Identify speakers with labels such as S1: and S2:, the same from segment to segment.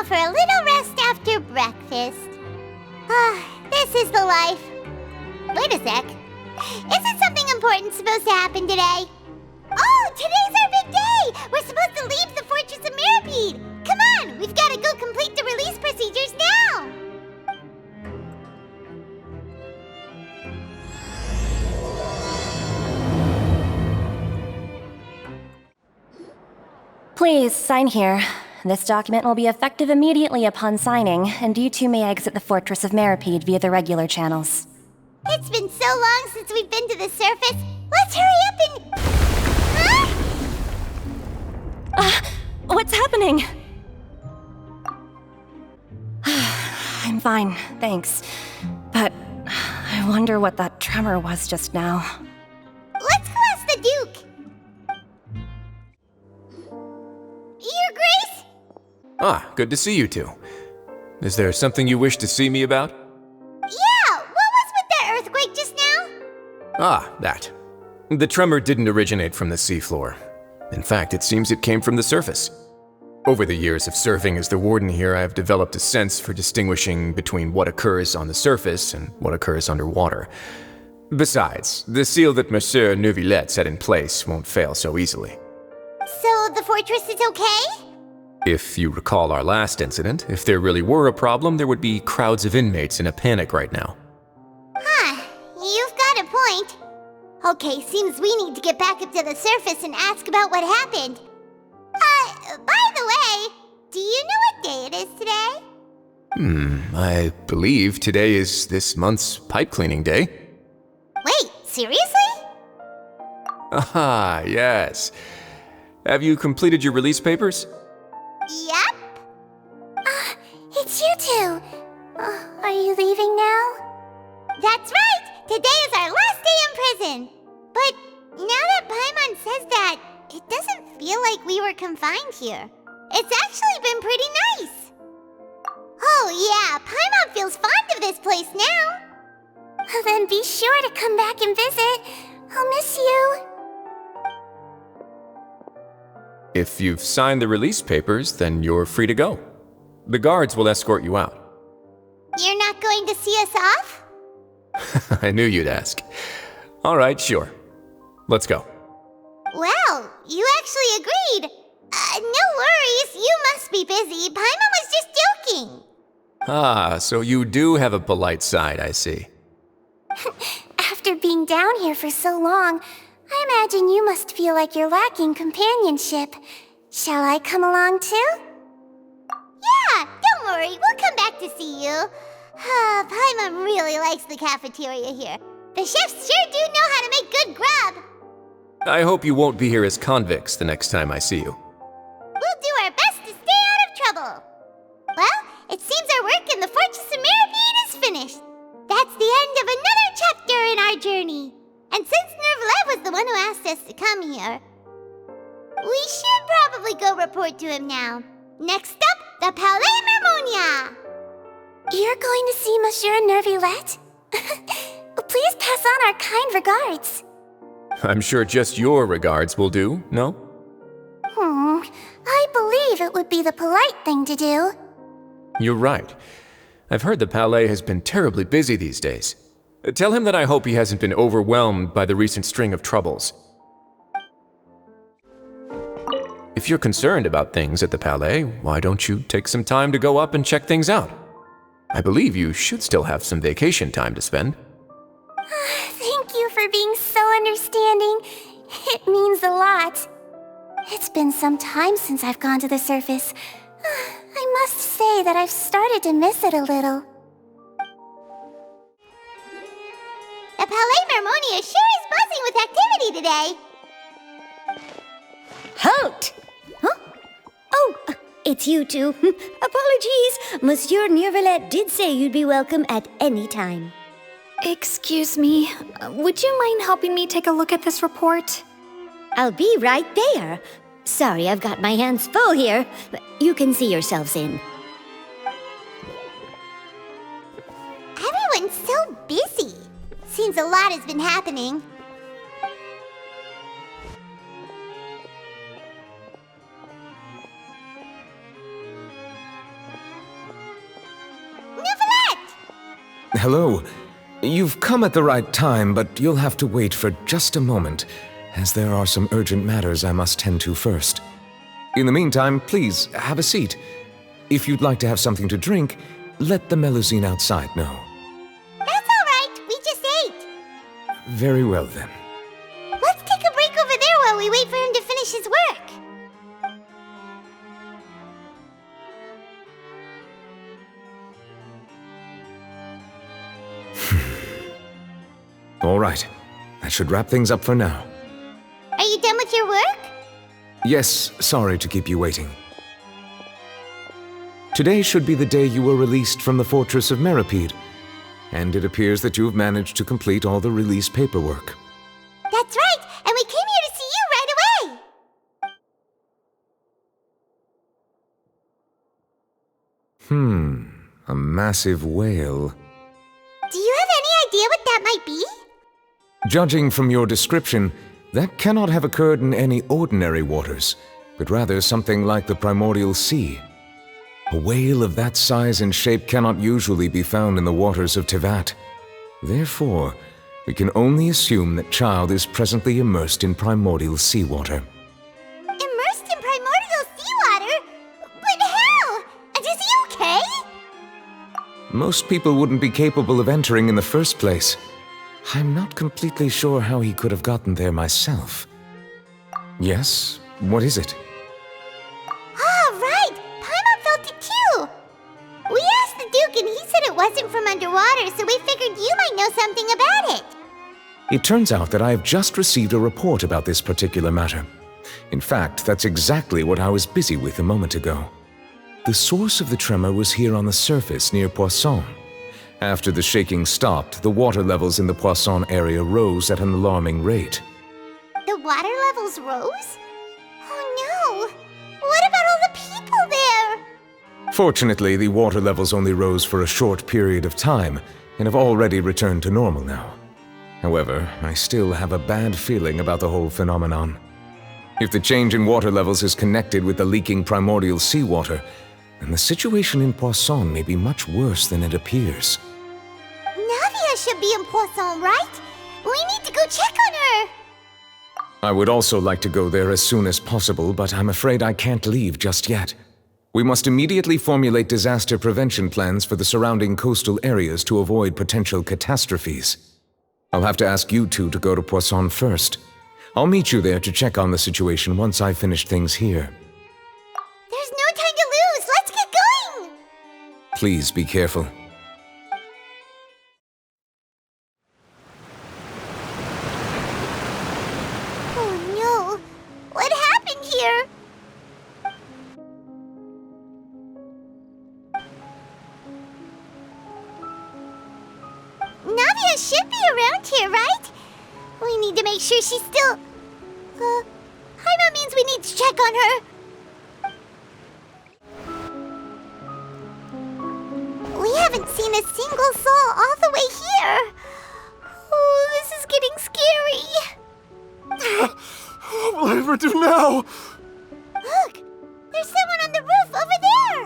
S1: for a little rest after breakfast. This is the life. Wait a sec. Isn't something important supposed to happen today? Oh, today's our big day! We're supposed to leave the Fortress of Mirapede! Come on, we've got to go complete the release procedures now!
S2: Please, sign here. This document will be effective immediately upon signing, and you two may exit the Fortress of Mirapede via the regular channels.
S1: It's been so long since we've been to the surface. Let's hurry up and... Huh?
S2: What's happening? I'm fine, thanks. But I wonder what that tremor was just now.
S1: Let's go ask the Duke. Your Grace?
S3: Good to see you two. Is there something you wish to see me about?
S1: Yeah, what was with that earthquake just now?
S3: That. The tremor didn't originate from the seafloor. In fact, it seems it came from the surface. Over the years of serving as the warden here, I have developed a sense for distinguishing between what occurs on the surface and what occurs underwater. Besides, the seal that Monsieur Neuvillette set in place won't fail so easily.
S1: So the fortress is okay?
S3: If you recall our last incident, if there really were a problem, there would be crowds of inmates in a panic right now.
S1: You've got a point. Okay, seems we need to get back up to the surface and ask about what happened. By the way, do you know what day it is today?
S3: I believe today is this month's pipe cleaning day.
S1: Wait, seriously?
S3: Yes. Have you completed your release papers?
S1: Yep. It's you two. Are you leaving now? That's right! Today is our last day in prison. But now that Paimon says that, it doesn't feel like we were confined here. It's actually been pretty nice. Oh yeah, Paimon feels fond of this place now. Then be sure to come back and visit. I'll miss you.
S3: If you've signed the release papers, then you're free to go. The guards will escort you out.
S1: You're not going to see us off?
S3: I knew you'd ask. All right, sure. Let's go.
S1: Well, you actually agreed. No worries, you must be busy. Paimon was just joking.
S3: So you do have a polite side, I see.
S1: After being down here for so long, I imagine you must feel like you're lacking companionship. Shall I come along too? Yeah, don't worry, we'll come back to see you. Paimon really likes the cafeteria here. The chefs sure do know how to make good grub.
S3: I hope you won't be here as convicts the next time I see you.
S1: We'll do our best to stay out of trouble. Well, it seems our work in the Fortress of Mirapede is finished. That's the end of another chapter in our journey. And since Neuvillette was the one who asked us to come here, we should probably go report to him now. Next up, the Palais Mermonia. You're going to see Monsieur Neuvillette? Please pass on our kind regards.
S3: I'm sure just your regards will do, no?
S1: I believe it would be the polite thing to do.
S3: You're right. I've heard the Palais has been terribly busy these days. Tell him that I hope he hasn't been overwhelmed by the recent string of troubles. If you're concerned about things at the Palais, why don't you take some time to go up and check things out? I believe you should still have some vacation time to spend.
S1: Thank you for being so understanding. It means a lot. It's been some time since I've gone to the surface. I must say that I've started to miss it a little. The Palais Mermonia sure is buzzing with activity today.
S4: Halt! Huh? Oh, it's you two. Apologies. Monsieur Neuvillette did say you'd be welcome at any time.
S5: Excuse me, would you mind helping me take a look at this report?
S4: I'll be right there. Sorry, I've got my hands full here. You can see yourselves in.
S1: Everyone's so busy. Seems a lot has been happening.
S6: Hello. You've come at the right time, but you'll have to wait for just a moment, as there are some urgent matters I must tend to first. In the meantime, please, have a seat. If you'd like to have something to drink, let the Melusine outside know.
S1: That's all right. We just ate.
S6: Very well, then.
S1: Let's take a break over there while we wait for him to finish his work.
S6: All right. That should wrap things up for now.
S1: Are you done with your work?
S6: Yes, sorry to keep you waiting. Today should be the day you were released from the Fortress of Meripede, and it appears that you have managed to complete all the release paperwork.
S1: That's right, and we came here to see you right away!
S6: A massive whale.
S1: Do you have any idea what that might be?
S6: Judging from your description, that cannot have occurred in any ordinary waters, but rather something like the Primordial Sea. A whale of that size and shape cannot usually be found in the waters of Teyvat. Therefore, we can only assume that Childe is presently immersed in primordial seawater.
S1: Immersed in primordial seawater? But how? And is he okay?
S6: Most people wouldn't be capable of entering in the first place. I'm not completely sure how he could have gotten there myself. Yes? What is it?
S1: Ah, right! Paimon felt it too! We asked the Duke and he said it wasn't from underwater, so we figured you might know something about it.
S6: It turns out that I have just received a report about this particular matter. In fact, that's exactly what I was busy with a moment ago. The source of the tremor was here on the surface near Poisson. After the shaking stopped, the water levels in the Poisson area rose at an alarming rate.
S1: The water levels rose? Oh no! What about all the people there?
S6: Fortunately, the water levels only rose for a short period of time and have already returned to normal now. However, I still have a bad feeling about the whole phenomenon. If the change in water levels is connected with the leaking primordial seawater, then the situation in Poisson may be much worse than it appears.
S1: Navia should be in Poisson, right? We need to go check on her!
S6: I would also like to go there as soon as possible, but I'm afraid I can't leave just yet. We must immediately formulate disaster prevention plans for the surrounding coastal areas to avoid potential catastrophes. I'll have to ask you two to go to Poisson first. I'll meet you there to check on the situation once I've finished things here.
S1: There's no time to lose! Let's get going!
S6: Please be careful.
S1: Oh no! What happened here? Navia should be around here, right? We need to make sure she's still... Paimon means we need to check on her. We haven't seen a single soul all the way here. Oh, this is getting scary.
S7: What will I ever do now?
S1: Look, there's someone on the roof over there.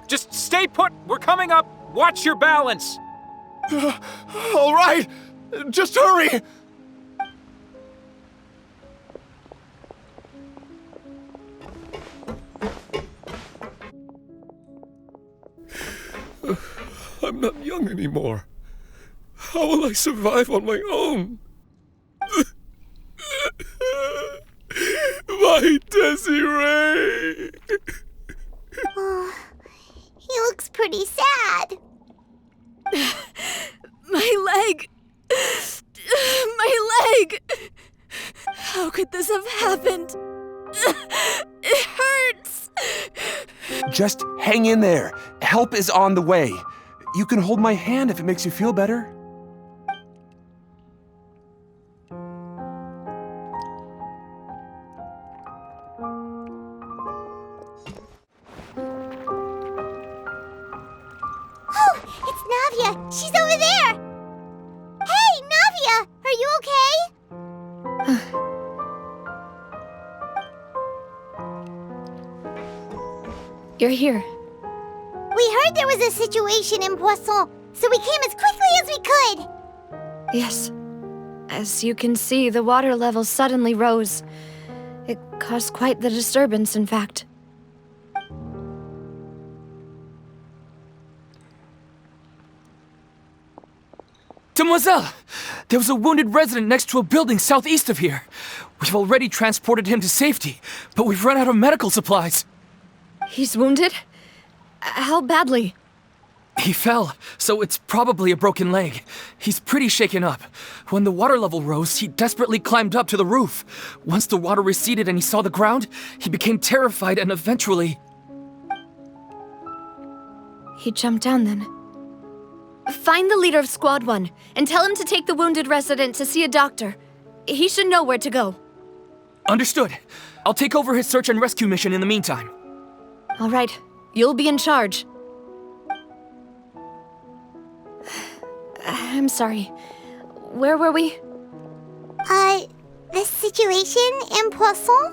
S8: Just stay put! We're coming up! Watch your balance!
S7: All right, just hurry! I'm not young anymore. How will I survive on my own? My Desiree!
S1: Oh, he looks pretty sad.
S9: My leg! My leg! How could this have happened? It hurts!
S10: Just hang in there. Help is on the way. You can hold my hand if it makes you feel better.
S1: Oh, it's Navia. She's over there. Hey, Navia, are you okay?
S5: You're here.
S1: We heard heard there was a situation in Poisson, so we came as quickly as we could.
S9: Yes. As you can see, the water level suddenly rose. It caused quite the disturbance, in fact.
S11: Demoiselle! There was a wounded resident next to a building southeast of here. We've already transported him to safety, but we've run out of medical supplies.
S9: He's wounded? How badly?
S11: He fell, so it's probably a broken leg. He's pretty shaken up. When the water level rose, he desperately climbed up to the roof. Once the water receded and he saw the ground, he became terrified and eventually...
S9: He jumped down then. Find the leader of Squad 1 and tell him to take the wounded resident to see a doctor. He should know where to go.
S11: Understood. I'll take over his search and rescue mission in the meantime.
S9: All right. You'll be in charge. I'm sorry. Where were we?
S1: The situation in Poisson?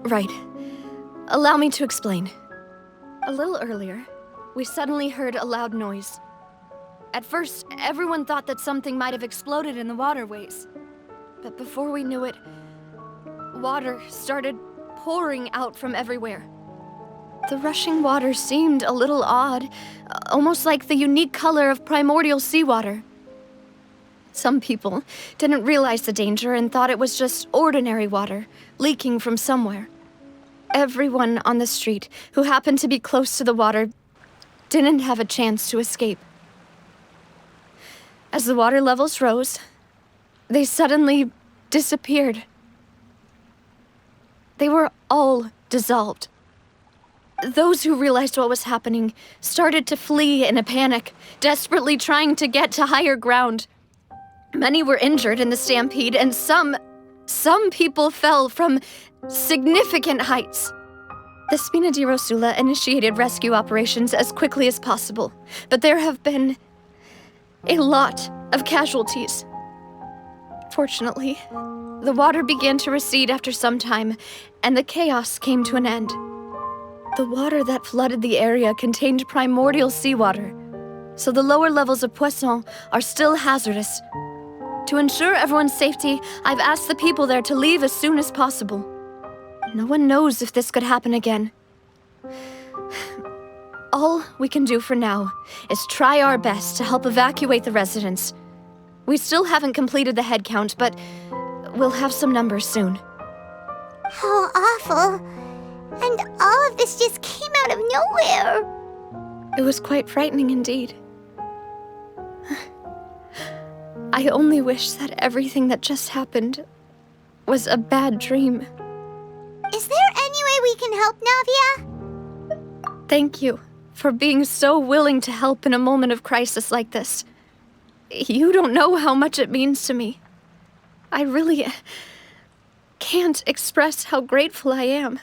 S9: Right. Allow me to explain. A little earlier, we suddenly heard a loud noise. At first, everyone thought that something might have exploded in the waterways. But before we knew it, water started pouring out from everywhere. The rushing water seemed a little odd, almost like the unique color of primordial seawater. Some people didn't realize the danger and thought it was just ordinary water, leaking from somewhere. Everyone on the street who happened to be close to the water didn't have a chance to escape. As the water levels rose, they suddenly disappeared. They were all dissolved. Those who realized what was happening started to flee in a panic, desperately trying to get to higher ground. Many were injured in the stampede, and some people fell from significant heights. The Spina di Rosula initiated rescue operations as quickly as possible, but there have been a lot of casualties. Fortunately, the water began to recede after some time, and the chaos came to an end. The water that flooded the area contained primordial seawater, so the lower levels of Poisson are still hazardous. To ensure everyone's safety, I've asked the people there to leave as soon as possible. No one knows if this could happen again. All we can do for now is try our best to help evacuate the residents. We still haven't completed the head count, but we'll have some numbers soon.
S1: How awful. And all of this just came out of nowhere.
S9: It was quite frightening indeed. I only wish that everything that just happened was a bad dream.
S1: Is there any way we can help, Navia?
S9: Thank you for being so willing to help in a moment of crisis like this. You don't know how much it means to me. I really can't express how grateful I am.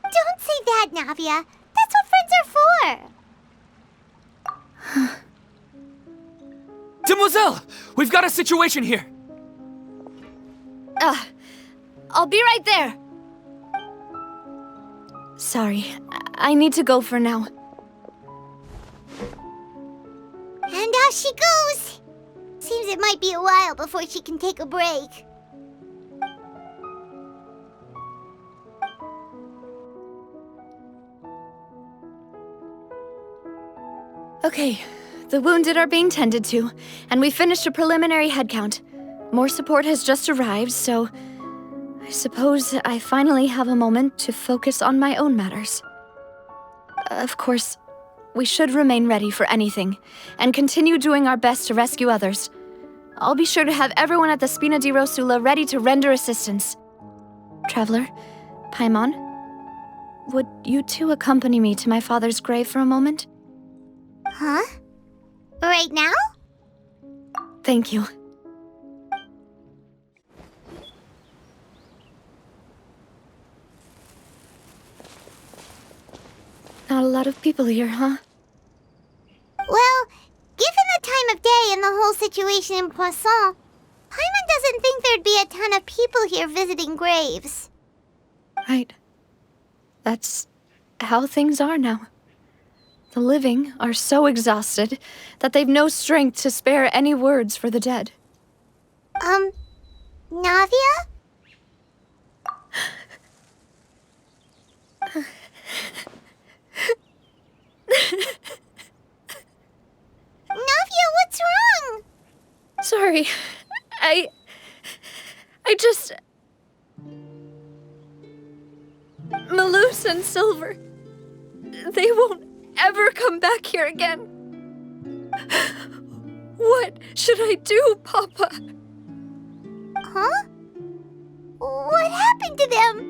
S1: Don't say that, Navia. That's what friends are for.
S11: Demoiselle! We've got a situation here!
S9: I'll be right there. Sorry, I need to go for now.
S1: And off she goes. Seems it might be a while before she can take a break.
S9: Okay, the wounded are being tended to, and we finished a preliminary head count. More support has just arrived, so I suppose I finally have a moment to focus on my own matters. Of course, we should remain ready for anything, and continue doing our best to rescue others. I'll be sure to have everyone at the Spina di Rosula ready to render assistance. Traveler, Paimon, would you two accompany me to my father's grave for a moment?
S1: Huh? Right now?
S9: Thank you. Not a lot of people here, huh?
S1: Well, given the time of day and the whole situation in Poisson, Paimon doesn't think there'd be a ton of people here visiting graves.
S9: Right. That's how things are now. The living are so exhausted that they've no strength to spare any words for the dead.
S1: Navia? Navia, what's wrong?
S9: Sorry. I just... Malus and Silver. They won't ever come back here again. What should I do, Papa?
S1: Huh? What happened to them?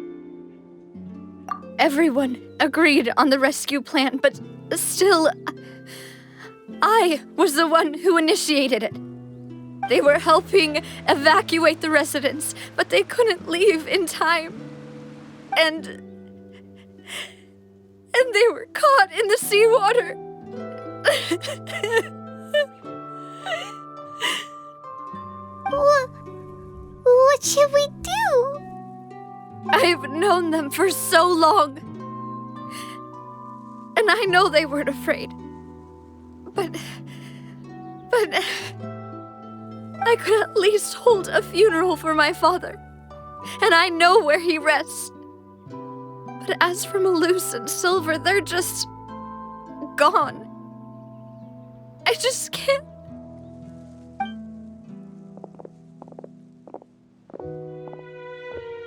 S9: Everyone agreed on the rescue plan, but still, I was the one who initiated it. They were helping evacuate the residents, but they couldn't leave in time. And they were caught in the seawater.
S1: What should we do?
S9: I've known them for so long. And I know they weren't afraid. But I could at least hold a funeral for my father. And I know where he rests. But as for Malus and Silver, they're just gone. I just can't.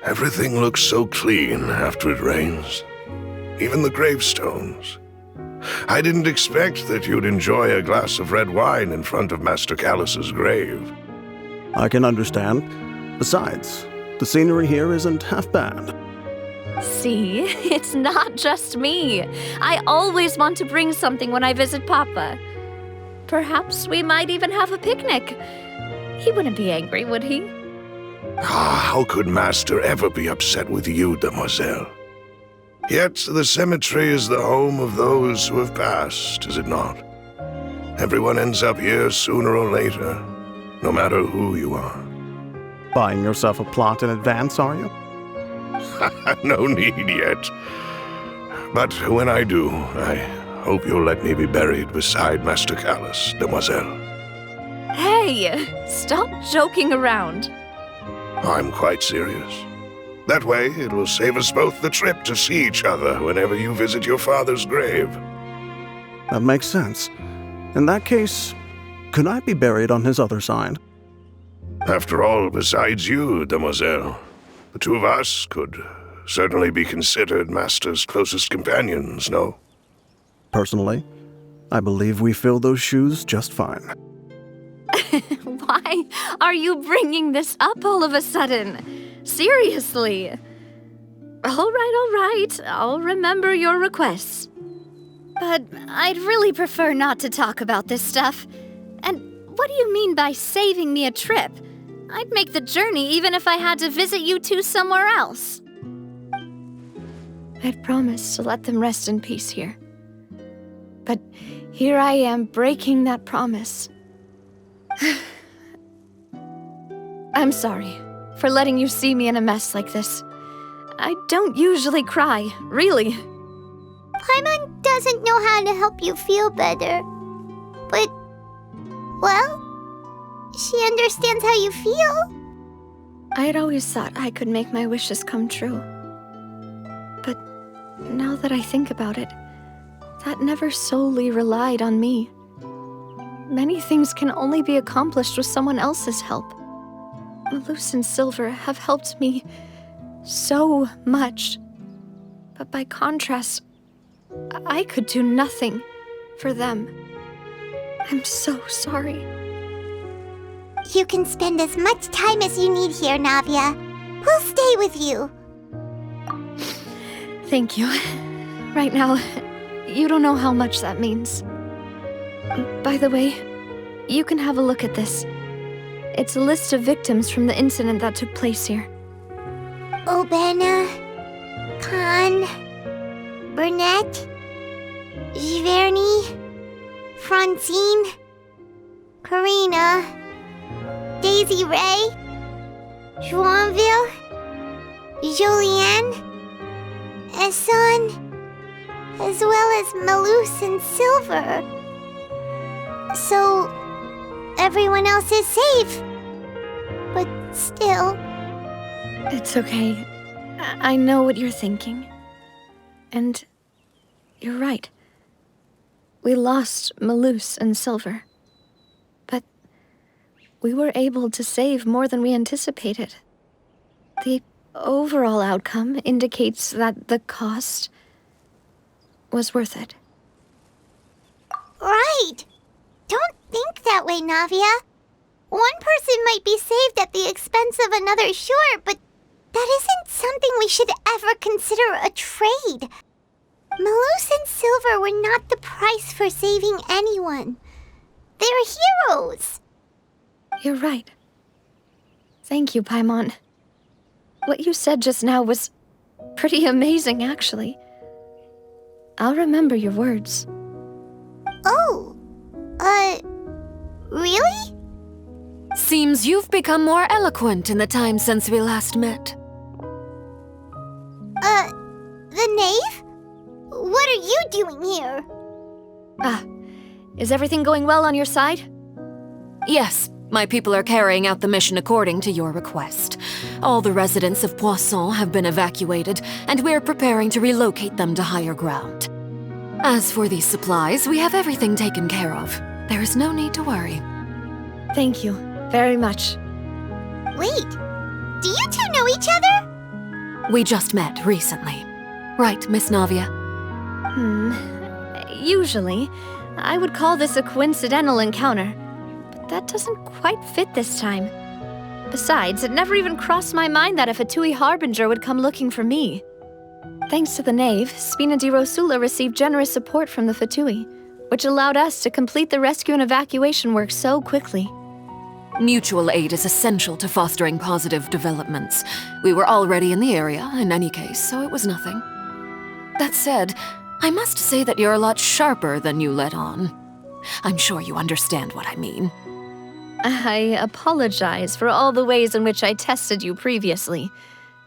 S12: Everything looks so clean after it rains. Even the gravestones. I didn't expect that you'd enjoy a glass of red wine in front of Master Callus's grave.
S13: I can understand. Besides, the scenery here isn't half bad.
S9: See, it's not just me. I always want to bring something when I visit Papa. Perhaps we might even have a picnic. He wouldn't be angry, would he?
S12: How could Master ever be upset with you, Demoiselle? Yet the cemetery is the home of those who have passed, is it not? Everyone ends up here sooner or later, no matter who you are.
S13: Buying yourself a plot in advance, are you?
S12: No need yet. But when I do, I hope you'll let me be buried beside Master Callus, Demoiselle.
S9: Hey, stop joking around.
S12: I'm quite serious. That way, it will save us both the trip to see each other whenever you visit your father's grave.
S13: That makes sense. In that case, could I be buried on his other side?
S12: After all, besides you, Demoiselle, the two of us could certainly be considered Master's closest companions, no?
S13: Personally, I believe we fill those shoes just fine.
S9: Why are you bringing this up all of a sudden? Seriously. All right. I'll remember your requests. But I'd really prefer not to talk about this stuff. And what do you mean by saving me a trip? I'd make the journey even if I had to visit you two somewhere else. I'd promised to let them rest in peace here. But here I am breaking that promise. I'm sorry for letting you see me in a mess like this. I don't usually cry, really.
S1: Paimon doesn't know how to help you feel better. But, well, she understands how you feel.
S9: I had always thought I could make my wishes come true. But now that I think about it, that never solely relied on me. Many things can only be accomplished with someone else's help. Malus and Silver have helped me so much. But by contrast, I could do nothing for them. I'm so sorry.
S1: You can spend as much time as you need here, Navia. We'll stay with you.
S9: Thank you. Right now, you don't know how much that means. By the way, you can have a look at this. It's a list of victims from the incident that took place here.
S1: Obena, Khan, Burnett, Giverny, Francine, Karina, Daisy Ray, Joinville, Julianne, Son, as well as Malus and Silver. So, everyone else is safe. But still...
S9: It's okay. I know what you're thinking. And you're right. We lost Malus and Silver. But we were able to save more than we anticipated. The overall outcome indicates that the cost was worth it.
S1: Right! Don't think that way, Navia. One person might be saved at the expense of another, sure, but that isn't something we should ever consider a trade. Malus and Silver were not the price for saving anyone. They're heroes.
S9: You're right. Thank you, Paimon. What you said just now was pretty amazing, actually. I'll remember your words.
S1: Oh, really?
S14: Seems you've become more eloquent in the time since we last met.
S1: The knave? What are you doing here?
S9: Is everything going well on your side?
S14: Yes, my people are carrying out the mission according to your request. All the residents of Poisson have been evacuated, and we're preparing to relocate them to higher ground. As for these supplies, we have everything taken care of. There is no need to worry.
S9: Thank you very much.
S1: Wait, do you two know each other?
S14: We just met recently. Right, Miss Navia?
S9: Usually, I would call this a coincidental encounter, but that doesn't quite fit this time. Besides, it never even crossed my mind that a Fatui Harbinger would come looking for me. Thanks to the Knave, Spina di Rosula received generous support from the Fatui, which allowed us to complete the rescue and evacuation work so quickly.
S14: Mutual aid is essential to fostering positive developments. We were already in the area, in any case, so it was nothing. That said, I must say that you're a lot sharper than you let on. I'm sure you understand what I mean.
S9: I apologize for all the ways in which I tested you previously.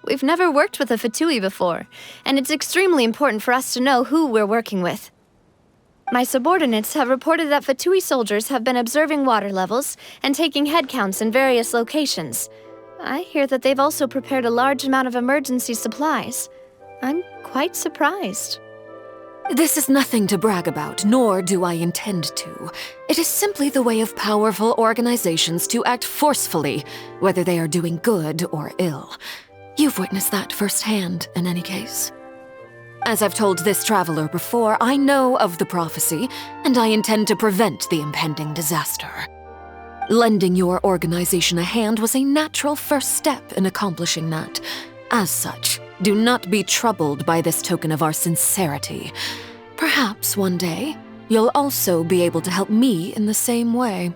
S9: We've never worked with a Fatui before, and it's extremely important for us to know who we're working with. My subordinates have reported that Fatui soldiers have been observing water levels and taking head counts in various locations. I hear that they've also prepared a large amount of emergency supplies. I'm quite surprised.
S14: This is nothing to brag about, nor do I intend to. It is simply the way of powerful organizations to act forcefully, whether they are doing good or ill. You've witnessed that firsthand, in any case. As I've told this traveler before, I know of the prophecy, and I intend to prevent the impending disaster. Lending your organization a hand was a natural first step in accomplishing that. As such, do not be troubled by this token of our sincerity. Perhaps one day, you'll also be able to help me in the same way.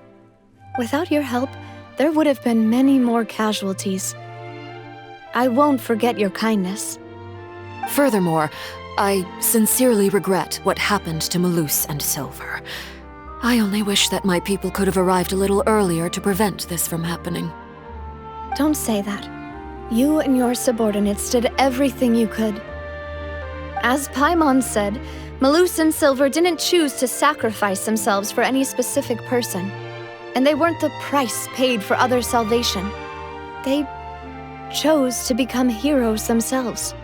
S9: Without your help, there would have been many more casualties. I won't forget your kindness.
S14: Furthermore, I sincerely regret what happened to Malus and Silver. I only wish that my people could have arrived a little earlier to prevent this from happening.
S9: Don't say that. You and your subordinates did everything you could. As Paimon said, Malus and Silver didn't choose to sacrifice themselves for any specific person, and they weren't the price paid for other salvation. They chose to become heroes themselves.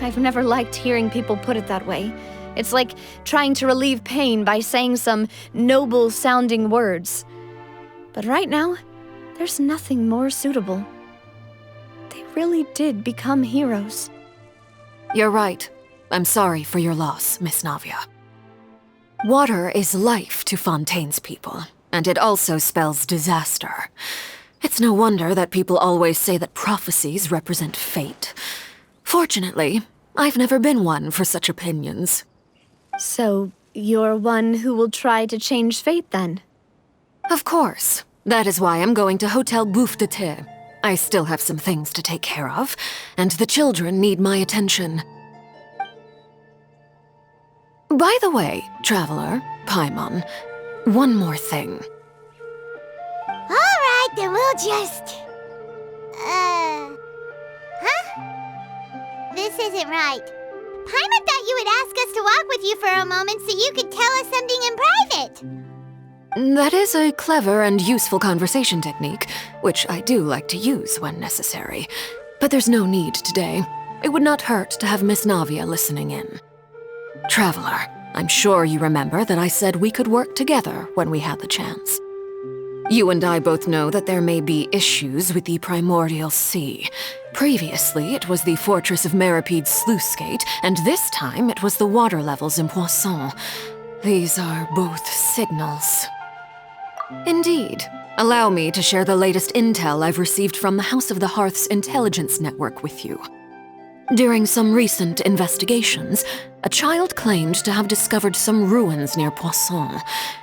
S9: I've never liked hearing people put it that way. It's like trying to relieve pain by saying some noble-sounding words. But right now, there's nothing more suitable. They really did become heroes.
S14: You're right. I'm sorry for your loss, Miss Navia. Water is life to Fontaine's people, and it also spells disaster. It's no wonder that people always say that prophecies represent fate. Fortunately, I've never been one for such opinions.
S9: So, you're one who will try to change fate, then?
S14: Of course. That is why I'm going to Hotel Bouffe de Thé. I still have some things to take care of, and the children need my attention. By the way, traveler, Paimon, one more thing.
S1: Alright, then we'll just... Huh? this isn't right. Paimon thought you would ask us to walk with you for a moment so you could tell us something in private.
S14: That is a clever and useful conversation technique, which I do like to use when necessary. But there's no need today. It would not hurt to have Miss Navia listening in. Traveler, I'm sure you remember that I said we could work together when we had the chance. You and I both know that there may be issues with the Primordial Sea. Previously, it was the Fortress of Merapide's sluice gate, and this time it was the water levels in Poisson. These are both signals. Indeed. Allow me to share the latest intel I've received from the House of the Hearth's intelligence network with you. During some recent investigations, a child claimed to have discovered some ruins near Poisson.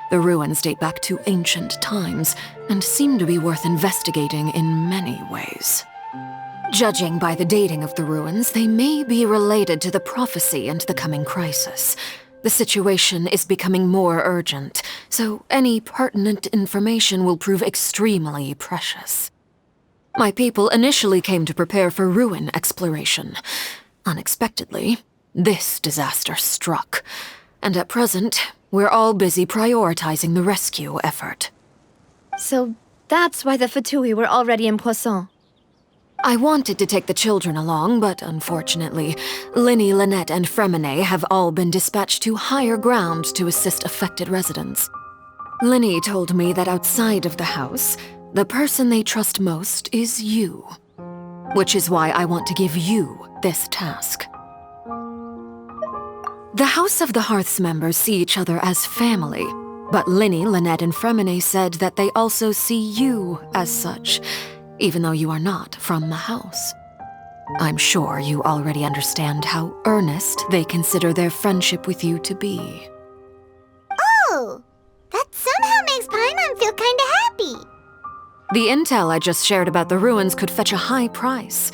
S14: The ruins date back to ancient times and seem to be worth investigating in many ways. Judging by the dating of the ruins, they may be related to the prophecy and the coming crisis. The situation is becoming more urgent, so any pertinent information will prove extremely precious. My people initially came to prepare for ruin exploration. Unexpectedly, this disaster struck, and at present, we're all busy prioritizing the rescue effort.
S9: So that's why the Fatui were already in Poisson.
S14: I wanted to take the children along, but unfortunately, Linny, Lynette, and Fremine have all been dispatched to higher ground to assist affected residents. Linny told me that outside of the house, the person they trust most is you. Which is why I want to give you this task. The House of the Hearth's members see each other as family, but Linny, Lynette, and Fremine said that they also see you as such, even though you are not from the house. I'm sure you already understand how earnest they consider their friendship with you to be.
S1: Oh, that somehow makes Paimon feel kinda happy.
S14: The intel I just shared about the ruins could fetch a high price.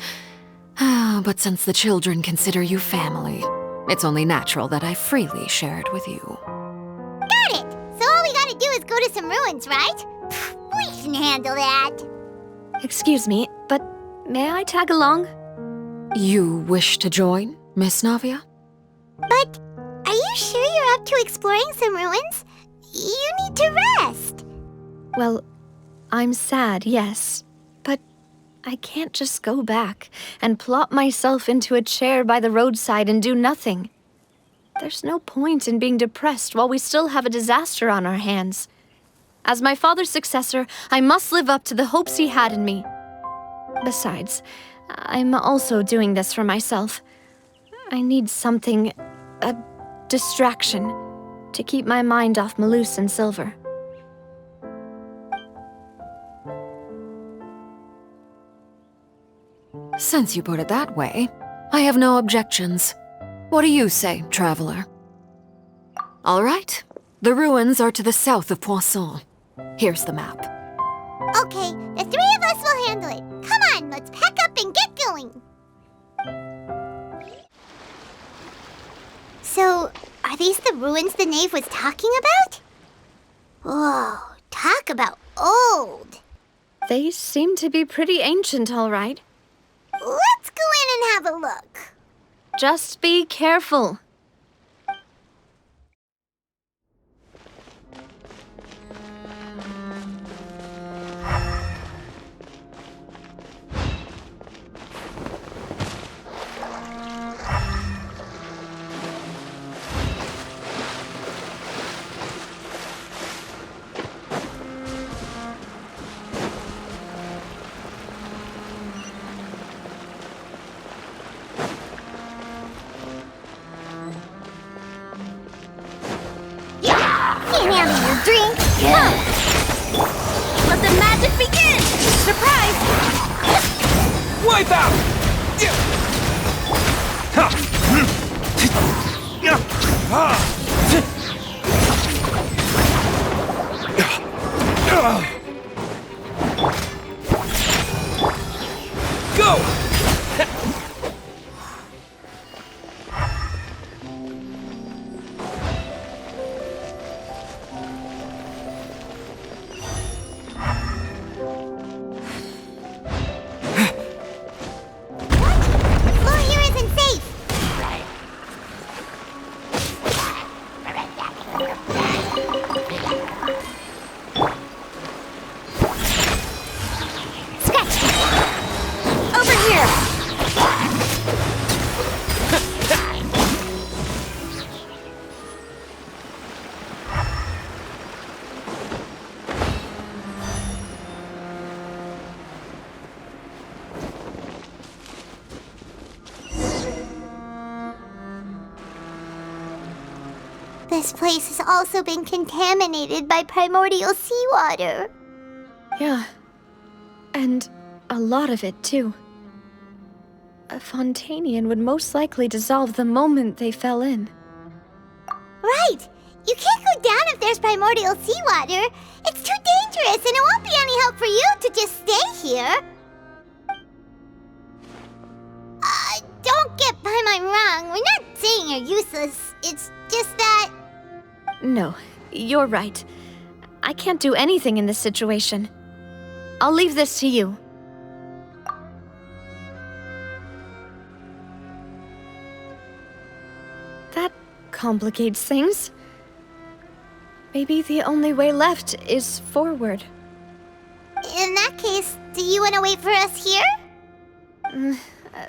S14: But since the children consider you family, it's only natural that I freely share it with you.
S1: Got it! So all we gotta do is go to some ruins, right? We can handle that.
S9: Excuse me, but may I tag along?
S14: You wish to join, Miss Navia?
S1: But are you sure you're up to exploring some ruins? You need to rest.
S9: Well, I'm sad, yes, but I can't just go back and plop myself into a chair by the roadside and do nothing. There's no point in being depressed while we still have a disaster on our hands. As my father's successor, I must live up to the hopes he had in me. Besides, I'm also doing this for myself. I need something, a distraction, to keep my mind off Malus and Silver.
S14: Since you put it that way, I have no objections. What do you say, traveler? All right. The ruins are to the south of Poisson. Here's the map.
S1: Okay, the three of us will handle it. Come on, let's pack up and get going. So, are these the ruins the knave was talking about? Whoa, talk about old.
S9: They seem to be pretty ancient, all right.
S1: Let's go in and have a look.
S9: Just be careful.
S1: Drink. Come. Let the magic begin. Surprise.
S8: Wipe out. Go.
S1: The floor here isn't safe. this place has also been contaminated by primordial seawater.
S9: Yeah. And a lot of it, too. A Fontainian would most likely dissolve the moment they fell in.
S1: Right! You can't go down if there's primordial seawater. It's too dangerous, and it won't be any help for you to just stay here. Don't get by my wrong. We're not saying you're useless. It's just that...
S9: No, you're right. I can't do anything in this situation. I'll leave this to you. That complicates things. Maybe the only way left is forward.
S1: In that case, do you want to wait for us here?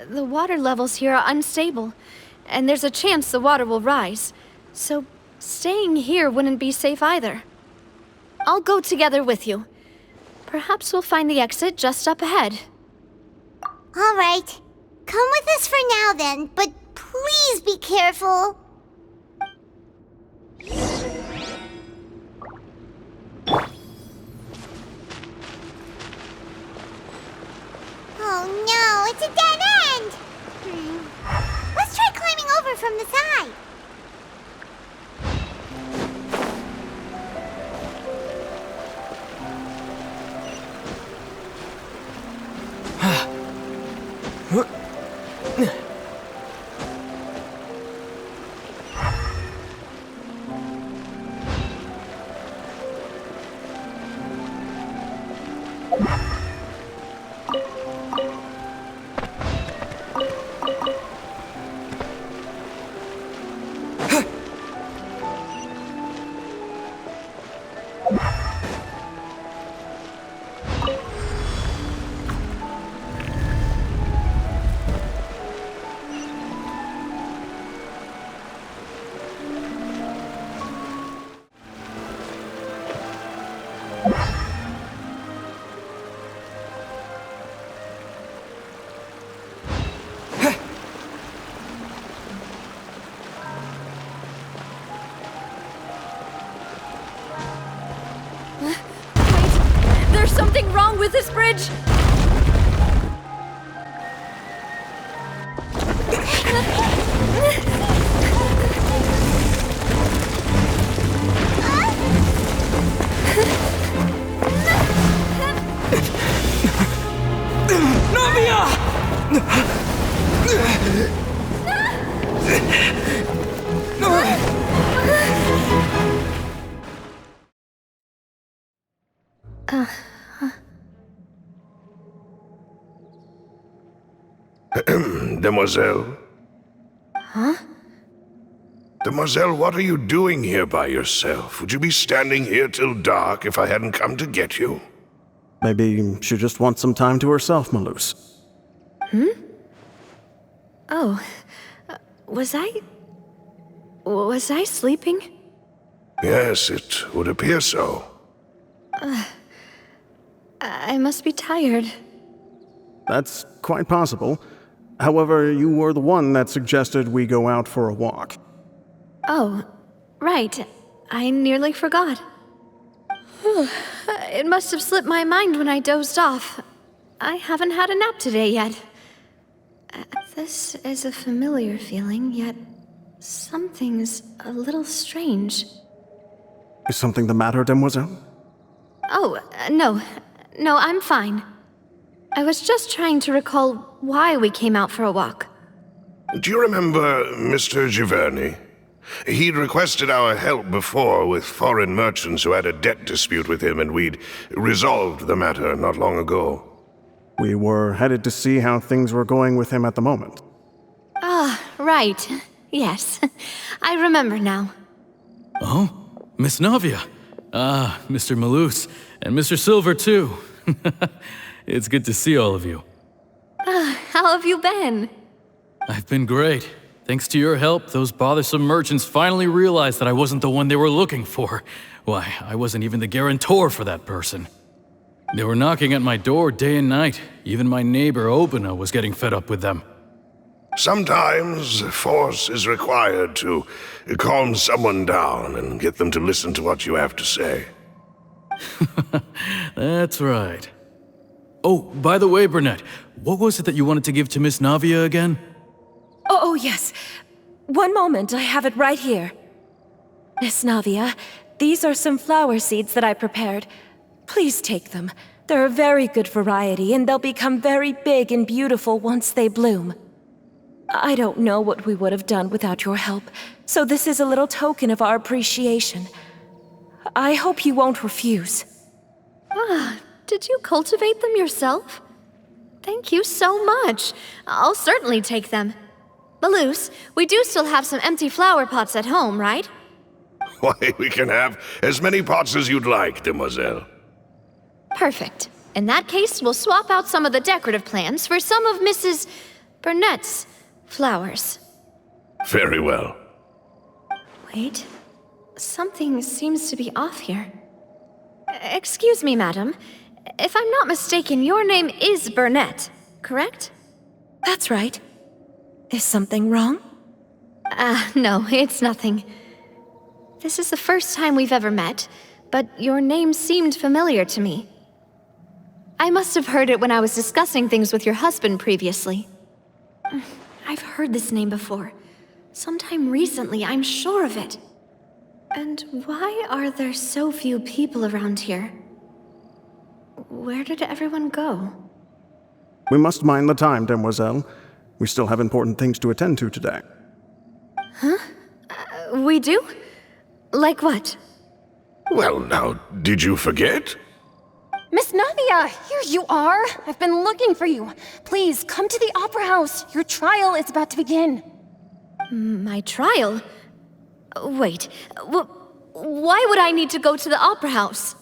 S9: The water levels here are unstable, and there's a chance the water will rise. So staying here wouldn't be safe either. I'll go together with you. Perhaps we'll find the exit just up ahead.
S1: All right. Come with us for now then, but please be careful. Oh no, it's a dead end! Let's try climbing over from the side.
S9: Something wrong with this bridge?
S12: Demoiselle?
S1: Huh?
S12: Demoiselle, what are you doing here by yourself? Would you be standing here till dark if I hadn't come to get you?
S13: Maybe she just wants some time to herself, Malus.
S9: Oh, was I sleeping?
S12: Yes, it would appear so.
S9: I must be tired.
S13: That's quite possible. However, you were the one that suggested we go out for a walk.
S9: Oh, right. I nearly forgot. It must have slipped my mind when I dozed off. I haven't had a nap today yet. This is a familiar feeling, yet something's a little strange.
S13: Is something the matter, Demoiselle?
S9: Oh, no. No, I'm fine. I was just trying to recall why we came out for a walk.
S12: Do you remember Mr. Giverny? He'd requested our help before with foreign merchants who had a debt dispute with him, and we'd resolved the matter not long ago.
S13: We were headed to see how things were going with him at the moment.
S9: Ah, right. Yes. I remember now.
S11: Oh, Miss Navia. Ah, Mr. Malus, and Mr. Silver, too. It's good to see all of you.
S9: How have you been?
S11: I've been great. Thanks to your help, those bothersome merchants finally realized that I wasn't the one they were looking for. Why, I wasn't even the guarantor for that person. They were knocking at my door day and night. Even my neighbor, Obina, was getting fed up with them.
S12: Sometimes force is required to calm someone down and get them to listen to what you have to say.
S15: That's right. Oh, by the way, Burnett, what was it that you wanted to give to Miss Navia again?
S16: Oh, yes. One moment, I have it right here. Miss Navia, these are some flower seeds that I prepared. Please take them. They're a very good variety, and they'll become very big and beautiful once they bloom. I don't know what we would have done without your help, so this is a little token of our appreciation. I hope you won't refuse.
S9: Ah, did you cultivate them yourself? Thank you so much. I'll certainly take them. Maloose, we do still have some empty flower pots at home, right?
S12: Why, we can have as many pots as you'd like, demoiselle.
S9: Perfect. In that case, we'll swap out some of the decorative plants for some of Mrs. Burnett's flowers.
S12: Very well.
S9: Wait. Something seems to be off here. Excuse me, madam. If I'm not mistaken, your name is Burnett, correct?
S16: That's right. Is something wrong?
S9: No, it's nothing. This is the first time we've ever met, but your name seemed familiar to me. I must have heard it when I was discussing things with your husband previously. I've heard this name before. Sometime recently, I'm sure of it. And why are there so few people around here? Where did everyone go?
S13: We must mind the time, demoiselle. We still have important things to attend to today.
S9: Huh? We do? Like what?
S12: Well, now, did you forget?
S2: Miss Navia, here you are. I've been looking for you. Please, come to the Opera House. Your trial is about to begin.
S9: My trial? Wait, why would I need to go to the Opera House?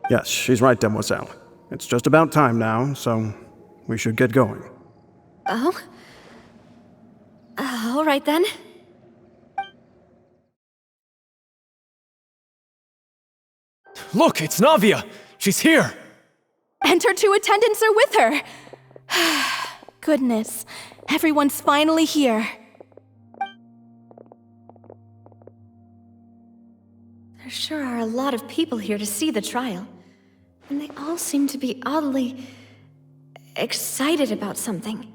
S13: Yes, she's right, demoiselle. It's just about time now, so we should get going.
S9: Oh? All right then.
S11: Look, it's Navia! She's here!
S16: And her two attendants are with her! Goodness, everyone's finally here.
S9: There sure are a lot of people here to see the trial. And they all seem to be oddly excited about something.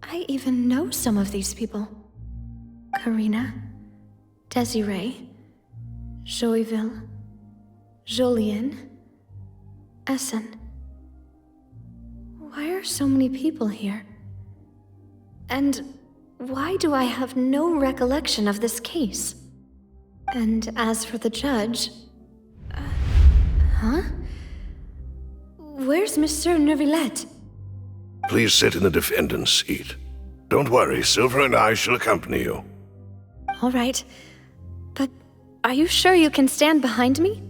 S9: I even know some of these people. Karina, Desiree, Joyville, Jolien, Essen. Why are so many people here? And why do I have no recollection of this case? And as for the judge... huh? Where's Monsieur Neuvillette?
S12: Please sit in the defendant's seat. Don't worry, Silver and I shall accompany you.
S9: All right. But are you sure you can stand behind me?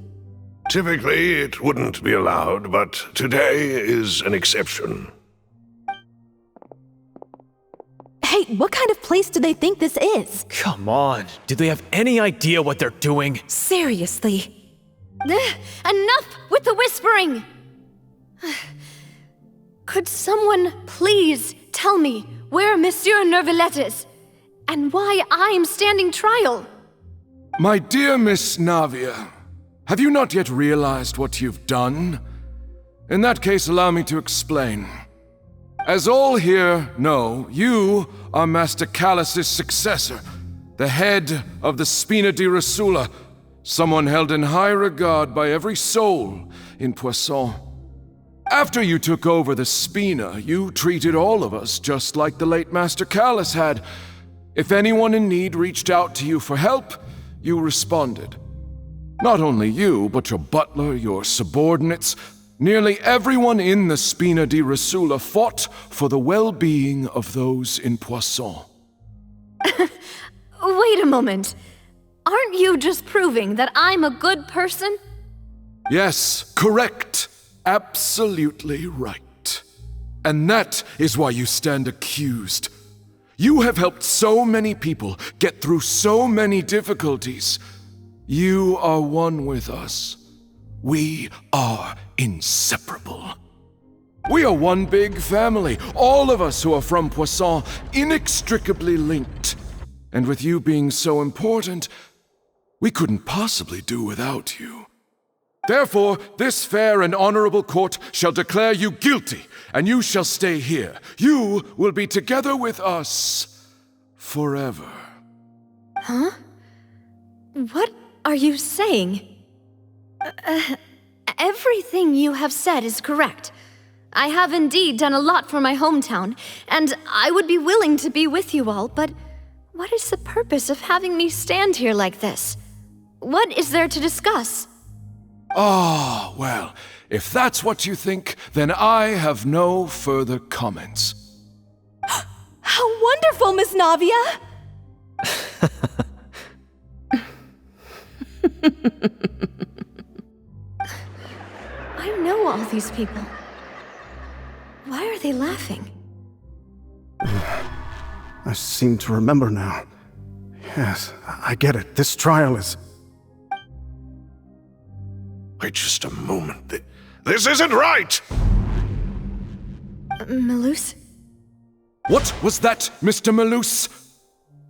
S12: Typically, it wouldn't be allowed, but today is an exception.
S16: Hey, what kind of place do they think this is?
S11: Come on, do they have any idea what they're doing?
S16: Seriously.
S9: Enough with the whispering! Could someone please tell me where Monsieur Neuvillette is? And why I'm standing trial?
S7: My dear Miss Navia, have you not yet realized what you've done? In that case, allow me to explain. As all here know, you are Master Callus's successor, the head of the Spina di Rosula, someone held in high regard by every soul in Poisson. After you took over the Spina, you treated all of us just like the late Master Callus had. If anyone in need reached out to you for help, you responded. Not only you, but your butler, your subordinates, nearly everyone in the Spina di Rosula fought for the well-being of those in Poisson.
S9: Wait a moment. Aren't you just proving that I'm a good person?
S7: Yes, correct. Absolutely right. And that is why you stand accused. You have helped so many people get through so many difficulties. You are one with us. We are inseparable. We are one big family, all of us who are from Poisson, inextricably linked. And with you being so important, we couldn't possibly do without you. Therefore, this fair and honorable court shall declare you guilty, and you shall stay here. You will be together with us forever.
S9: Huh? What are you saying? Everything you have said is correct. I have indeed done a lot for my hometown, and I would be willing to be with you all, but what is the purpose of having me stand here like this? What is there to discuss?
S7: Ah, well, if that's what you think, then I have no further comments.
S16: How wonderful, Miss Navia!
S9: I know all these people. Why are they laughing?
S13: I seem to remember now. Yes, I get it. This trial is...
S12: Wait just a moment. This isn't right!
S9: Malus?
S7: What was that, Mr. Malus?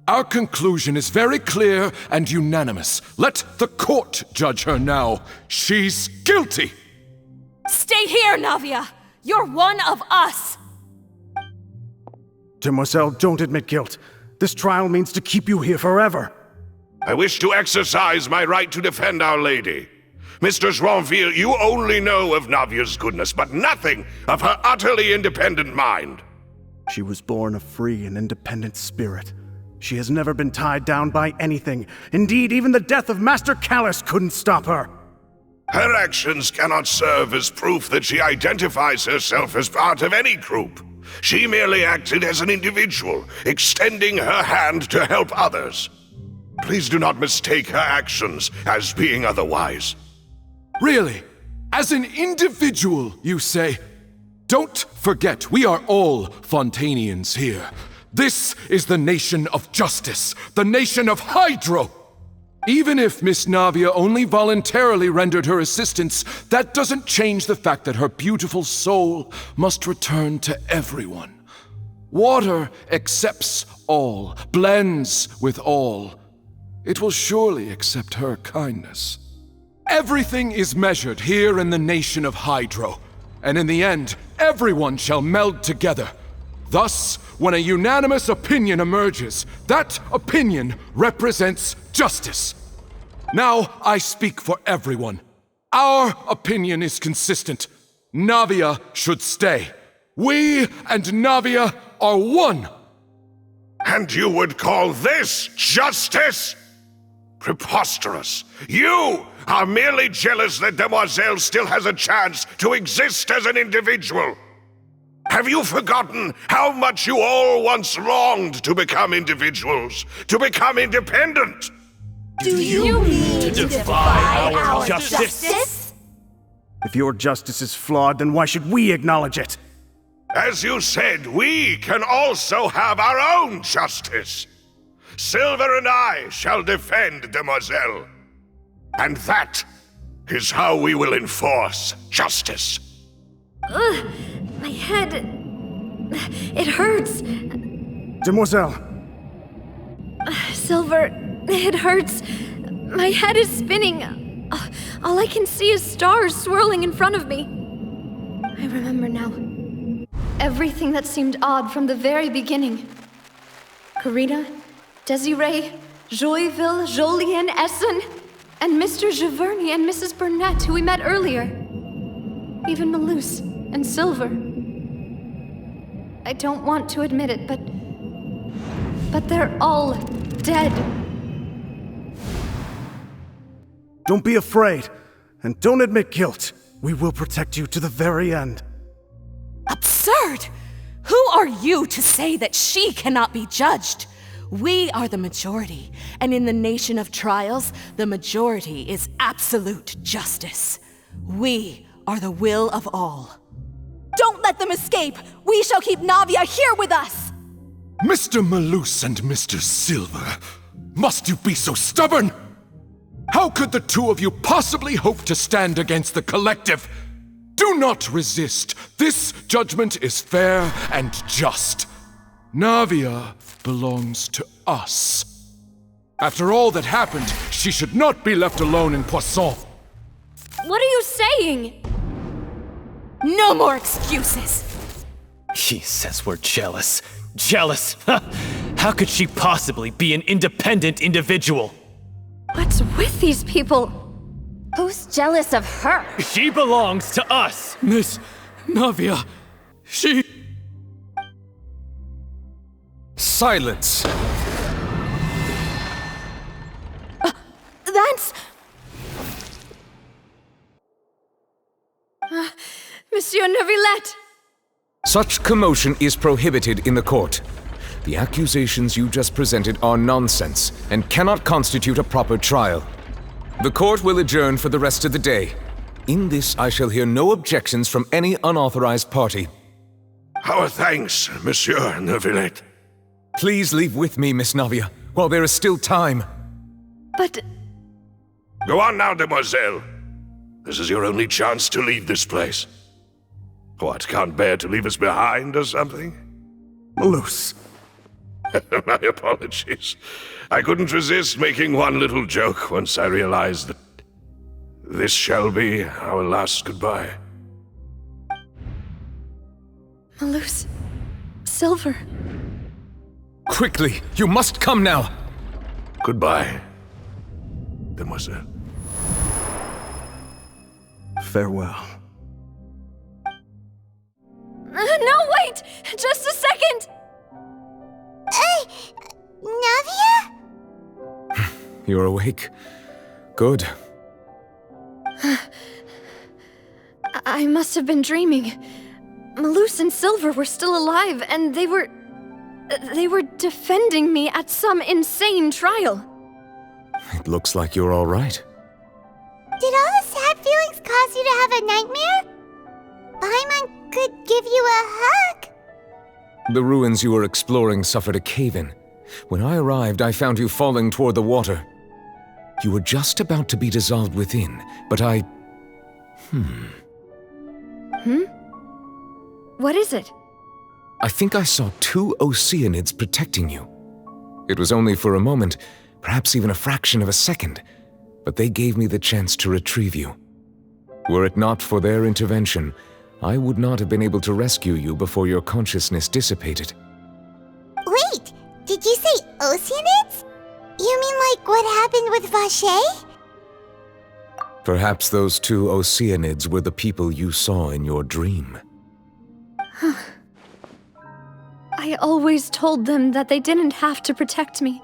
S7: Our conclusion is very clear and unanimous. Let the court judge her now. She's guilty!
S16: Stay here, Navia! You're one of us!
S13: Demoiselle, don't admit guilt. This trial means to keep you here forever.
S12: I wish to exercise my right to defend Our Lady. Mr. Joinville, you only know of Navia's goodness, but nothing of her utterly independent mind.
S13: She was born a free and independent spirit. She has never been tied down by anything. Indeed, even the death of Master Callus couldn't stop her.
S12: Her actions cannot serve as proof that she identifies herself as part of any group. She merely acted as an individual, extending her hand to help others. Please do not mistake her actions as being otherwise.
S7: Really? As an individual, you say? Don't forget, we are all Fontainians here. This is the nation of justice, the nation of Hydro. Even if Miss Navia only voluntarily rendered her assistance, that doesn't change the fact that her beautiful soul must return to everyone. Water accepts all, blends with all. It will surely accept her kindness. Everything is measured here in the nation of Hydro, and in the end, everyone shall meld together. Thus, when a unanimous opinion emerges, that opinion represents justice. Now I speak for everyone. Our opinion is consistent. Navia should stay. We and Navia are one.
S12: And you would call this justice? Preposterous. You are merely jealous that Demoiselle still has a chance to exist as an individual. Have you forgotten how much you all once longed to become individuals, to become independent?
S1: Do you mean to defy our justice?
S13: If your justice is flawed, then why should we acknowledge it?
S12: As you said, we can also have our own justice. Silver and I shall defend Demoiselle. And that is how we will enforce justice.
S9: Ugh, my head... it hurts.
S13: Demoiselle!
S9: Silver, it hurts. My head is spinning. All I can see is stars swirling in front of me. I remember now. Everything that seemed odd from the very beginning. Karina, Desiree, Joyville, Jolien, Essen, and Mr. Giverny and Mrs. Burnett, who we met earlier. Even Malus and Silver. I don't want to admit it, but they're all dead.
S13: Don't be afraid, and don't admit guilt. We will protect you to the very end.
S16: Absurd! Who are you to say that she cannot be judged? We are the majority, and in the nation of trials, the majority is absolute justice. We are the will of all. Don't let them escape! We shall keep Navia here with us!
S7: Mr. Malus and Mr. Silver, must you be so stubborn? How could the two of you possibly hope to stand against the collective? Do not resist. This judgment is fair and just. Navia belongs to us. After all that happened, she should not be left alone in Poisson.
S16: What are you saying? No more excuses.
S17: He says we're jealous. Jealous? How could she possibly be an independent individual?
S9: What's with these people?
S2: Who's jealous of her?
S17: She belongs to us!
S15: Miss Navia, she...
S6: Silence!
S9: That's... Monsieur Neuvillette!
S6: Such commotion is prohibited in the court. The accusations you just presented are nonsense and cannot constitute a proper trial. The court will adjourn for the rest of the day. In this, I shall hear no objections from any unauthorized party.
S12: Our thanks, Monsieur Neuvillette.
S6: Please leave with me, Miss Navia, while there is still time.
S9: But...
S12: Go on now, demoiselle. This is your only chance to leave this place. What, can't bear to leave us behind or something?
S13: Malus.
S12: My apologies. I couldn't resist making one little joke once I realized that this shall be our last goodbye.
S9: Malus... Silver...
S6: Quickly, you must come now!
S12: Goodbye, demoiselle.
S13: Farewell.
S9: No, wait! Just a second!
S1: Navia?
S6: You're awake. Good.
S9: I must have been dreaming. Malus and Silver were still alive, and they were defending me at some insane trial.
S6: It looks like you're all right.
S1: Did all the sad feelings cause you to have a nightmare? Paimon could give you a hug.
S6: The ruins you were exploring suffered a cave-in. When I arrived, I found you falling toward the water. You were just about to be dissolved within, but I...
S9: What is it?
S6: I think I saw 2 Oceanids protecting you. It was only for a moment, perhaps even a fraction of a second, but they gave me the chance to retrieve you. Were it not for their intervention, I would not have been able to rescue you before your consciousness dissipated.
S1: Wait, did you say Oceanids? You mean like what happened with Vacher?
S6: Perhaps those 2 Oceanids were the people you saw in your dream.
S9: I always told them that they didn't have to protect me.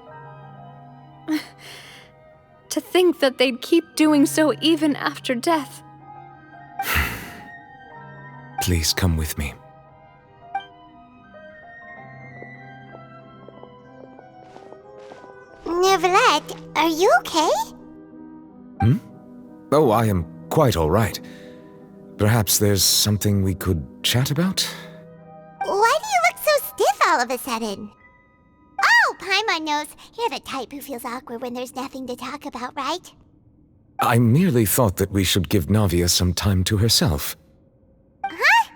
S9: To think that they'd keep doing so even after death.
S6: Please come with me.
S1: Neuvillette, are you okay?
S6: Oh, I am quite all right. Perhaps there's something we could chat about?
S1: Why do you look so stiff all of a sudden? Oh, Paimon knows. You're the type who feels awkward when there's nothing to talk about, right?
S6: I merely thought that we should give Navia some time to herself.
S1: Huh?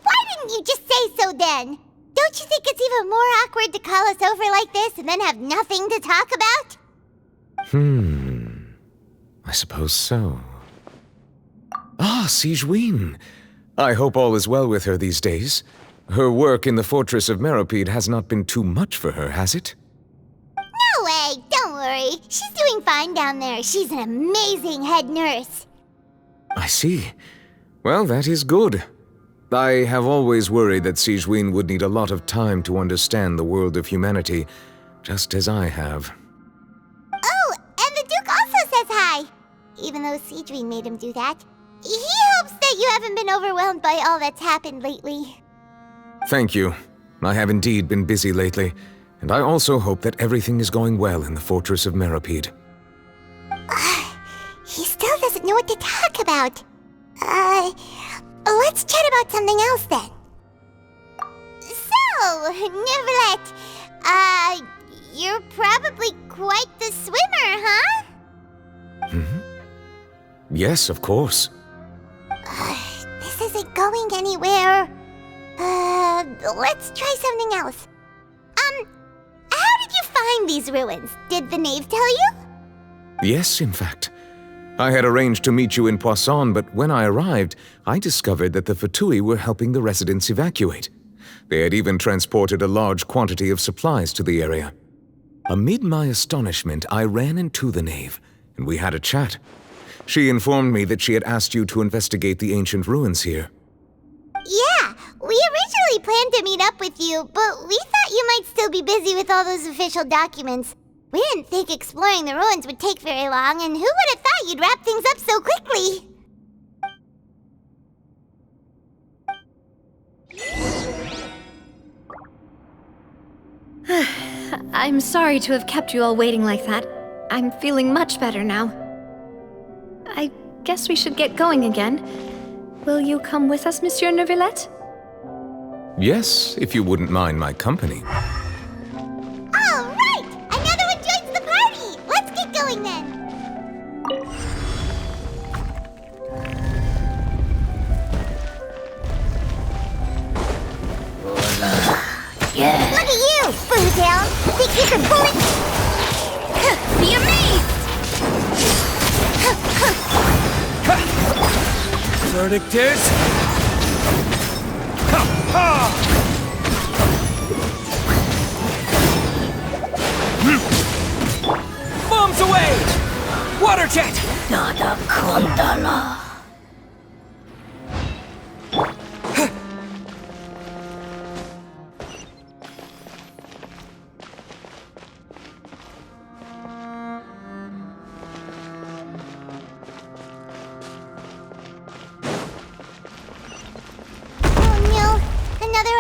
S1: Why didn't you just say so then? Don't you think it's even more awkward to call us over like this and then have nothing to talk about?
S6: I suppose so. Ah, Sigewinne. I hope all is well with her these days. Her work in the Fortress of Meropide has not been too much for her, has it?
S1: No way, don't worry. She's doing fine down there. She's an amazing head nurse.
S6: I see. Well, that is good. I have always worried that Sigewinne would need a lot of time to understand the world of humanity, just as I have.
S1: Oh, and the Duke also says hi. Even though Sigewinne made him do that. He hopes that you haven't been overwhelmed by all that's happened lately.
S6: Thank you. I have indeed been busy lately, and I also hope that everything is going well in the Fortress of Meropide.
S1: He still doesn't know what to talk about. Let's chat about something else then. So, Neuvillette, you're probably quite the swimmer, huh?
S6: Yes, of course.
S1: going anywhere. Let's try something else. How did you find these ruins? Did the knave tell you?
S6: Yes, in fact. I had arranged to meet you in Poisson, but when I arrived, I discovered that the Fatui were helping the residents evacuate. They had even transported a large quantity of supplies to the area. Amid my astonishment, I ran into the knave, and we had a chat. She informed me that she had asked you to investigate the ancient ruins here.
S1: Yeah, we originally planned to meet up with you, but we thought you might still be busy with all those official documents. We didn't think exploring the ruins would take very long, and who would have thought you'd wrap things up so quickly?
S9: I'm sorry to have kept you all waiting like that. I'm feeling much better now. I guess we should get going again. Will you come with us, Monsieur Neuvillette?
S6: Yes, if you wouldn't mind my company.
S1: All right! Another one joins the party! Let's get going then!
S4: Yeah.
S1: Look at you, Fontaine! Think you can bullet? Be amazed!
S8: Verdict is... Bombs away! Water jet!
S4: Nada Cardinale.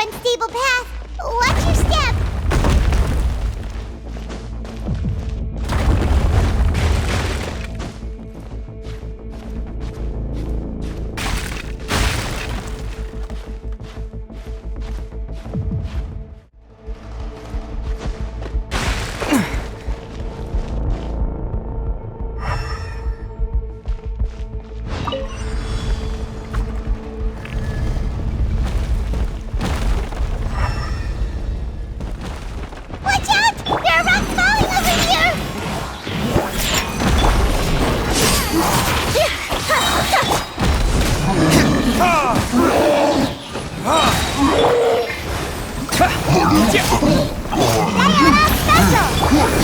S1: Unstable path. Watch your step.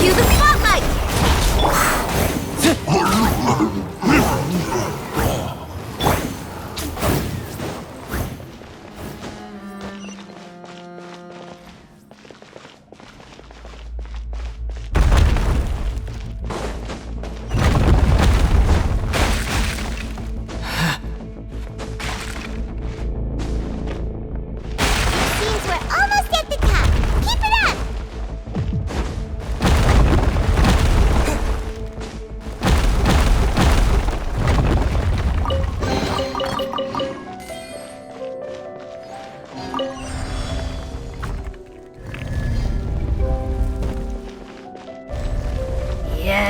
S4: Cue the spotlight!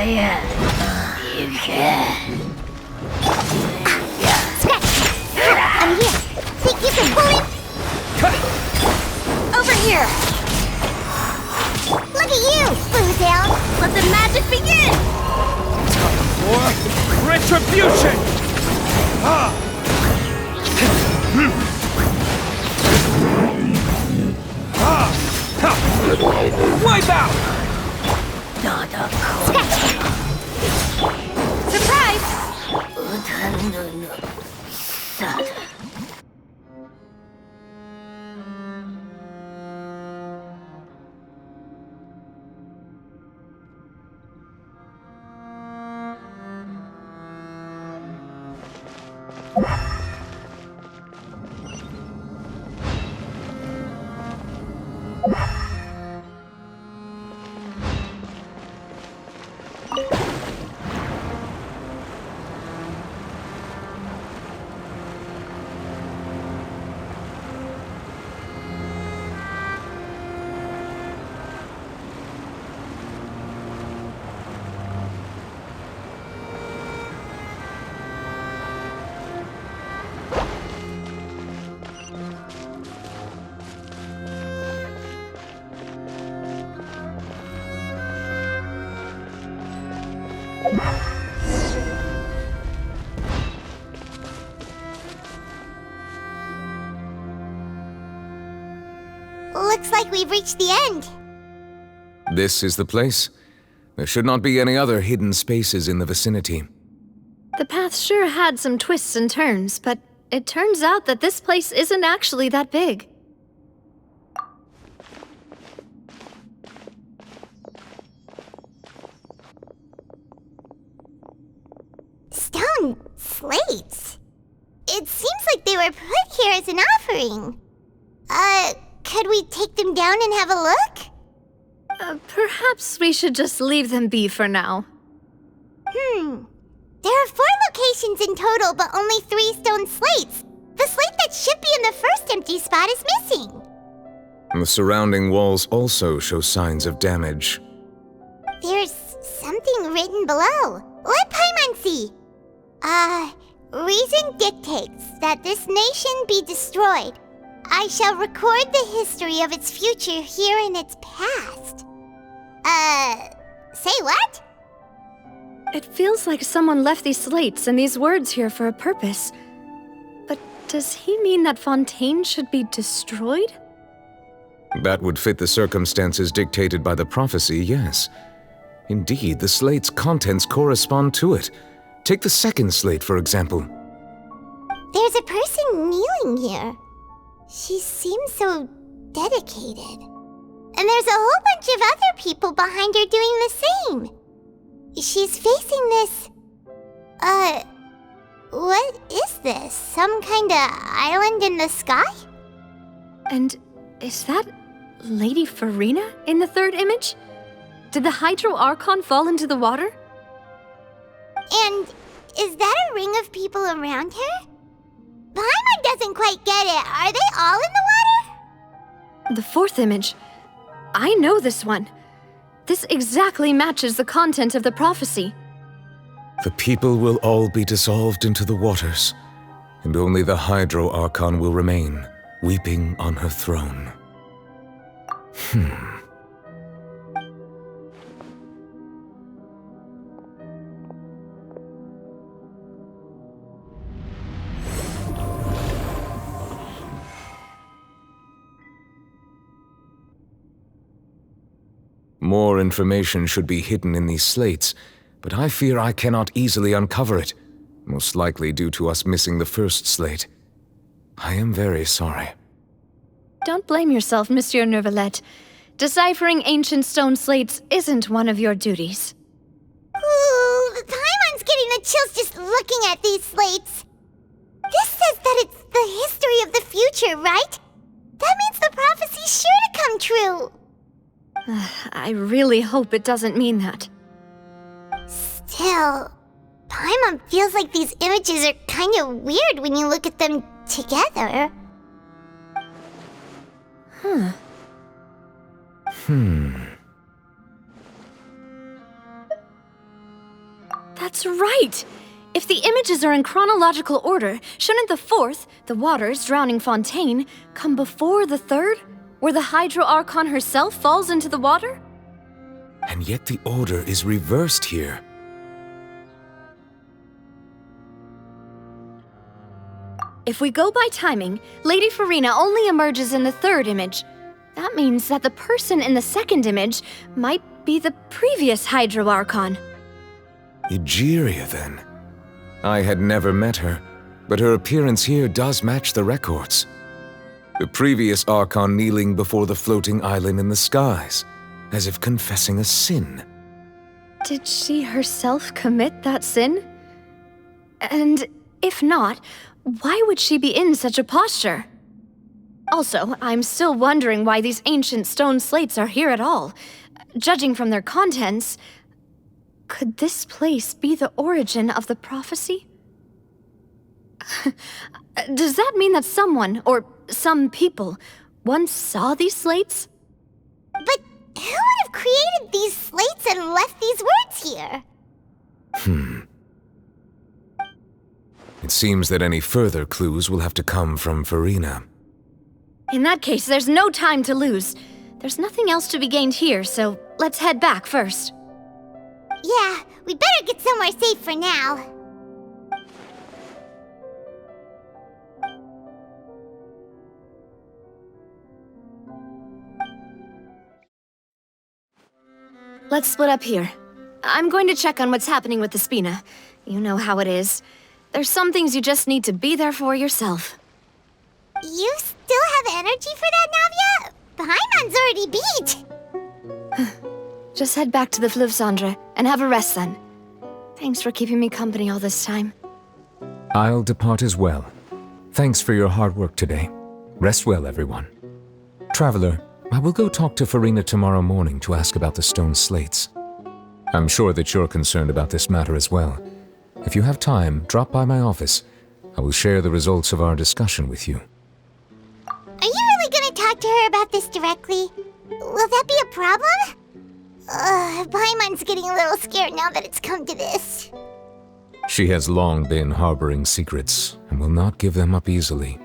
S1: Yeah. You can. Scratch! I'm here. Think you can bully? Over here! Look at you, Fontaine! Let the magic begin!
S8: For retribution! Wipe out!
S1: Scratch! Surprise! Looks like we've reached the end.
S6: This is the place. There should not be any other hidden spaces in the vicinity.
S9: The path sure had some twists and turns, but it turns out that this place isn't actually that big.
S1: Stone slates? It seems like they were put here as an offering. Could we take them down and have a look?
S9: Perhaps we should just leave them be for now.
S1: There are 4 locations in total, but only 3 stone slates. The slate that should be in the first empty spot is missing.
S6: The surrounding walls also show signs of damage.
S1: There's something written below. Let Paimon see. Reason dictates that this nation be destroyed. I shall record the history of its future here in its past. Say what?
S9: It feels like someone left these slates and these words here for a purpose. But does he mean that Fontaine should be destroyed?
S6: That would fit the circumstances dictated by the prophecy, yes. Indeed, the slate's contents correspond to it. Take the second slate, for example.
S1: There's a person kneeling here. She seems so dedicated. And there's a whole bunch of other people behind her doing the same. She's facing this... what is this? Some kind of island in the sky?
S9: And is that Lady Furina in the third image? Did the Hydro Archon fall into the water?
S1: And is that a ring of people around her? Paimon doesn't quite get it. Are they all in the water?
S9: The fourth image. I know this one. This exactly matches the content of the prophecy.
S6: The people will all be dissolved into the waters, and only the Hydro Archon will remain, weeping on her throne. More information should be hidden in these slates, but I fear I cannot easily uncover it, most likely due to us missing the first slate. I am very sorry.
S9: Don't blame yourself, Monsieur Neuvillette. Deciphering ancient stone slates isn't one of your duties.
S1: Ooh, Paimon's getting the chills just looking at these slates. This says that it's the history of the future, right? That means the prophecy's sure to come true.
S9: I really hope it doesn't mean that.
S1: Still, Paimon feels like these images are kind of weird when you look at them together.
S9: That's right! If the images are in chronological order, shouldn't the fourth, the waters drowning Fontaine, come before the third, where the Hydro Archon herself falls into the water?
S6: And yet the order is reversed here.
S9: If we go by timing, Lady Furina only emerges in the third image. That means that the person in the second image might be the previous Hydro Archon.
S6: Jurieu, then. I had never met her, but her appearance here does match the records. The previous Archon kneeling before the floating island in the skies, as if confessing a sin.
S9: Did she herself commit that sin? And if not, why would she be in such a posture? Also, I'm still wondering why these ancient stone slates are here at all. Judging from their contents, could this place be the origin of the prophecy? Does that mean that someone, or some people, once saw these slates?
S1: But who would have created these slates and left these words here?
S6: It seems that any further clues will have to come from Furina.
S9: In that case, there's no time to lose. There's nothing else to be gained here, so let's head back first.
S1: Yeah, we better get somewhere safe for now.
S9: Let's split up here. I'm going to check on what's happening with the Spina. You know how it is. There's some things you just need to be there for yourself.
S1: You still have energy for that, Navia? Paimon's already beat.
S9: Just head back to the Fleuve-Cendre and have a rest then. Thanks for keeping me company all this time.
S6: I'll depart as well. Thanks for your hard work today. Rest well, everyone. Traveler, I will go talk to Furina tomorrow morning to ask about the stone slates. I'm sure that you're concerned about this matter as well. If you have time, drop by my office. I will share the results of our discussion with you.
S1: Are you really gonna talk to her about this directly? Will that be a problem? Paimon's getting a little scared now that it's come to this.
S6: She has long been harboring secrets and will not give them up easily,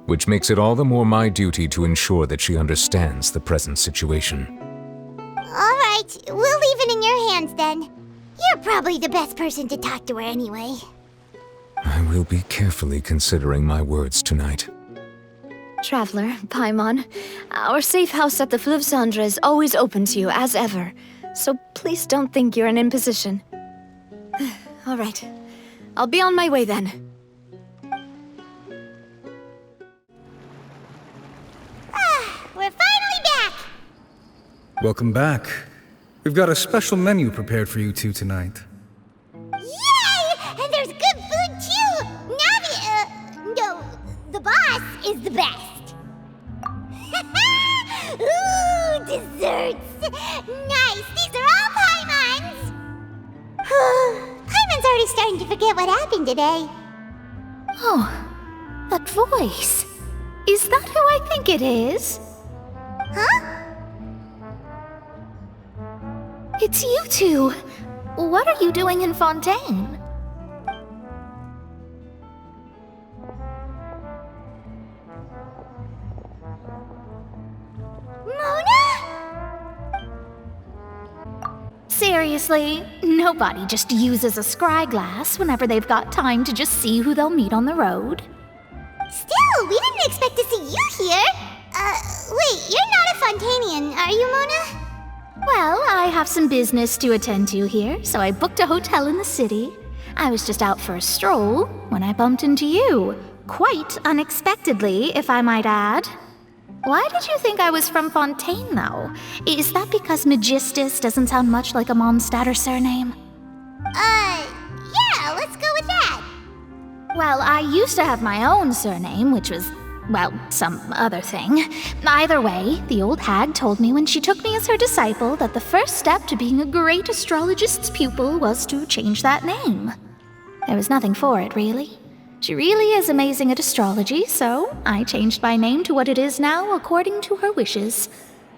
S6: which makes it all the more my duty to ensure that she understands the present situation.
S1: Alright, we'll leave it in your hands then. You're probably the best person to talk to her anyway.
S6: I will be carefully considering my words tonight.
S9: Traveler, Paimon, our safe house at the Fleuve-Cendre is always open to you as ever, so please don't think you're an imposition. All right, I'll be on my way then.
S1: We're finally back!
S18: Welcome back. We've got a special menu prepared for you two tonight.
S1: Yay! And there's good food too! Navia, no, the boss is the best. Ooh, desserts! Nice, these are all Paimon's! Paimon's already starting to forget what happened today.
S5: Oh, that voice. Is that who I think it is?
S1: Huh?
S5: It's you two. What are you doing in Fontaine? Seriously, nobody just uses a scry glass whenever they've got time to just see who they'll meet on the road.
S1: Still, we didn't expect to see you here. Wait, you're not a Fontainian, are you, Mona?
S5: Well, I have some business to attend to here, so I booked a hotel in the city. I was just out for a stroll when I bumped into you. Quite unexpectedly, if I might add. Why did you think I was from Fontaine, though? Is that because Magistus doesn't sound much like a Mondstadt surname?
S1: Yeah, let's go with that.
S5: Well, I used to have my own surname, which was, well, some other thing. Either way, the old hag told me when she took me as her disciple that the first step to being a great astrologist's pupil was to change that name. There was nothing for it, really. She really is amazing at astrology, so I changed my name to what it is now according to her wishes.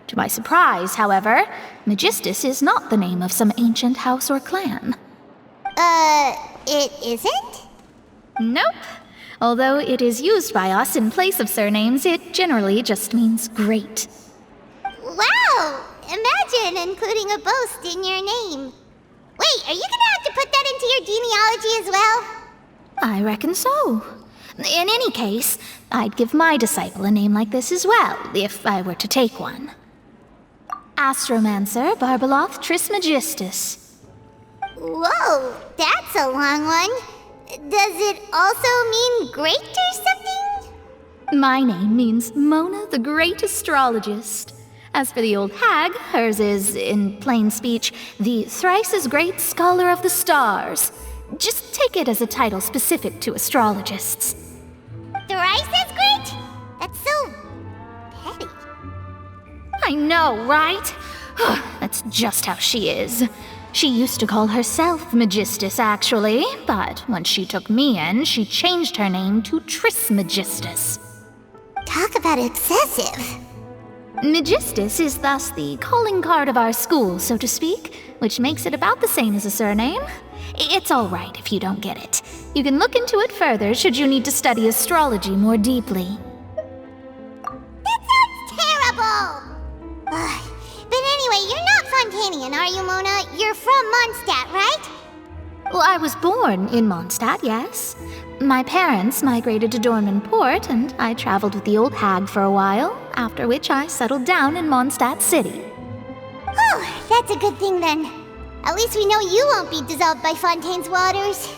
S5: To my surprise, however, Magistus is not the name of some ancient house or clan.
S1: It isn't?
S5: Nope. Although it is used by us in place of surnames, it generally just means great.
S1: Wow! Imagine including a boast in your name. Wait, are you gonna have to put that into your genealogy as well?
S5: I reckon so. In any case, I'd give my disciple a name like this as well, if I were to take one. Astromancer Barbeloth Trismegistus.
S1: Whoa, that's a long one. Does it also mean great or something?
S5: My name means Mona the Great Astrologist. As for the old hag, hers is, in plain speech, the thrice-as-great Scholar of the Stars. Just take it as a title specific to astrologists.
S1: Thrice as great? That's so petty.
S5: I know, right? That's just how she is. She used to call herself Magistus, actually, but when she took me in, she changed her name to Trismegistus.
S1: Talk about excessive.
S5: Magistus is thus the calling card of our school, so to speak, which makes it about the same as a surname. It's all right if you don't get it. You can look into it further should you need to study astrology more deeply.
S1: That sounds terrible! But anyway, you're not Fontainian, are you, Mona? You're you're from Mondstadt, right?
S5: Well, I was born in Mondstadt, yes. My parents migrated to Dorman Port, and I traveled with the old hag for a while, after which I settled down in Mondstadt City.
S1: Oh, that's a good thing then. At least we know you won't be dissolved by Fontaine's waters.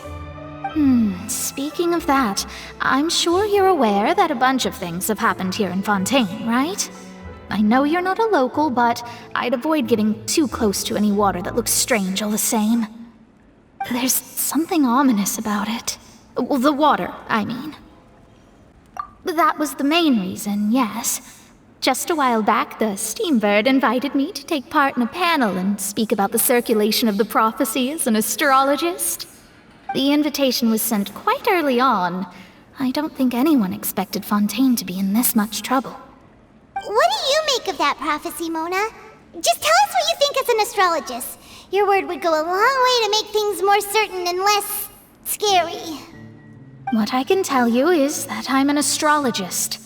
S5: Speaking of that, I'm sure you're aware that a bunch of things have happened here in Fontaine, right? I know you're not a local, but I'd avoid getting too close to any water that looks strange all the same. There's something ominous about it. Well, the water, I mean. That was the main reason, yes. Just a while back, the Steambird invited me to take part in a panel and speak about the circulation of the prophecy as an astrologist. The invitation was sent quite early on. I don't think anyone expected Fontaine to be in this much trouble.
S1: What do you make of that prophecy, Mona? Just tell us what you think as an astrologist. Your word would go a long way to make things more certain and less scary.
S5: What I can tell you is that I'm an astrologist,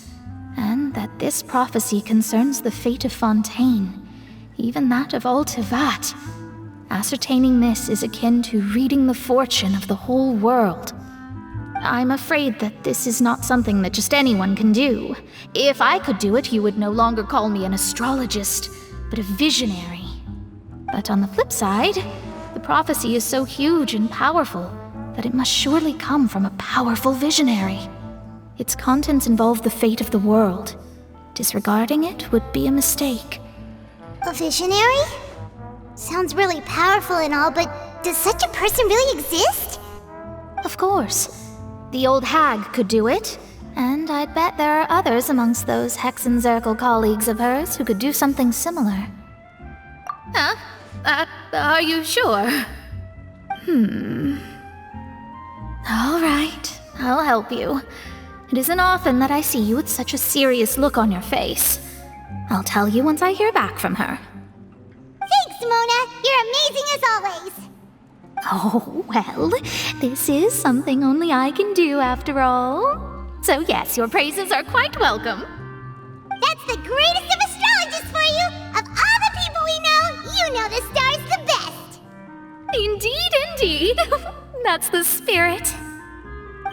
S5: and that this prophecy concerns the fate of Fontaine, even that of All-Tevat. Ascertaining this is akin to reading the fortune of the whole world. I'm afraid that this is not something that just anyone can do. If I could do it, you would no longer call me an astrologist, but a visionary. But on the flip side, the prophecy is so huge and powerful that it must surely come from a powerful visionary. Its contents involve the fate of the world. Disregarding it would be a mistake.
S1: A visionary? Sounds really powerful and all, but does such a person really exist?
S5: Of course. The old hag could do it, and I'd bet there are others amongst those Hexenzirkel colleagues of hers who could do something similar. Huh? Are you sure? All right, I'll help you. It isn't often that I see you with such a serious look on your face. I'll tell you once I hear back from her.
S1: Thanks, Mona! You're amazing as always!
S5: Oh, well, this is something only I can do after all. So yes, your praises are quite welcome.
S1: That's the greatest of astrologists for you! Of all the people we know, you know the star's the best!
S5: Indeed, indeed. That's the spirit.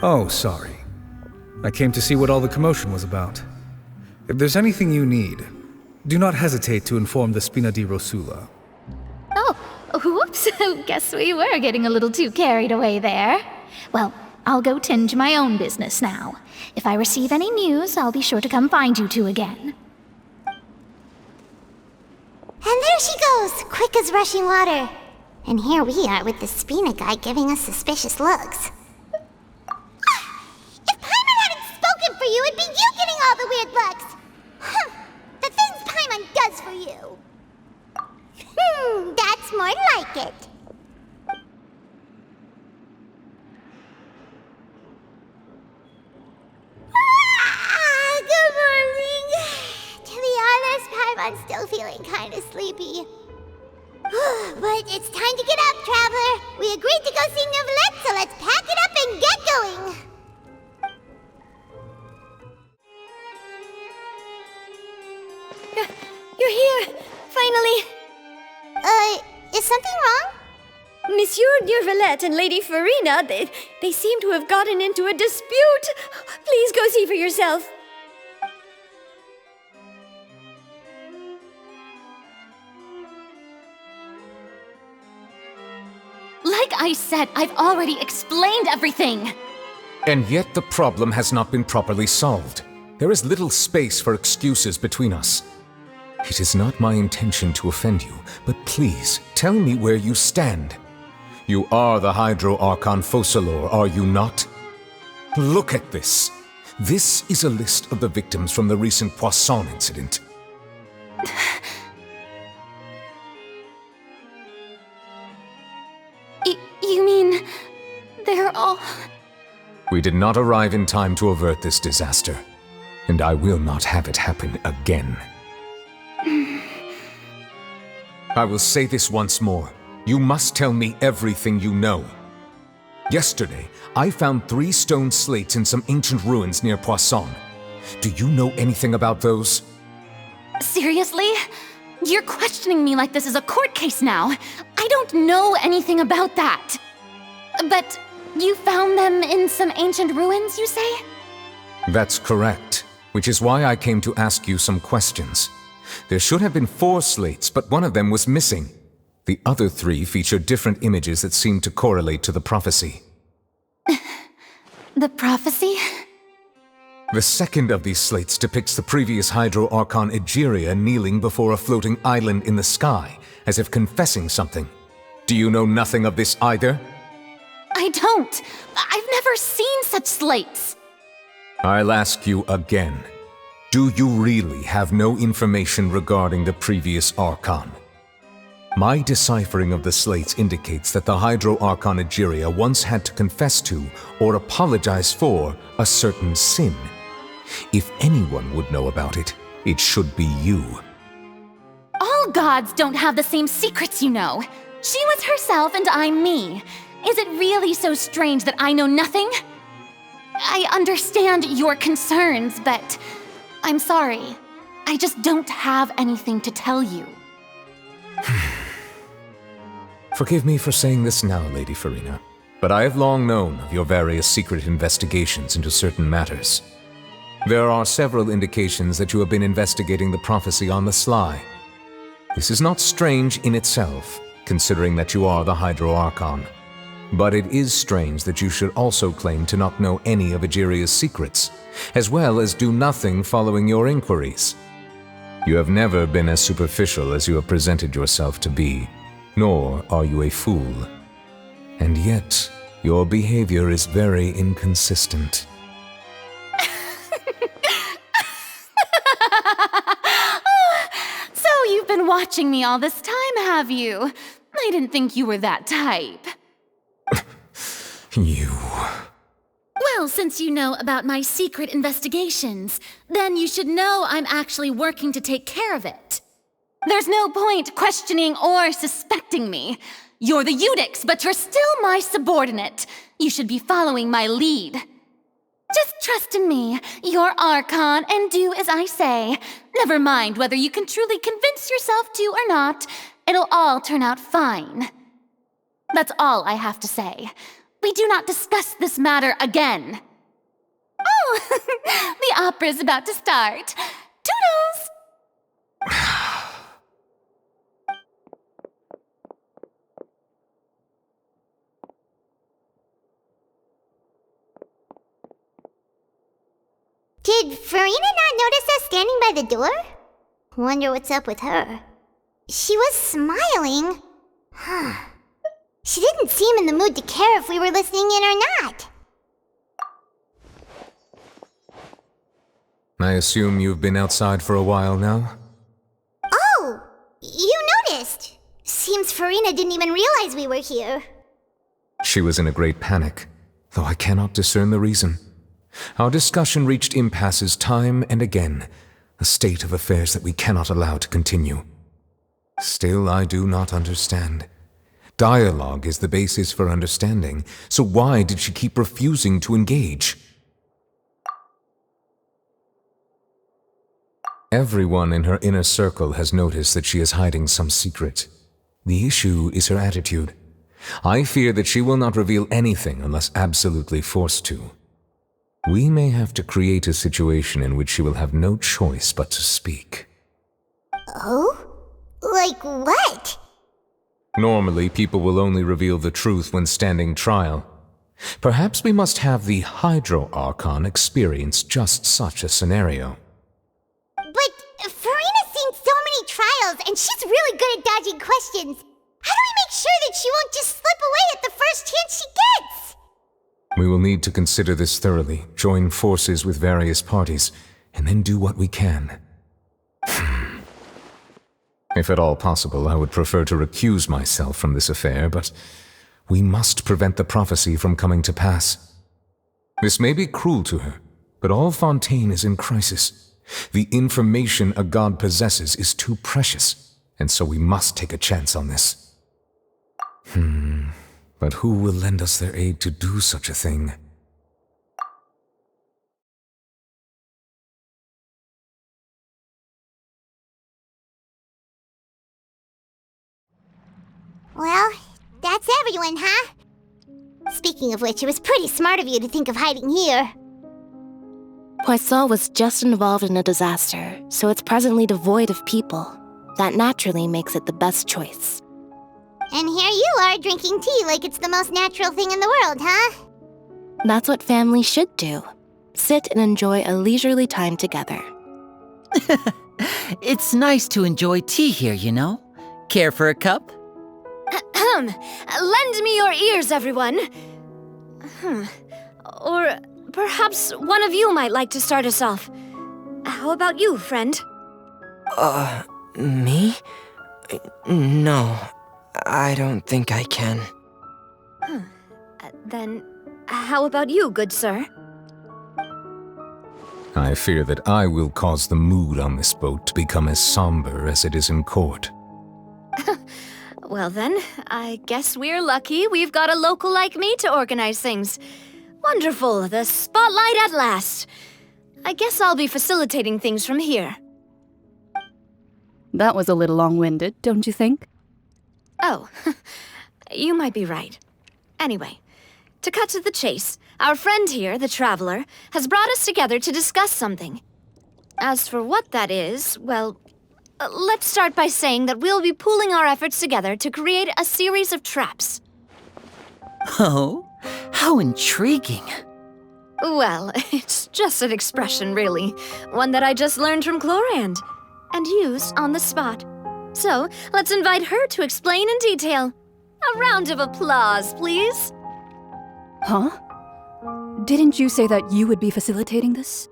S18: Oh, sorry. I came to see what all the commotion was about. If there's anything you need, do not hesitate to inform the Spina di Rosula.
S5: Oh, whoops. Guess we were getting a little too carried away there. Well, I'll go tend to my own business now. If I receive any news, I'll be sure to come find you two again.
S1: And there she goes, quick as rushing water. And here we are with the Spina guy giving us suspicious looks. If Paimon hadn't spoken for you, it'd be you getting all the weird looks. The things Paimon does for you. That's more like it. Good morning. To be honest, Paimon's still feeling kind of sleepy. But it's time to get up, Traveler. We agreed to go see Neuvillette, so let's pack it up and get going.
S4: You're here! Finally!
S1: Is something wrong?
S4: Monsieur Neuvillette and Lady Furina, they seem to have gotten into a dispute. Please go see for yourself.
S2: Like I said, I've already explained everything!
S6: And yet the problem has not been properly solved. There is little space for excuses between us. It is not my intention to offend you, but please, tell me where you stand. You are the Hydro Archon Focalor, are you not? Look at this. This is a list of the victims from the recent Poisson incident.
S2: You mean... they're all...
S6: We did not arrive in time to avert this disaster, and I will not have it happen again. I will say this once more. You must tell me everything you know. Yesterday, I found 3 stone slates in some ancient ruins near Poisson. Do you know anything about those?
S2: Seriously? You're questioning me like this is a court case now. I don't know anything about that. But you found them in some ancient ruins, you say?
S6: That's correct, which is why I came to ask you some questions. There should have been 4 slates, but one of them was missing. The other 3 feature different images that seem to correlate to the prophecy.
S2: The prophecy?
S6: The second of these slates depicts the previous Hydro Archon Egeria kneeling before a floating island in the sky, as if confessing something. Do you know nothing of this either?
S2: I don't. I've never seen such slates.
S6: I'll ask you again. Do you really have no information regarding the previous Archon? My deciphering of the slates indicates that the Hydro Archon Egeria once had to confess to, or apologize for, a certain sin. If anyone would know about it, it should be you.
S2: All gods don't have the same secrets, you know. She was herself and I'm me. Is it really so strange that I know nothing? I understand your concerns, but I'm sorry. I just don't have anything to tell you.
S6: Forgive me for saying this now, Lady Furina, but I have long known of your various secret investigations into certain matters. There are several indications that you have been investigating the prophecy on the sly. This is not strange in itself, considering that you are the Hydro Archon. But it is strange that you should also claim to not know any of Egeria's secrets, as well as do nothing following your inquiries. You have never been as superficial as you have presented yourself to be, nor are you a fool. And yet, your behavior is very inconsistent.
S2: So you've been watching me all this time, have you? I didn't think you were that type.
S6: You...
S2: Well, since you know about my secret investigations, then you should know I'm actually working to take care of it. There's no point questioning or suspecting me. You're the Eudix, but you're still my subordinate. You should be following my lead. Just trust in me, you're Archon, and do as I say. Never mind whether you can truly convince yourself to or not. It'll all turn out fine. That's all I have to say. We do not discuss this matter again. Oh, the opera's about to start. Toodles!
S1: Did Furina not notice us standing by the door? Wonder what's up with her. She was smiling. Huh. She didn't seem in the mood to care if we were listening in or not.
S6: I assume you've been outside for a while now?
S1: Oh! You noticed! Seems Furina didn't even realize we were here.
S6: She was in a great panic, though I cannot discern the reason. Our discussion reached impasses time and again, a state of affairs that we cannot allow to continue. Still, I do not understand. Dialogue is the basis for understanding, so why did she keep refusing to engage? Everyone in her inner circle has noticed that she is hiding some secret. The issue is her attitude. I fear that she will not reveal anything unless absolutely forced to. We may have to create a situation in which she will have no choice but to speak.
S1: Oh? Like what?
S6: Normally, people will only reveal the truth when standing trial. Perhaps we must have the Hydro Archon experience just such a scenario.
S1: But Furina's seen so many trials, and she's really good at dodging questions. How do we make sure that she won't just slip away at the first chance she gets?
S6: We will need to consider this thoroughly, join forces with various parties, and then do what we can. If at all possible, I would prefer to recuse myself from this affair, but we must prevent the prophecy from coming to pass. This may be cruel to her, but all Fontaine is in crisis. The information a god possesses is too precious, and so we must take a chance on this. But who will lend us their aid to do such a thing?
S1: Well, that's everyone, huh? Speaking of which, it was pretty smart of you to think of hiding here.
S19: Poisson was just involved in a disaster, so it's presently devoid of people. That naturally makes it the best choice.
S1: And here you are drinking tea like it's the most natural thing in the world, huh?
S19: That's what families should do. Sit and enjoy a leisurely time together.
S20: It's nice to enjoy tea here, you know? Care for a cup?
S9: Lend me your ears, everyone. Or perhaps one of you might like to start us off. How about you, friend?
S21: Me? No, I don't think I can.
S9: Then, how about you, good sir?
S6: I fear that I will cause the mood on this boat to become as somber as it is in court.
S9: Well then, I guess we're lucky we've got a local like me to organize things. Wonderful, the spotlight at last. I guess I'll be facilitating things from here.
S22: That was a little long-winded, don't you think?
S9: Oh, you might be right. Anyway, to cut to the chase, our friend here, the Traveler, has brought us together to discuss something. As for what that is, well, let's start by saying that we'll be pooling our efforts together to create a series of traps.
S20: Oh, how intriguing.
S9: Well, it's just an expression, really. One that I just learned from Clorinde, and used on the spot. So, let's invite her to explain in detail. A round of applause, please.
S22: Huh? Didn't you say that you would be facilitating this?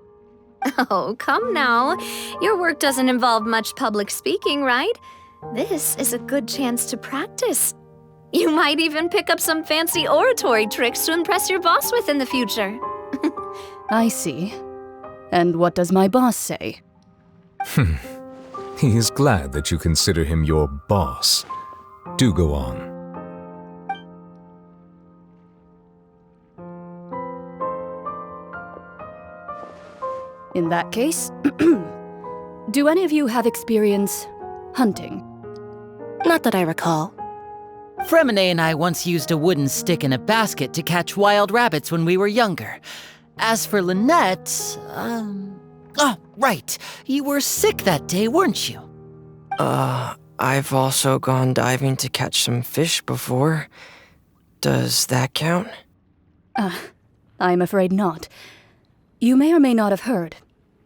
S9: Oh, come now. Your work doesn't involve much public speaking, right? This is a good chance to practice. You might even pick up some fancy oratory tricks to impress your boss with in the future.
S22: I see. And what does my boss say?
S6: He is glad that you consider him your boss. Do go on.
S22: In that case, do any of you have experience hunting?
S19: Not that I recall.
S20: Fremine and I once used a wooden stick in a basket to catch wild rabbits when we were younger. As for Lynette, oh, right. You were sick that day, weren't you?
S21: I've also gone diving to catch some fish before. Does that count?
S22: I'm afraid not. You may or may not have heard,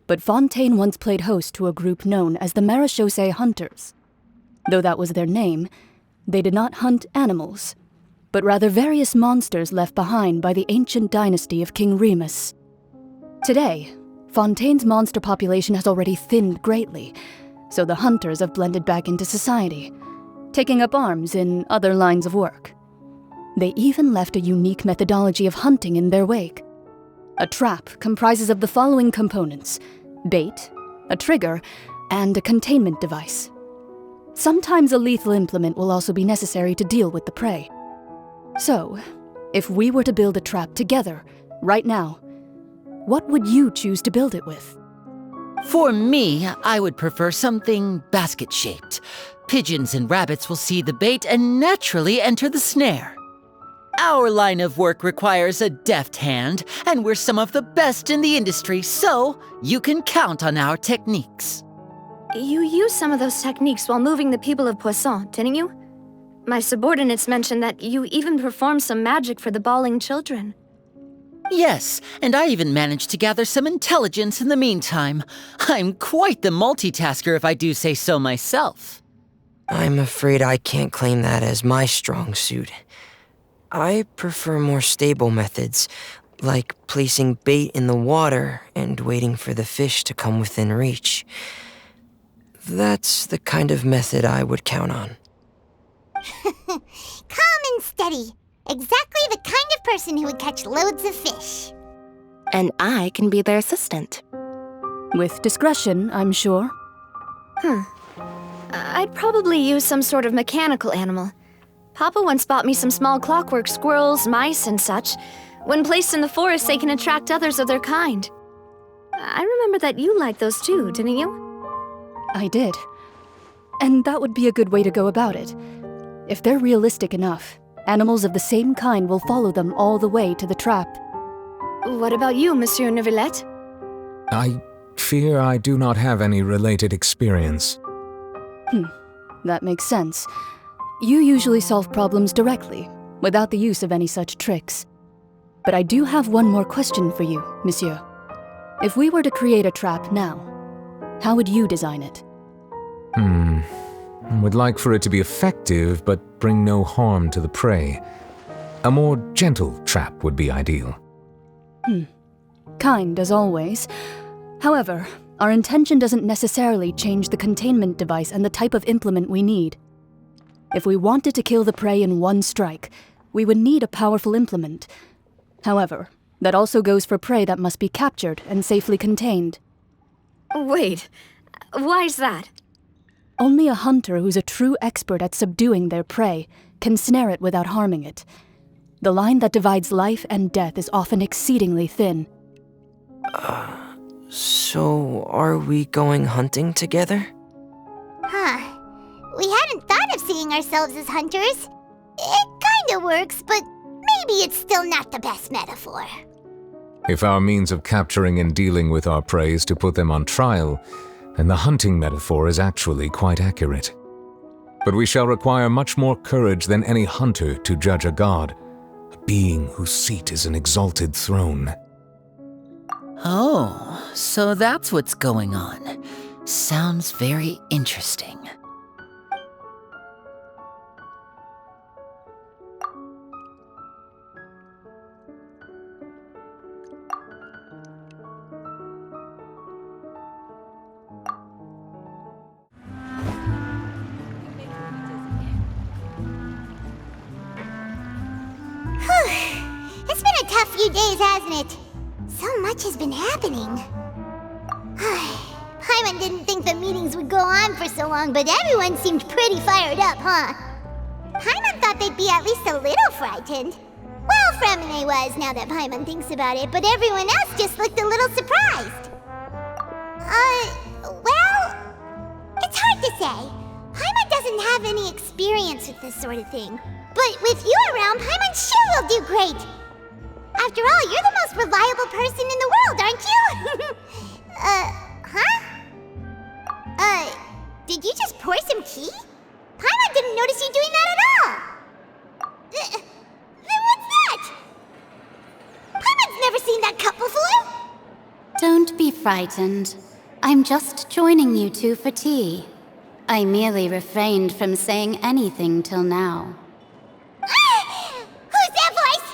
S22: but Fontaine once played host to a group known as the Marechaussee Hunters. Though that was their name, they did not hunt animals, but rather various monsters left behind by the ancient dynasty of King Remus. Today, Fontaine's monster population has already thinned greatly, so the hunters have blended back into society, taking up arms in other lines of work. They even left a unique methodology of hunting in their wake. A trap comprises of the following components: bait, a trigger, and a containment device. Sometimes a lethal implement will also be necessary to deal with the prey. So, if we were to build a trap together, right now, what would you choose to build it with?
S20: For me, I would prefer something basket-shaped. Pigeons and rabbits will see the bait and naturally enter the snare. Our line of work requires a deft hand, and we're some of the best in the industry, so you can count on our techniques.
S9: You used some of those techniques while moving the people of Poisson, didn't you? My subordinates mentioned that you even performed some magic for the bawling children.
S20: Yes, and I even managed to gather some intelligence in the meantime. I'm quite the multitasker if I do say so myself.
S21: I'm afraid I can't claim that as my strong suit. I prefer more stable methods, like placing bait in the water and waiting for the fish to come within reach. That's the kind of method I would count on.
S1: Calm and steady. Exactly the kind of person who would catch loads of fish.
S19: And I can be their assistant.
S22: With discretion, I'm sure.
S9: I'd probably use some sort of mechanical animal. Papa once bought me some small clockwork squirrels, mice, and such. When placed in the forest, they can attract others of their kind. I remember that you liked those too, didn't you?
S22: I did. And that would be a good way to go about it. If they're realistic enough, animals of the same kind will follow them all the way to the trap.
S9: What about you, Monsieur Neuvillette?
S6: I fear I do not have any related experience.
S22: That makes sense. You usually solve problems directly, without the use of any such tricks. But I do have one more question for you, Monsieur. If we were to create a trap now, how would you design it?
S6: I would like for it to be effective, but bring no harm to the prey. A more gentle trap would be ideal.
S22: Kind, as always. However, our intention doesn't necessarily change the containment device and the type of implement we need. If we wanted to kill the prey in one strike, we would need a powerful implement. However, that also goes for prey that must be captured and safely contained.
S9: Wait, why's that?
S22: Only a hunter who's a true expert at subduing their prey can snare it without harming it. The line that divides life and death is often exceedingly thin.
S21: So are we going hunting together?
S1: Huh. We hadn't thought of seeing ourselves as hunters. It kinda works, but maybe it's still not the best metaphor.
S6: If our means of capturing and dealing with our prey is to put them on trial, then the hunting metaphor is actually quite accurate. But we shall require much more courage than any hunter to judge a god, a being whose seat is an exalted throne.
S20: Oh, so that's what's going on. Sounds very interesting.
S1: It's been a tough few days, hasn't it? So much has been happening. Paimon didn't think the meetings would go on for so long, but everyone seemed pretty fired up, huh? Paimon thought they'd be at least a little frightened. Well, Fremine was, now that Paimon thinks about it, but everyone else just looked a little surprised. Well, it's hard to say. Paimon doesn't have any experience with this sort of thing. But with you around, Paimon sure will do great. After all, you're the most reliable person in the world, aren't you? Did you just pour some tea? Paimon didn't notice you doing that at all. Then what's that? Paimon's never seen that cup before.
S3: Don't be frightened. I'm just joining you two for tea. I merely refrained from saying anything till now.
S1: Who's that voice?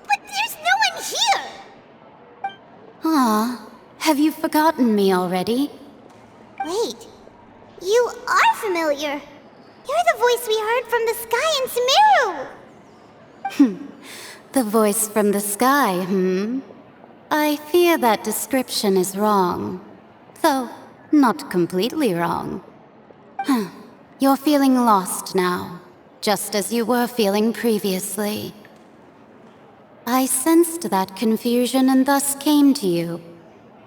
S1: But there's no one here.
S3: Aw, have you forgotten me already?
S1: Wait, you are familiar. You're the voice we heard from the sky in Sumeru.
S3: The voice from the sky, I fear that description is wrong. Though, not completely wrong. You're feeling lost now, just as you were feeling previously. I sensed that confusion and thus came to you.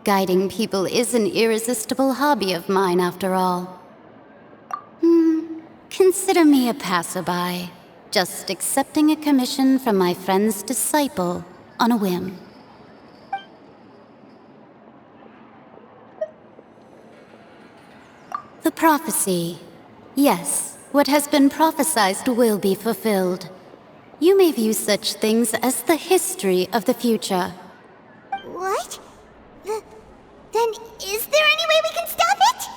S3: Guiding people is an irresistible hobby of mine, after all. Consider me a passerby, just accepting a commission from my friend's disciple on a whim. The prophecy. Yes, what has been prophesied will be fulfilled. You may view such things as the history of the future.
S1: What? Then is there any way we can stop it?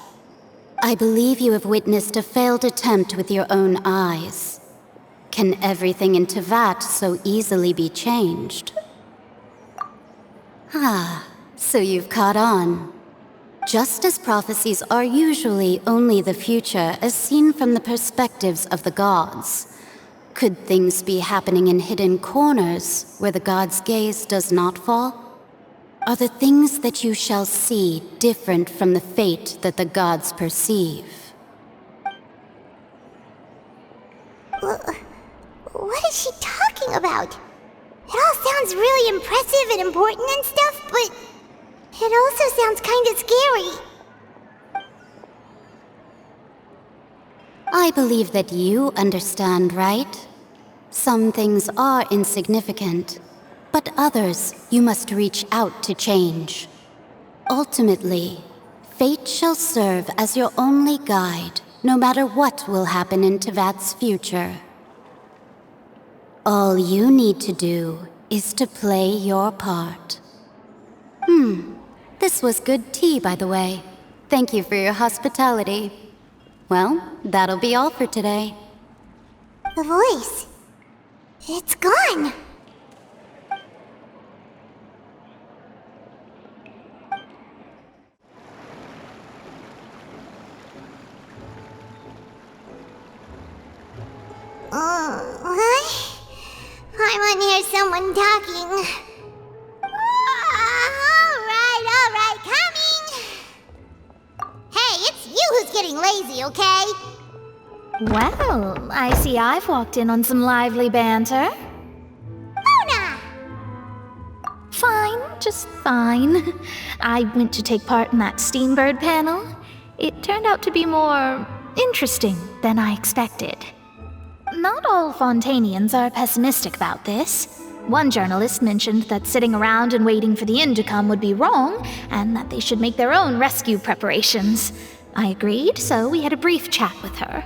S3: I believe you have witnessed a failed attempt with your own eyes. Can everything in Tevat so easily be changed? So you've caught on. Just as prophecies are usually only the future as seen from the perspectives of the gods, could things be happening in hidden corners where the gods' gaze does not fall? Are the things that you shall see different from the fate that the gods perceive?
S1: What is she talking about? It all sounds really impressive and important and stuff, but it also sounds kinda scary.
S3: I believe that you understand, right? Some things are insignificant, but others you must reach out to change. Ultimately, fate shall serve as your only guide, no matter what will happen in Tevat's future. All you need to do is to play your part. This was good tea, by the way. Thank you for your hospitality. Well, that'll be all for today.
S1: The voice. It's gone. I want to hear someone talking. Alright, coming! Hey, it's you who's getting lazy, okay?
S5: Well, I see I've walked in on some lively banter.
S1: Luna!
S5: Fine, just fine. I went to take part in that Steambird panel. It turned out to be more interesting than I expected. Not all Fontainians are pessimistic about this. One journalist mentioned that sitting around and waiting for the end to come would be wrong, and that they should make their own rescue preparations. I agreed, so we had a brief chat with her.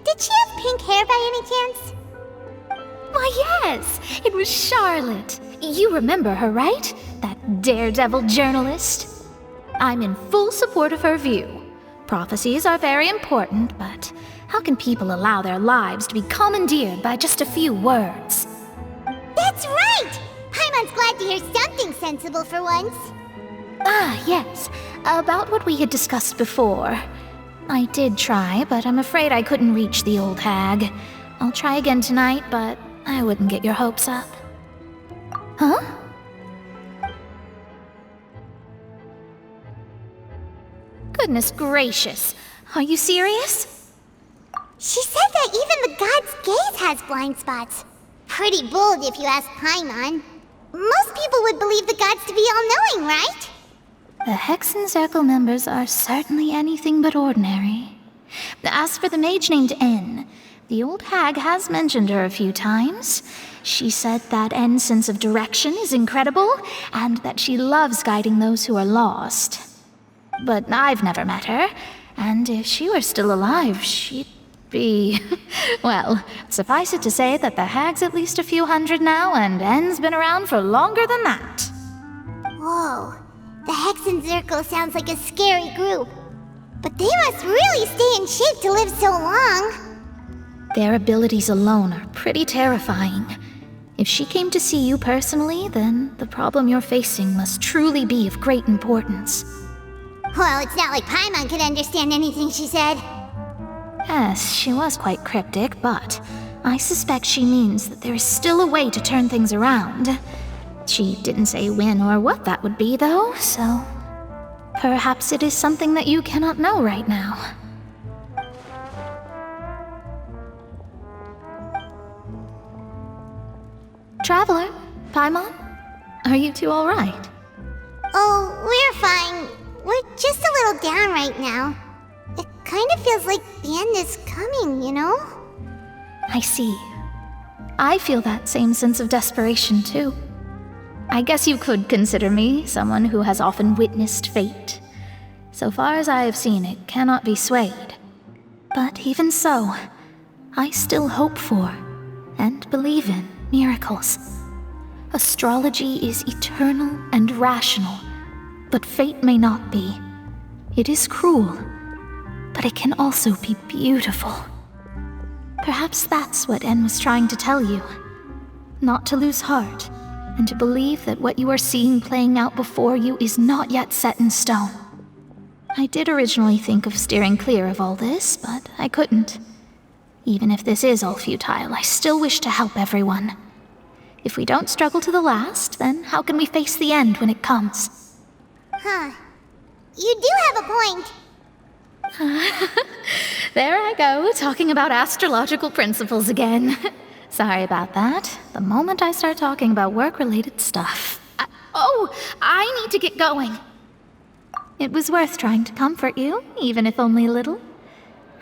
S1: Did she have pink hair by any chance?
S5: Why, yes! It was Charlotte. You remember her, right? That daredevil journalist? I'm in full support of her view. Prophecies are very important, but how can people allow their lives to be commandeered by just a few words?
S1: That's right! Paimon's glad to hear something sensible for once.
S5: Ah, yes. About what we had discussed before. I did try, but I'm afraid I couldn't reach the old hag. I'll try again tonight, but I wouldn't get your hopes up. Huh? Goodness gracious. Are you serious?
S1: She said that even the god's gaze has blind spots. Pretty bold if you ask Paimon. Most people would believe the gods to be all-knowing, right?
S5: The Hexen Circle members are certainly anything but ordinary. As for the mage named N, the old hag has mentioned her a few times. She said that N's sense of direction is incredible, and that she loves guiding those who are lost. But I've never met her, and if she were still alive, she'd be... Well, suffice it to say that the hag's at least a few hundred now, and N's been around for longer than that.
S1: Whoa, the Hexen Circle sounds like a scary group. But they must really stay in shape to live so long.
S5: Their abilities alone are pretty terrifying. If she came to see you personally, then the problem you're facing must truly be of great importance.
S1: Well, it's not like Paimon could understand anything she said.
S5: Yes, she was quite cryptic, but I suspect she means that there is still a way to turn things around. She didn't say when or what that would be, though, so... Perhaps it is something that you cannot know right now. Traveler, Paimon, are you two all right?
S1: Oh, we're fine. We're just a little down right now. It kind of feels like the end is coming, you know?
S5: I see. I feel that same sense of desperation, too. I guess you could consider me someone who has often witnessed fate. So far as I have seen, it cannot be swayed. But even so, I still hope for, and believe in, miracles. Astrology is eternal and rational, but fate may not be. It is cruel, but it can also be beautiful. Perhaps that's what En was trying to tell you. Not to lose heart, and to believe that what you are seeing playing out before you is not yet set in stone. I did originally think of steering clear of all this, but I couldn't. Even if this is all futile, I still wish to help everyone. If we don't struggle to the last, then how can we face the end when it comes?
S1: Huh. You do have a point.
S5: There I go, talking about astrological principles again. Sorry about that. The moment I start talking about work-related stuff... I need to get going. It was worth trying to comfort you, even if only a little.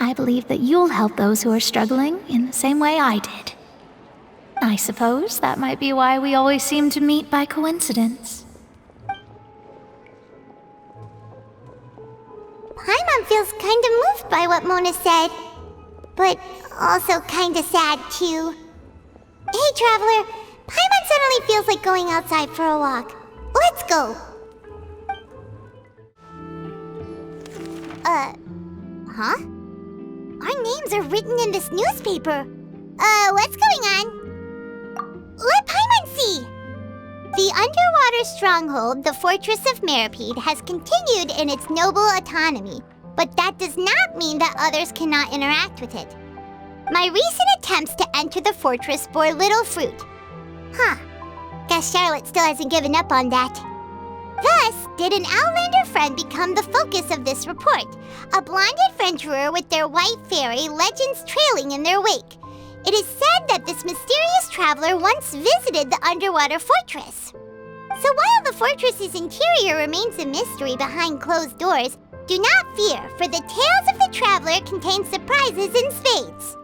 S5: I believe that you'll help those who are struggling in the same way I did. I suppose that might be why we always seem to meet by coincidence.
S1: Paimon feels kinda moved by what Mona said, but also kinda sad too. Hey, Traveler, Paimon suddenly feels like going outside for a walk. Let's go! Huh? Our names are written in this newspaper. What's going on? Let Paimon see! The underwater stronghold, the Fortress of Meripede, has continued in its noble autonomy, but that does not mean that others cannot interact with it. My recent attempts to enter the fortress bore little fruit. Guess Charlotte still hasn't given up on that. Thus, did an Outlander friend become the focus of this report, a blonde adventurer with their white fairy legends trailing in their wake. It is said that this mysterious traveler once visited the underwater fortress. So while the fortress's interior remains a mystery behind closed doors, do not fear, for the tales of the traveler contain surprises in spades.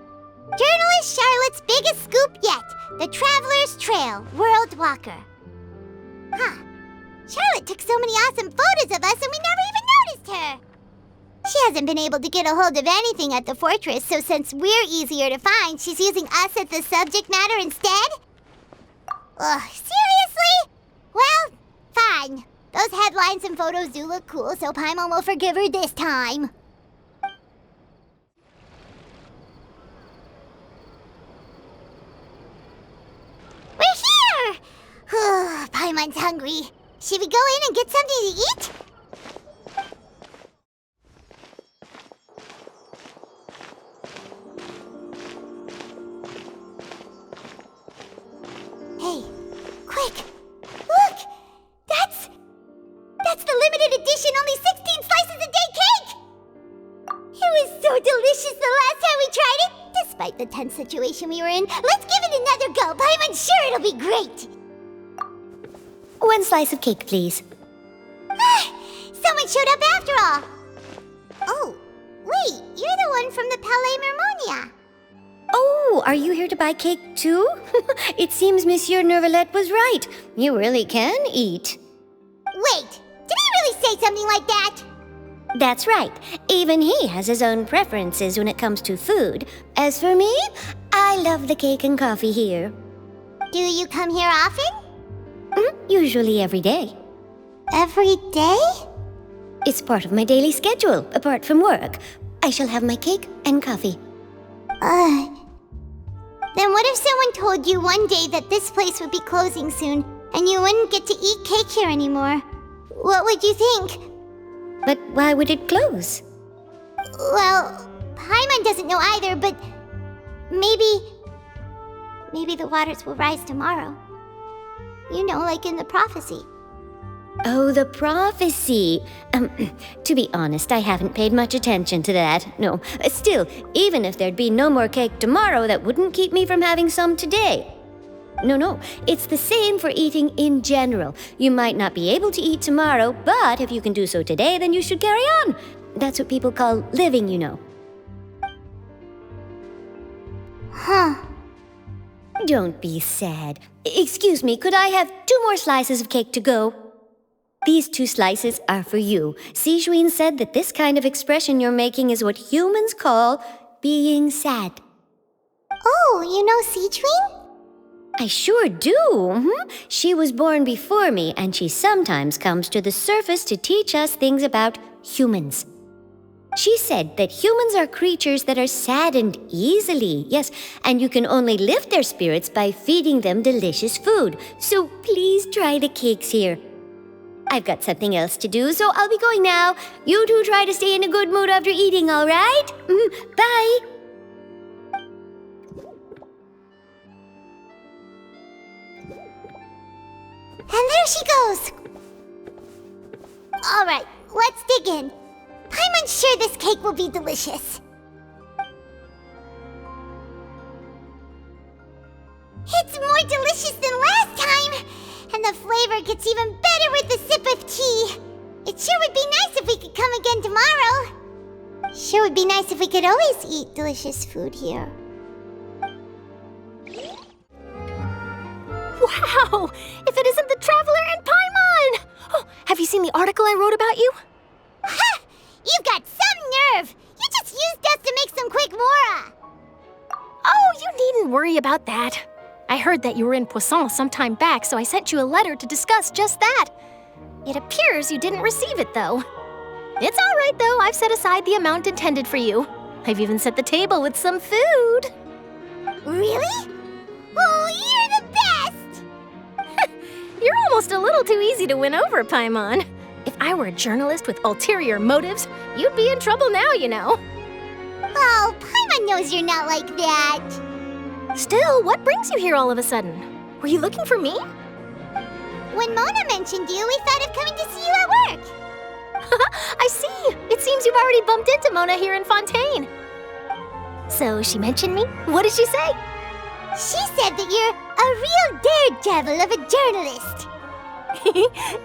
S1: Journalist Charlotte's biggest scoop yet, the Traveler's Trail, World Walker. Charlotte took so many awesome photos of us and we never even noticed her. She hasn't been able to get a hold of anything at the fortress, so since we're easier to find, she's using us as the subject matter instead? Seriously? Well, fine. Those headlines and photos do look cool, so Paimon will forgive her this time. We're here! Paimon's hungry. Should we go in and get something to eat? Hey, quick! Look! That's the limited edition, only 16 slices a day cake! It was so delicious the last time we tried it! Despite the tense situation we were in, let's give it another go! Paimon's sure it'll be great!
S4: 1 slice of cake, please.
S1: Someone showed up after all! Oh, wait, you're the one from the Palais Mermonia.
S4: Oh, are you here to buy cake too? It seems Monsieur Nervalet was right. You really can eat.
S1: Wait, did he really say something like that?
S4: That's right. Even he has his own preferences when it comes to food. As for me, I love the cake and coffee here.
S1: Do you come here often?
S4: Usually every day.
S1: Every day?
S4: It's part of my daily schedule, apart from work. I shall have my cake and coffee.
S1: Then what if someone told you one day that this place would be closing soon, and you wouldn't get to eat cake here anymore? What would you think?
S4: But why would it close?
S1: Well, Paimon doesn't know either, but maybe the waters will rise tomorrow. You know, like in the prophecy.
S4: Oh, the prophecy. To be honest, I haven't paid much attention to that. No, still, even if there'd be no more cake tomorrow, that wouldn't keep me from having some today. No, it's the same for eating in general. You might not be able to eat tomorrow, but if you can do so today, then you should carry on. That's what people call living, you know. Don't be sad. Excuse me, could I have 2 more slices of cake to go? These 2 slices are for you. Sigewinne said that this kind of expression you're making is what humans call being sad.
S1: Oh, you know Sigewinne?
S4: I sure do. She was born before me, and she sometimes comes to the surface to teach us things about humans. She said that humans are creatures that are saddened easily, yes, and you can only lift their spirits by feeding them delicious food. So please try the cakes here. I've got something else to do, so I'll be going now. You two try to stay in a good mood after eating, all right? Bye!
S1: And there she goes! Alright, let's dig in. Paimon's sure this cake will be delicious. It's more delicious than last time! And the flavor gets even better with a sip of tea. It sure would be nice if we could come again tomorrow. Sure would be nice if we could always eat delicious food here.
S4: Wow! If it isn't the Traveler and Paimon! Oh, have you seen the article I wrote about you?
S1: Ha! You've got some nerve! You just used us to make some quick mora!
S4: Oh, you needn't worry about that. I heard that you were in Poisson some time back, so I sent you a letter to discuss just that. It appears you didn't receive it, though. It's all right, though. I've set aside the amount intended for you. I've even set the table with some food.
S1: Really? Oh, you're the best!
S4: You're almost a little too easy to win over, Paimon. If I were a journalist with ulterior motives, you'd be in trouble now, you know.
S1: Oh, Paimon knows you're not like that.
S4: Still, what brings you here all of a sudden? Were you looking for me?
S1: When Mona mentioned you, we thought of coming to see you at work.
S4: I see. It seems you've already bumped into Mona here in Fontaine. So she mentioned me? What did she say?
S1: She said that you're a real daredevil of a journalist.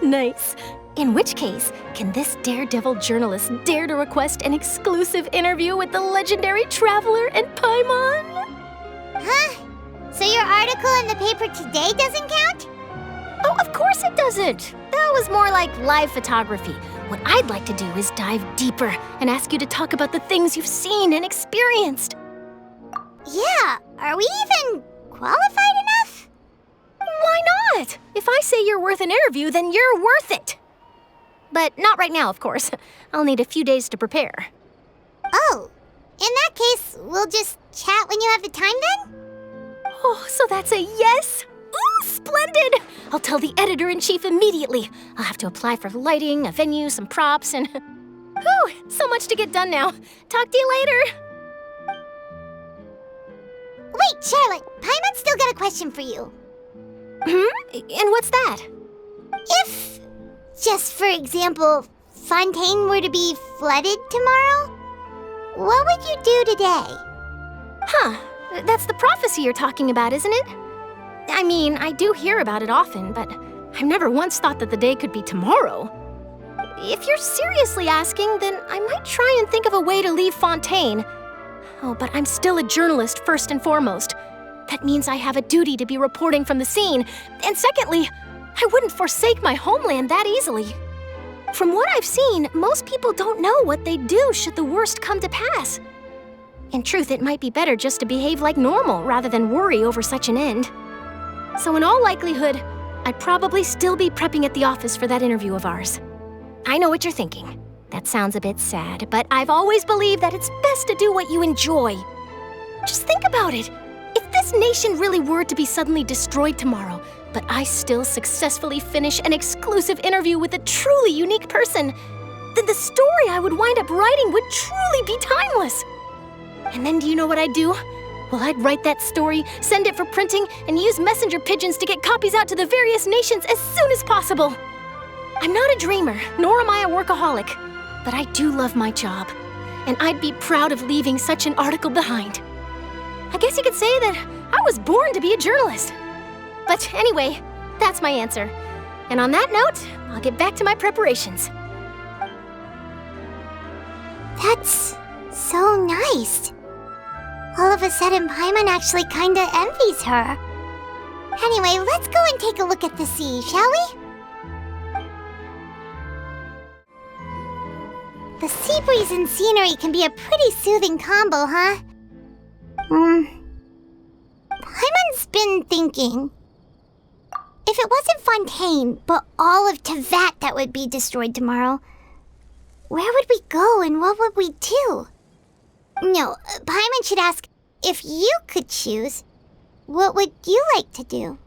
S4: Nice. In which case, can this daredevil journalist dare to request an exclusive interview with the legendary Traveler and Paimon?
S1: Huh? So your article in the paper today doesn't count?
S4: Oh, of course it doesn't. That was more like live photography. What I'd like to do is dive deeper and ask you to talk about the things you've seen and experienced.
S1: Yeah, are we even qualified enough?
S4: Why not? If I say you're worth an interview, then you're worth it. But not right now, of course. I'll need a few days to prepare.
S1: Oh, in that case, we'll just chat when you have the time then?
S4: Oh, so that's a yes? Ooh, splendid! I'll tell the editor-in-chief immediately. I'll have to apply for lighting, a venue, some props, and... Whew, so much to get done now. Talk to you later.
S1: Wait, Charlotte, Paimon's still got a question for you.
S4: And what's that?
S1: If, just for example, Fontaine were to be flooded tomorrow, what would you do today?
S4: Huh, that's the prophecy you're talking about, isn't it? I mean, I do hear about it often, but I've never once thought that the day could be tomorrow. If you're seriously asking, then I might try and think of a way to leave Fontaine. Oh, but I'm still a journalist first and foremost. That means I have a duty to be reporting from the scene. And secondly, I wouldn't forsake my homeland that easily. From what I've seen, most people don't know what they'd do should the worst come to pass. In truth, it might be better just to behave like normal rather than worry over such an end. So in all likelihood, I'd probably still be prepping at the office for that interview of ours. I know what you're thinking. That sounds a bit sad, but I've always believed that it's best to do what you enjoy. Just think about it. If this nation really were to be suddenly destroyed tomorrow, but I still successfully finish an exclusive interview with a truly unique person, then the story I would wind up writing would truly be timeless. And then do you know what I'd do? Well, I'd write that story, send it for printing, and use messenger pigeons to get copies out to the various nations as soon as possible. I'm not a dreamer, nor am I a workaholic, but I do love my job, and I'd be proud of leaving such an article behind. I guess you could say that I was born to be a journalist. But anyway, that's my answer. And on that note, I'll get back to my preparations.
S1: That's so nice. All of a sudden, Paimon actually kinda envies her. Anyway, let's go and take a look at the sea, shall we? The sea breeze and scenery can be a pretty soothing combo, huh? Paimon's been thinking. If it wasn't Fontaine, but all of Tevat that would be destroyed tomorrow, where would we go and what would we do? No, Paimon should ask, if you could choose, what would you like to do?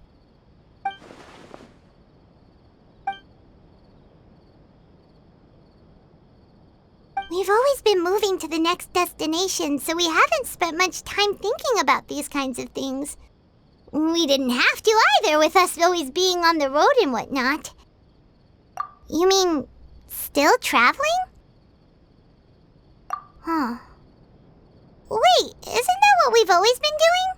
S1: We've always been moving to the next destination, so we haven't spent much time thinking about these kinds of things. We didn't have to either, with us always being on the road and whatnot. You mean, still traveling? Huh. Wait, isn't that what we've always been doing?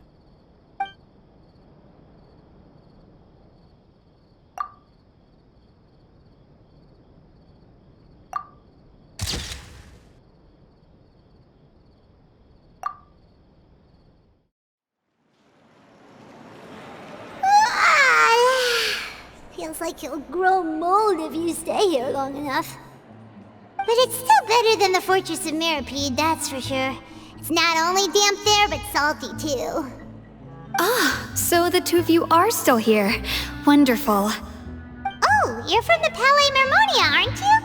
S1: feels like you'll grow mold if you stay here long enough. But it's still better than the Fortress of Meropide, that's for sure. It's not only damp there, but salty too.
S5: Ah, so the two of you are still here. Wonderful.
S1: Oh, you're from the Palais Mermonia, aren't you?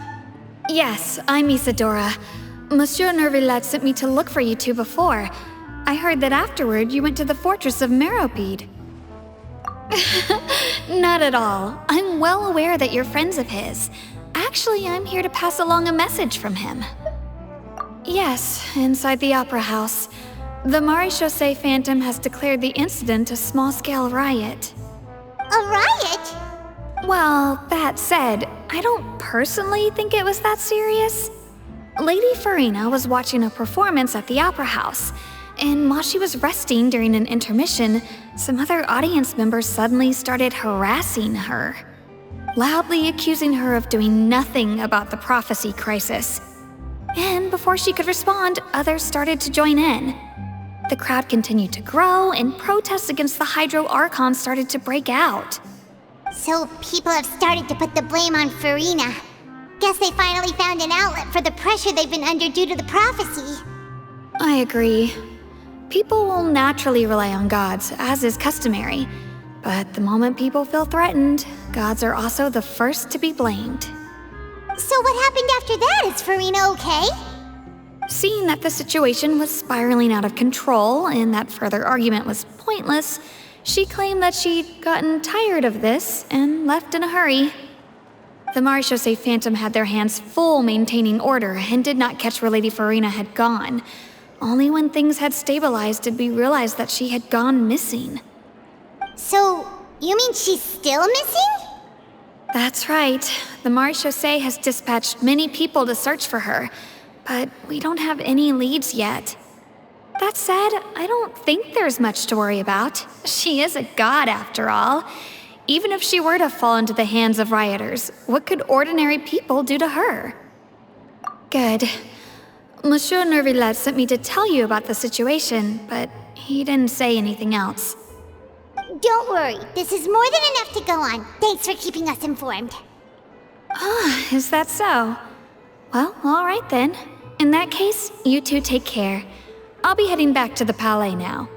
S5: Yes, I'm Isadora. Monsieur Nervillet sent me to look for you two before. I heard that afterward you went to the Fortress of Meropide. Not at all. I'm well aware that you're friends of his. Actually, I'm here to pass along a message from him. Yes, inside the Opera House. The Maréchaussée Phantom has declared the incident a small-scale riot.
S1: A riot?
S5: Well, that said, I don't personally think it was that serious. Lady Furina was watching a performance at the Opera House, and while she was resting during an intermission, some other audience members suddenly started harassing her, loudly accusing her of doing nothing about the prophecy crisis. And before she could respond, others started to join in. The crowd continued to grow, and protests against the Hydro Archon started to break out.
S1: So people have started to put the blame on Furina. Guess they finally found an outlet for the pressure they've been under due to the prophecy.
S5: I agree. People will naturally rely on gods, as is customary. But the moment people feel threatened, gods are also the first to be blamed.
S1: So what happened after that? Is Furina okay?
S5: Seeing that the situation was spiraling out of control and that further argument was pointless, she claimed that she'd gotten tired of this and left in a hurry. The Maréchaussée Phantom had their hands full maintaining order and did not catch where Lady Furina had gone. Only when things had stabilized did we realize that she had gone missing.
S1: So, you mean she's still missing?
S5: That's right. The Maréchaussée has dispatched many people to search for her, but we don't have any leads yet. That said, I don't think there's much to worry about. She is a god after all. Even if she were to fall into the hands of rioters, what could ordinary people do to her? Good. Monsieur Nervillet sent me to tell you about the situation, but he didn't say anything else.
S1: Don't worry, this is more than enough to go on. Thanks for keeping us informed.
S5: Ah, is that so? Well, all right then. In that case, you two take care. I'll be heading back to the Palais now.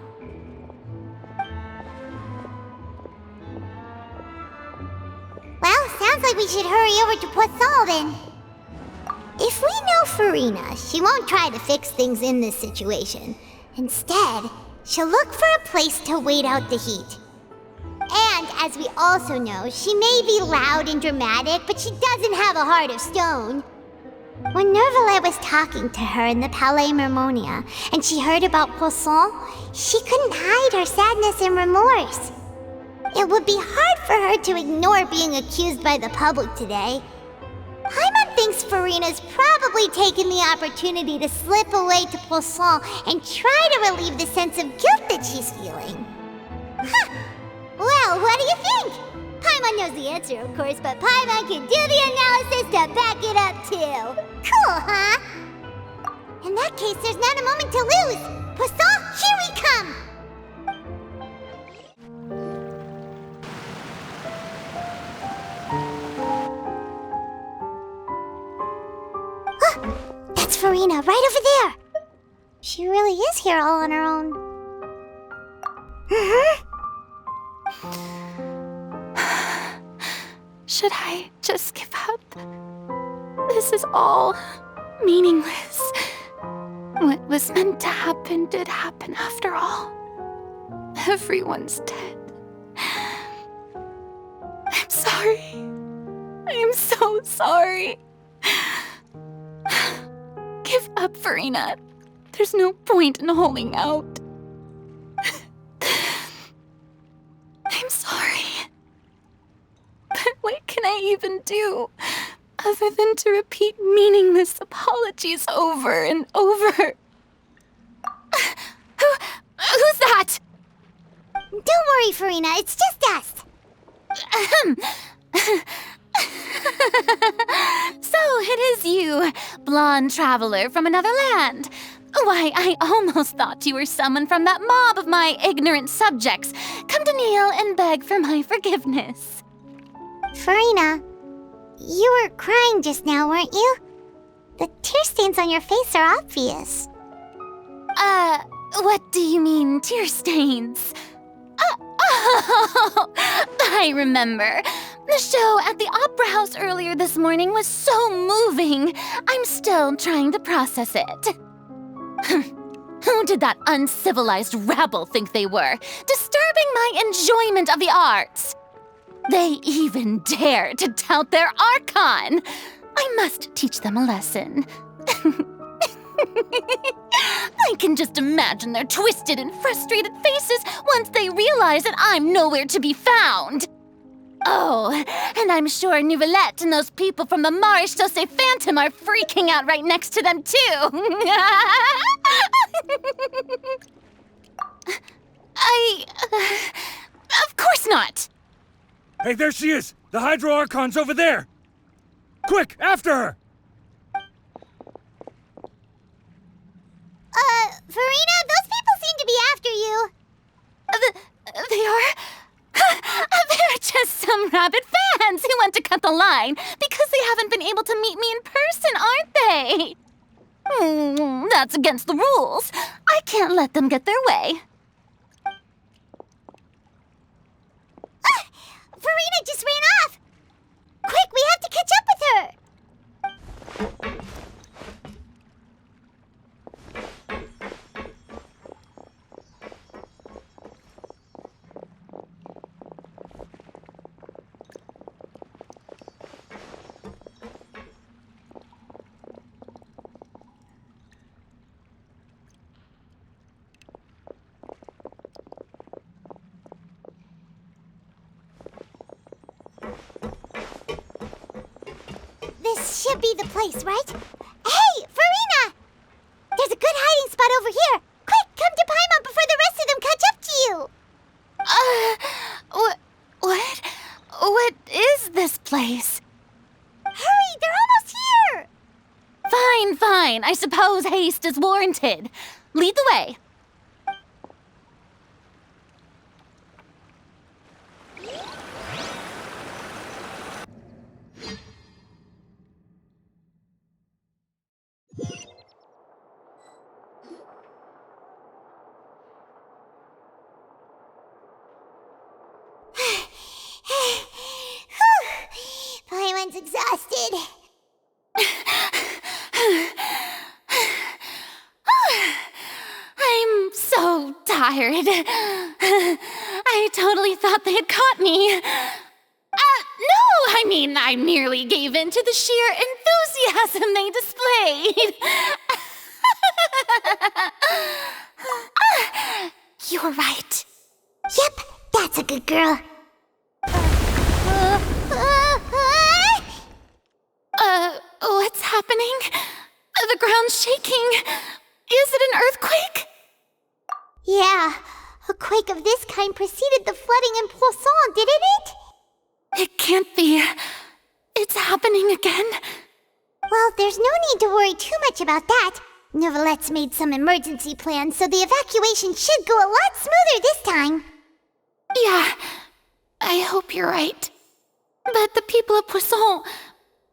S1: Well, sounds like we should hurry over to Poisson then. If we know Furina, she won't try to fix things in this situation. Instead, she'll look for a place to wait out the heat. And as we also know, she may be loud and dramatic, but she doesn't have a heart of stone. When Nervillet was talking to her in the Palais Mermonia, and she heard about Poisson, she couldn't hide her sadness and remorse. It would be hard for her to ignore being accused by the public today. Paimon thinks Furina's probably taken the opportunity to slip away to Poisson and try to relieve the sense of guilt that she's feeling. Huh! Well, what do you think? Paimon knows the answer, of course, but Paimon can do the analysis to back it up too. Cool, huh? In that case, there's not a moment to lose. Poisson, here we come! That's Furina, right over there! She really is here all on her own.
S2: Should I just give up? This is all meaningless. What was meant to happen did happen after all. Everyone's dead. I'm sorry. I am so sorry. Give up, Furina. There's no point in holding out. I'm sorry. But what can I even do other than to repeat meaningless apologies over and over? Who's that?
S1: Don't worry, Furina, it's just us.
S2: So it is you, blonde traveler from another land. Why, I almost thought you were someone from that mob of my ignorant subjects, come to kneel and beg for my forgiveness.
S1: Furina, you were crying just now, weren't you? The tear stains on your face are obvious.
S2: What do you mean, tear stains? Oh, I remember. The show at the Opera House earlier this morning was so moving. I'm still trying to process it. Who did that uncivilized rabble think they were, disturbing my enjoyment of the arts? They even dare to tout their Archon. I must teach them a lesson. I can just imagine their twisted and frustrated faces once they realize that I'm nowhere to be found. Oh, and I'm sure Nouvellette and those people from the Maréchaussée Phantom are freaking out right next to them, too. Of course not.
S8: Hey, there she is! The Hydro Archon's over there! Quick, after her!
S1: Furina, those people seem to be after you.
S2: They are? They're just some rabid fans who want to cut the line because they haven't been able to meet me in person, aren't they? That's against the rules. I can't let them get their way.
S1: Furina just ran off! Quick, we have to catch up with her! This should be the place, right? Hey, Furina! There's a good hiding spot over here. Quick, come to Paimon before the rest of them catch up to you.
S2: What is this place?
S1: Hurry, they're almost here!
S2: Fine. I suppose haste is warranted. Lead the way.
S1: Paimon's exhausted.
S2: I'm so tired. I totally thought they had caught me. No, I merely gave in to the sheer enthusiasm they displayed.
S1: You're right. Yep, that's a good girl.
S2: What's happening? The ground's shaking. Is it an earthquake?
S1: Yeah, a quake of this kind preceded the flooding in Poisson, didn't it?
S2: It can't be. It's happening again.
S1: Well, there's no need to worry too much about that. Nouvellette's made some emergency plans, so the evacuation should go a lot smoother this time.
S2: Yeah, I hope you're right. But the people of Poisson,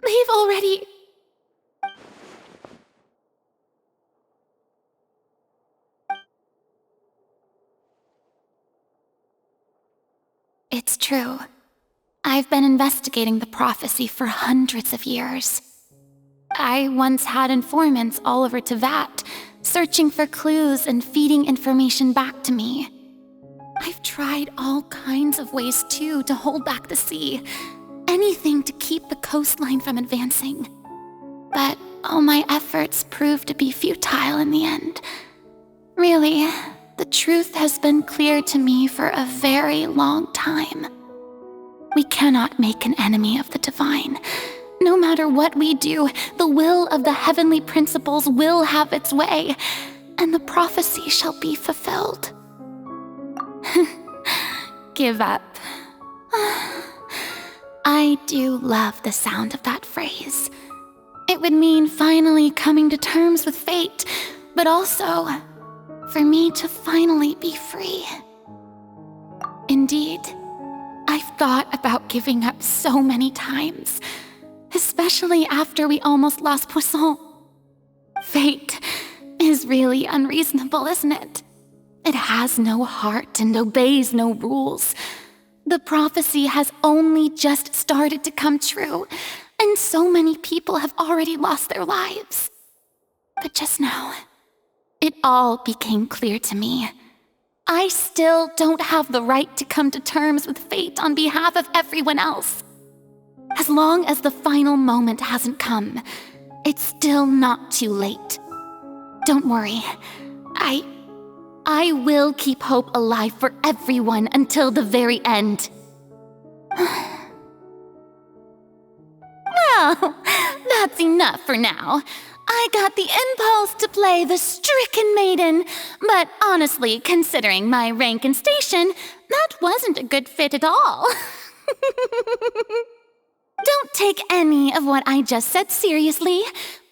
S2: they've already... It's true. I've been investigating the prophecy for hundreds of years. I once had informants all over Tevat, searching for clues and feeding information back to me. I've tried all kinds of ways, too, to hold back the sea. Anything to keep the coastline from advancing. But all my efforts proved to be futile in the end. Really, the truth has been clear to me for a very long time. We cannot make an enemy of the divine. No matter what we do, the will of the heavenly principles will have its way, and the prophecy shall be fulfilled. Give up. I do love the sound of that phrase. It would mean finally coming to terms with fate, but also for me to finally be free. Indeed, I've thought about giving up so many times, especially after we almost lost Poisson. Fate is really unreasonable, isn't it? It has no heart and obeys no rules. The prophecy has only just started to come true, and so many people have already lost their lives. But just now, it all became clear to me. I still don't have the right to come to terms with fate on behalf of everyone else. As long as the final moment hasn't come, it's still not too late. Don't worry. I will keep hope alive for everyone until the very end. Well, that's enough for now. I got the impulse to play the stricken maiden, but honestly, considering my rank and station, that wasn't a good fit at all. Don't take any of what I just said seriously.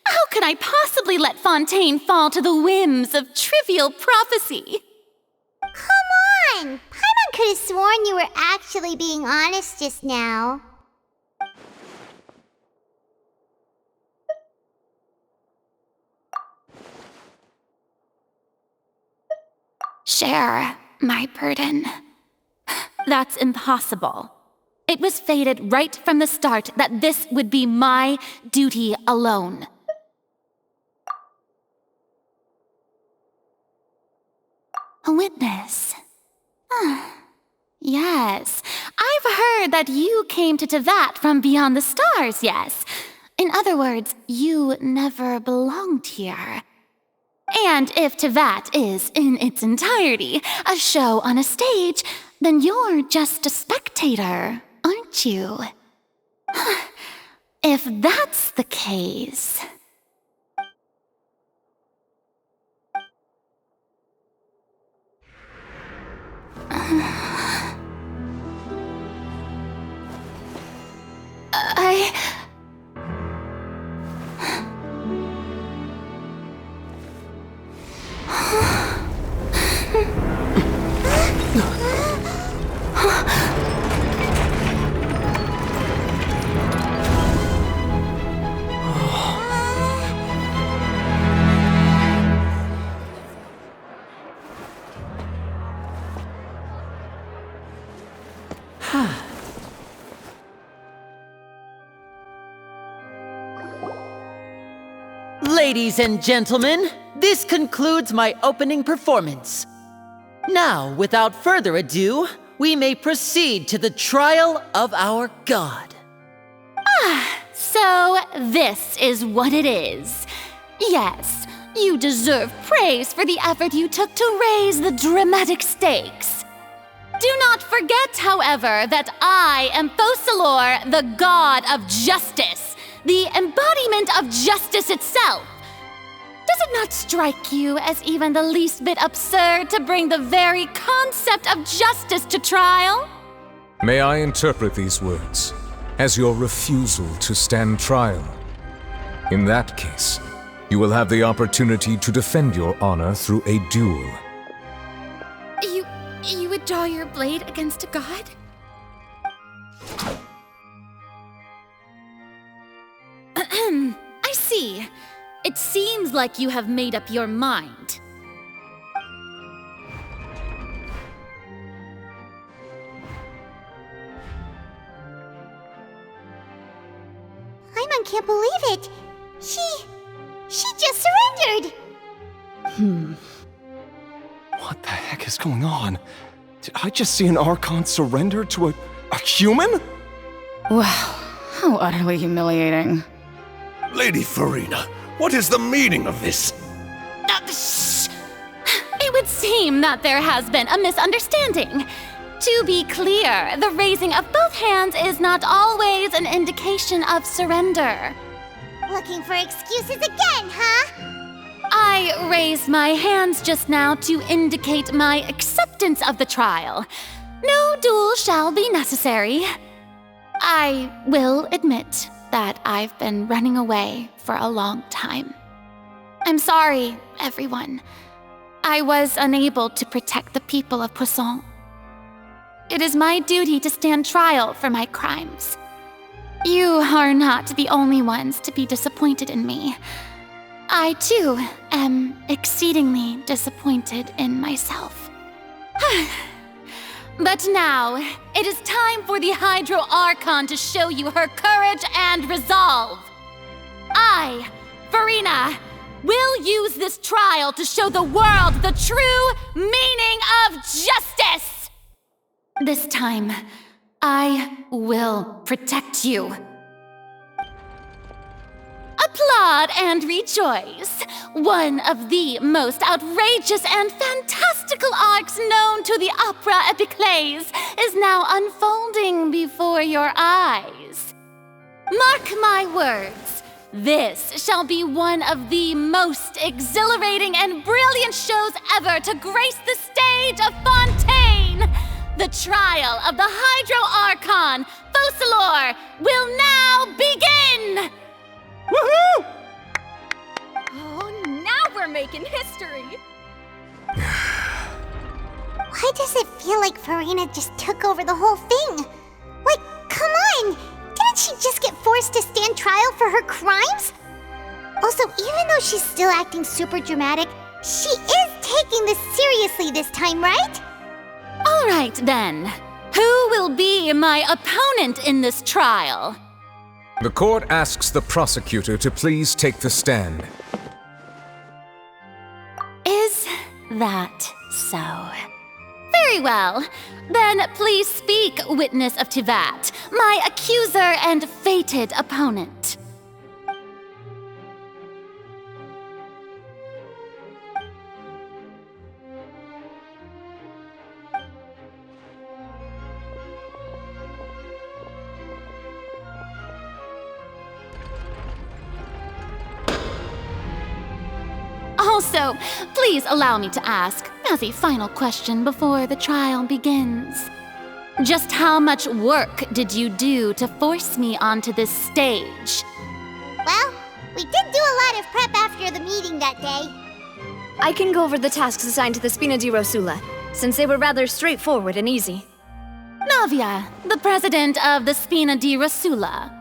S2: How could I possibly let Fontaine fall to the whims of trivial prophecy?
S1: Come on! Paimon could have sworn you were actually being honest just now.
S2: Share my burden. That's impossible. It was fated right from the start that this would be my duty alone. A witness. Yes, I've heard that you came to Tevat from beyond the stars, yes. In other words, you never belonged here. And if Tevat is, in its entirety, a show on a stage, then you're just a spectator, aren't you? If that's the case...
S20: Ladies and gentlemen, this concludes my opening performance. Now, without further ado, we may proceed to the trial of our god.
S2: So this is what it is. Yes, you deserve praise for the effort you took to raise the dramatic stakes. Do not forget, however, that I am Focalor, the god of justice, the embodiment of justice itself. Does it not strike you as even the least bit absurd to bring the very concept of justice to trial?
S6: May I interpret these words as your refusal to stand trial? In that case, you will have the opportunity to defend your honor through a duel.
S2: You would draw your blade against a god? I see. It seems like you have made up your mind.
S1: Paimon can't believe it. She just surrendered.
S7: What the heck is going on? Did I just see an Archon surrender to a human?
S10: Wow, how utterly humiliating.
S12: Lady Furina, what is the meaning of this?
S2: It would seem that there has been a misunderstanding. To be clear, the raising of both hands is not always an indication of surrender.
S1: Looking for excuses again, huh?
S2: I raised my hands just now to indicate my acceptance of the trial. No duel shall be necessary. I will admit that I've been running away for a long time. I'm sorry, everyone. I was unable to protect the people of Poisson. it is my duty to stand trial for my crimes. You are not the only ones to be disappointed in me. I, too, am exceedingly disappointed in myself. But now, it is time for the Hydro Archon to show you her courage and resolve. I, Furina, will use this trial to show the world the true meaning of justice! This time, I will protect you. Applaud and rejoice! One of the most outrageous and fantastical arcs known to the opera Epiclese is now unfolding before your eyes. Mark my words, this shall be one of the most exhilarating and brilliant shows ever to grace the stage of Fontaine! The trial of the Hydro Archon, Focalor, will now begin!
S9: Woohoo! Oh, now we're making history!
S1: Why does it feel like Furina just took over the whole thing? Like, come on! Didn't she just get forced to stand trial for her crimes? Also, even though she's still acting super dramatic, she is taking this seriously this time, right?
S2: All right, then. Who will be my opponent in this trial?
S6: The court asks the prosecutor to please take the stand.
S2: Is that so? Very well. Then please speak, witness of Tivat, my accuser and fated opponent. Also, please allow me to ask, as a final question before the trial begins. Just how much work did you do to force me onto this stage?
S1: Well, we did do a lot of prep after the meeting that day.
S9: I can go over the tasks assigned to the Spina di Rosula, since they were rather straightforward and easy.
S2: Navia, the president of the Spina di Rosula.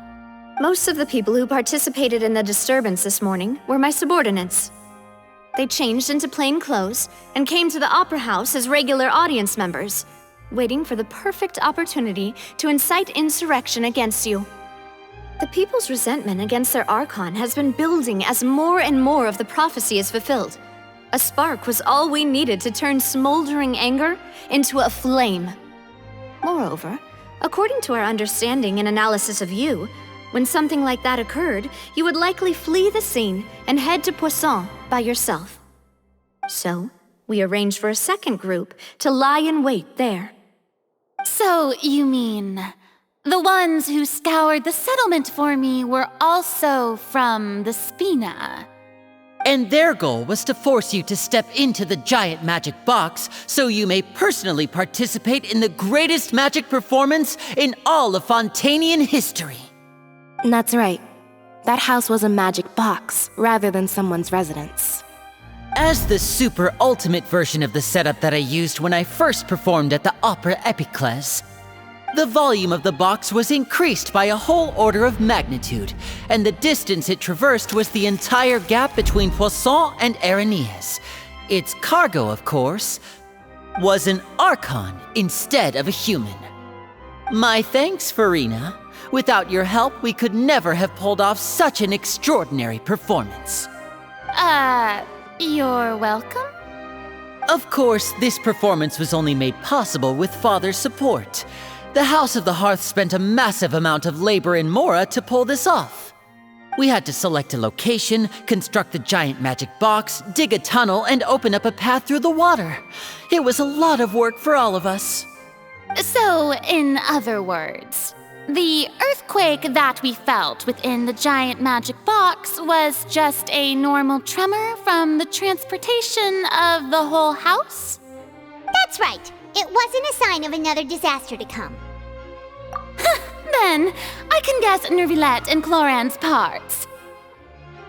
S9: Most of the people who participated in the disturbance this morning were my subordinates. They changed into plain clothes and came to the Opera House as regular audience members, waiting for the perfect opportunity to incite insurrection against you. The people's resentment against their Archon has been building as more and more of the prophecy is fulfilled. A spark was all we needed to turn smoldering anger into a flame. Moreover, according to our understanding and analysis of you, when something like that occurred, you would likely flee the scene and head to Poisson by yourself. So, we arranged for a second group to lie in wait there.
S2: So, you mean, the ones who scoured the settlement for me were also from the Spina?
S20: And their goal was to force you to step into the giant magic box so you may personally participate in the greatest magic performance in all of Fontainian history.
S19: That's right. That house was a magic box, rather than someone's residence.
S20: As the super ultimate version of the setup that I used when I first performed at the Opera Epiclese, the volume of the box was increased by a whole order of magnitude, and the distance it traversed was the entire gap between Poisson and Areneas. Its cargo, of course, was an Archon instead of a human. My thanks, Furina. Without your help, we could never have pulled off such an extraordinary performance.
S2: You're welcome?
S20: Of course, this performance was only made possible with Father's support. The House of the Hearth spent a massive amount of labor in Mora to pull this off. We had to select a location, construct the giant magic box, dig a tunnel, and open up a path through the water. It was a lot of work for all of us.
S2: So, in other words, the earthquake that we felt within the giant magic box was just a normal tremor from the transportation of the whole house?
S1: That's right. It wasn't a sign of another disaster to come.
S2: Then, I can guess Nervilette and Clorinde's parts.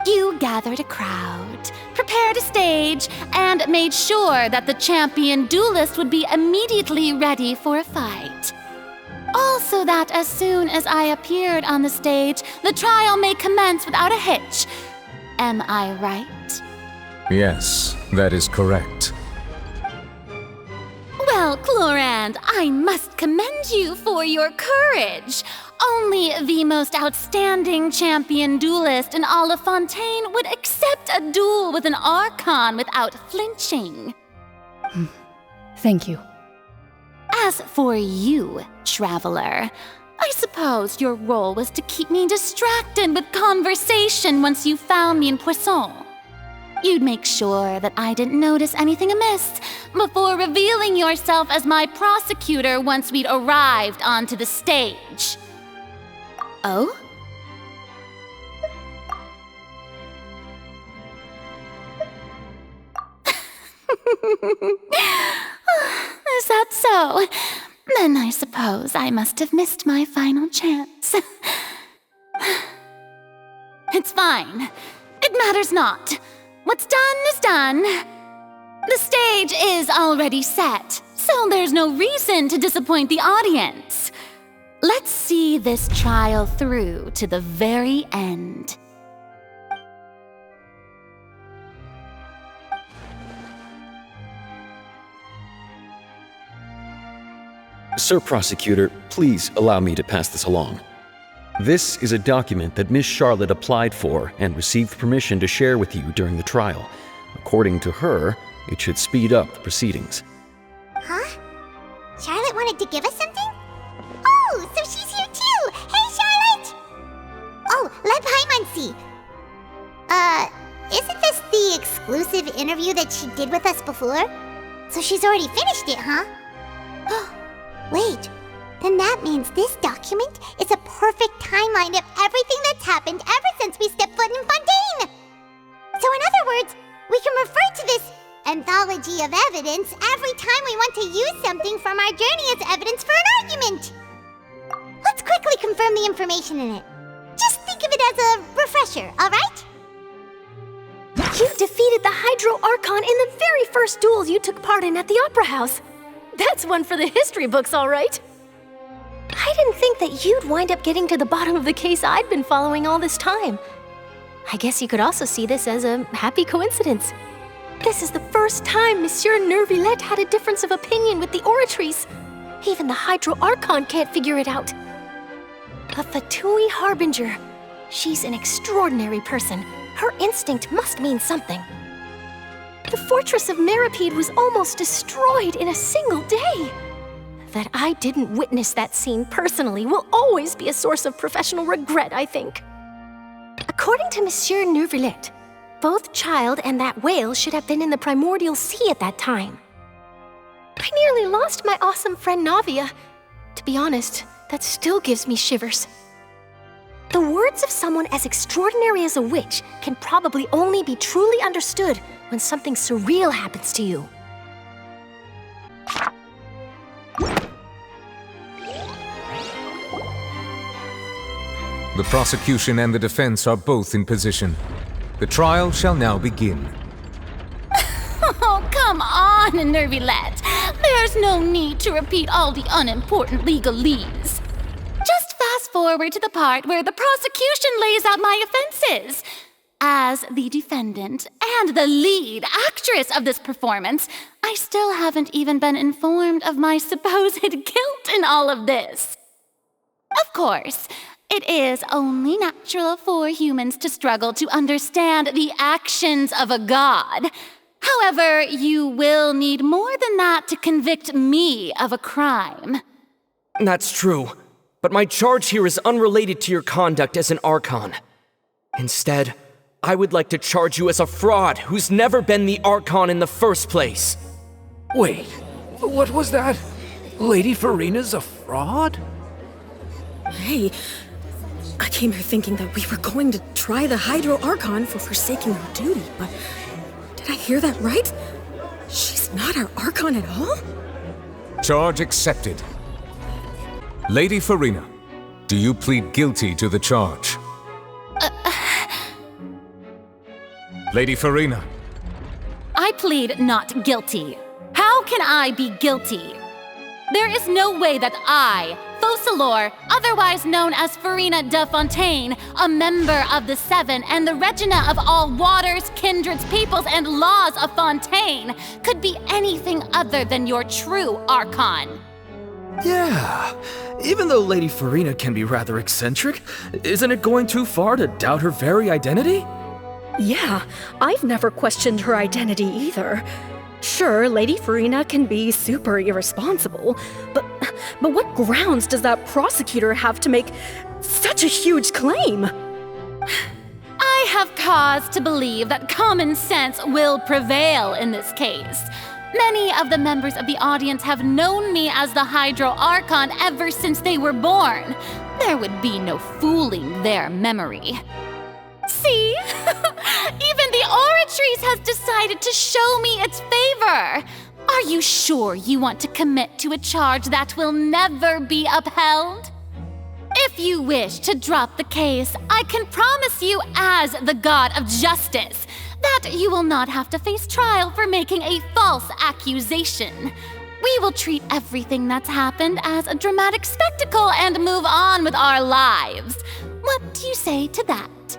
S2: You gathered a crowd, prepared a stage, and made sure that the champion duelist would be immediately ready for a fight. Also that as soon as I appeared on the stage, the trial may commence without a hitch. Am I right?
S6: Yes, that is correct.
S2: Well, Clorinde, I must commend you for your courage. Only the most outstanding champion duelist in all of Fontaine would accept a duel with an Archon without flinching.
S22: Thank you.
S2: As for you, traveler, I suppose your role was to keep me distracted with conversation once you found me in Poisson. You'd make sure that I didn't notice anything amiss before revealing yourself as my prosecutor once we'd arrived onto the stage. Oh? Is that so? Then I suppose I must have missed my final chance. It's fine. It matters not. What's done is done. The stage is already set, so there's no reason to disappoint the audience. Let's see this trial through to the very end.
S11: Sir Prosecutor, please allow me to pass this along. This is a document that Miss Charlotte applied for and received permission to share with you during the trial. According to her, it should speed up the proceedings.
S1: Huh? Charlotte wanted to give us something? Oh, so she's here too! Hey, Charlotte! Oh, let Paimon see. Isn't this the exclusive interview that she did with us before? So she's already finished it, huh? Wait, then that means this document is a perfect timeline of everything that's happened ever since we stepped foot in Fontaine! So in other words, we can refer to this anthology of evidence every time we want to use something from our journey as evidence for an argument! Let's quickly confirm the information in it. Just think of it as a refresher, alright?
S16: You defeated the Hydro Archon in the very first duels you took part in at the Opera House. That's one for the history books, all right. I didn't think that you'd wind up getting to the bottom of the case I'd been following all this time. I guess you could also see this as a happy coincidence. This is the first time Monsieur Neuvillette had a difference of opinion with the Oratrice. Even the Hydro Archon can't figure it out. A Fatui Harbinger. She's an extraordinary person. Her instinct must mean something. The fortress of Meripede was almost destroyed in a single day. That I didn't witness that scene personally will always be a source of professional regret, I think. According to Monsieur Neuvillette, both Childe and that whale should have been in the Primordial Sea at that time. I nearly lost my awesome friend Navia. To be honest, that still gives me shivers. The words of someone as extraordinary as a witch can probably only be truly understood when something surreal happens to you.
S6: The prosecution and the defense are both in position. The trial shall now begin.
S2: Oh, come on, Neuvillette. There's no need to repeat all the unimportant legalese. Just fast forward to the part where the prosecution lays out my offenses. As the defendant and the lead actress of this performance, I still haven't even been informed of my supposed guilt in all of this. Of course, it is only natural for humans to struggle to understand the actions of a god. However, you will need more than that to convict me of a crime.
S14: That's true, but my charge here is unrelated to your conduct as an Archon. Instead, I would like to charge you as a fraud who's never been the Archon in the first place.
S23: Wait, what was that? Lady Furina's a fraud?
S16: Hey, I came here thinking that we were going to try the Hydro Archon for forsaking her duty, but did I hear that right? She's not our Archon at all?
S6: Charge accepted. Lady Furina, do you plead guilty to the charge? Lady Furina.
S2: I plead not guilty. How can I be guilty? There is no way that I, Focalor, otherwise known as Furina de Fontaine, a member of the Seven and the Regina of all waters, kindreds, peoples, and laws of Fontaine, could be anything other than your true Archon.
S14: Yeah, even though Lady Furina can be rather eccentric, isn't it going too far to doubt her very identity?
S9: Yeah, I've never questioned her identity either. Sure, Lady Furina can be super irresponsible, but what grounds does that prosecutor have to make such a huge claim?
S2: I have cause to believe that common sense will prevail in this case. Many of the members of the audience have known me as the Hydro Archon ever since they were born. There would be no fooling their memory. See? Even the Oratrice has decided to show me its favor. Are you sure you want to commit to a charge that will never be upheld? If you wish to drop the case, I can promise you as the God of Justice that you will not have to face trial for making a false accusation. We will treat everything that's happened as a dramatic spectacle and move on with our lives. What do you say to that?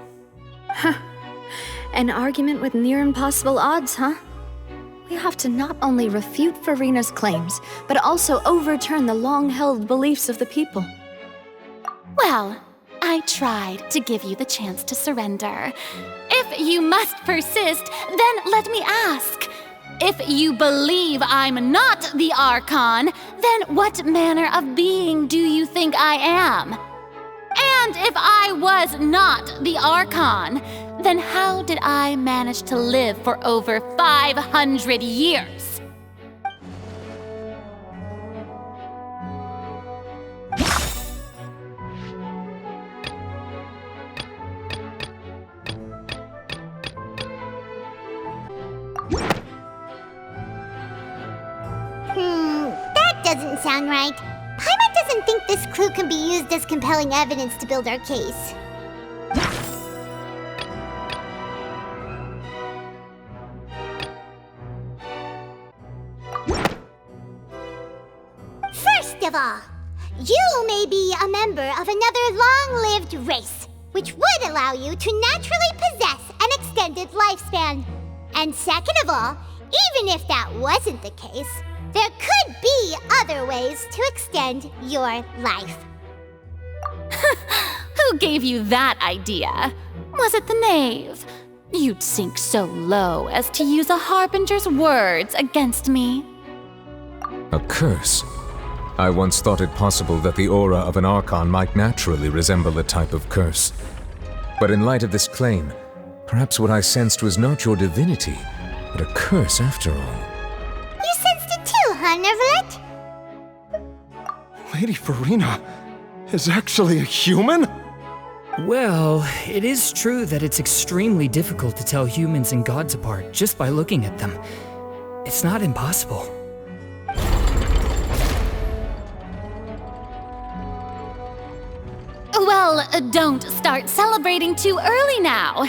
S9: Huh. An argument with near impossible odds, huh? We have to not only refute Furina's claims, but also overturn the long-held beliefs of the people.
S2: Well, I tried to give you the chance to surrender. If you must persist, then let me ask. If you believe I'm not the Archon, then what manner of being do you think I am? And if I was not the Archon, then how did I manage to live for over 500 years?
S1: That doesn't sound right. Paimon doesn't think this clue can be used as compelling evidence to build our case. First of all, you may be a member of another long-lived race, which would allow you to naturally possess an extended lifespan. And second of all, even if that wasn't the case, there could be other ways to extend your life.
S2: Who gave you that idea? Was it the knave? You'd sink so low as to use a harbinger's words against me.
S6: A curse? I once thought it possible that the aura of an Archon might naturally resemble a type of curse. But in light of this claim, perhaps what I sensed was not your divinity, but a curse after all.
S1: You sensed it too, huh, Nervalet?
S7: Lady Furina is actually a human?
S14: Well, it is true that it's extremely difficult to tell humans and gods apart just by looking at them. It's not impossible.
S2: Well, don't start celebrating too early now.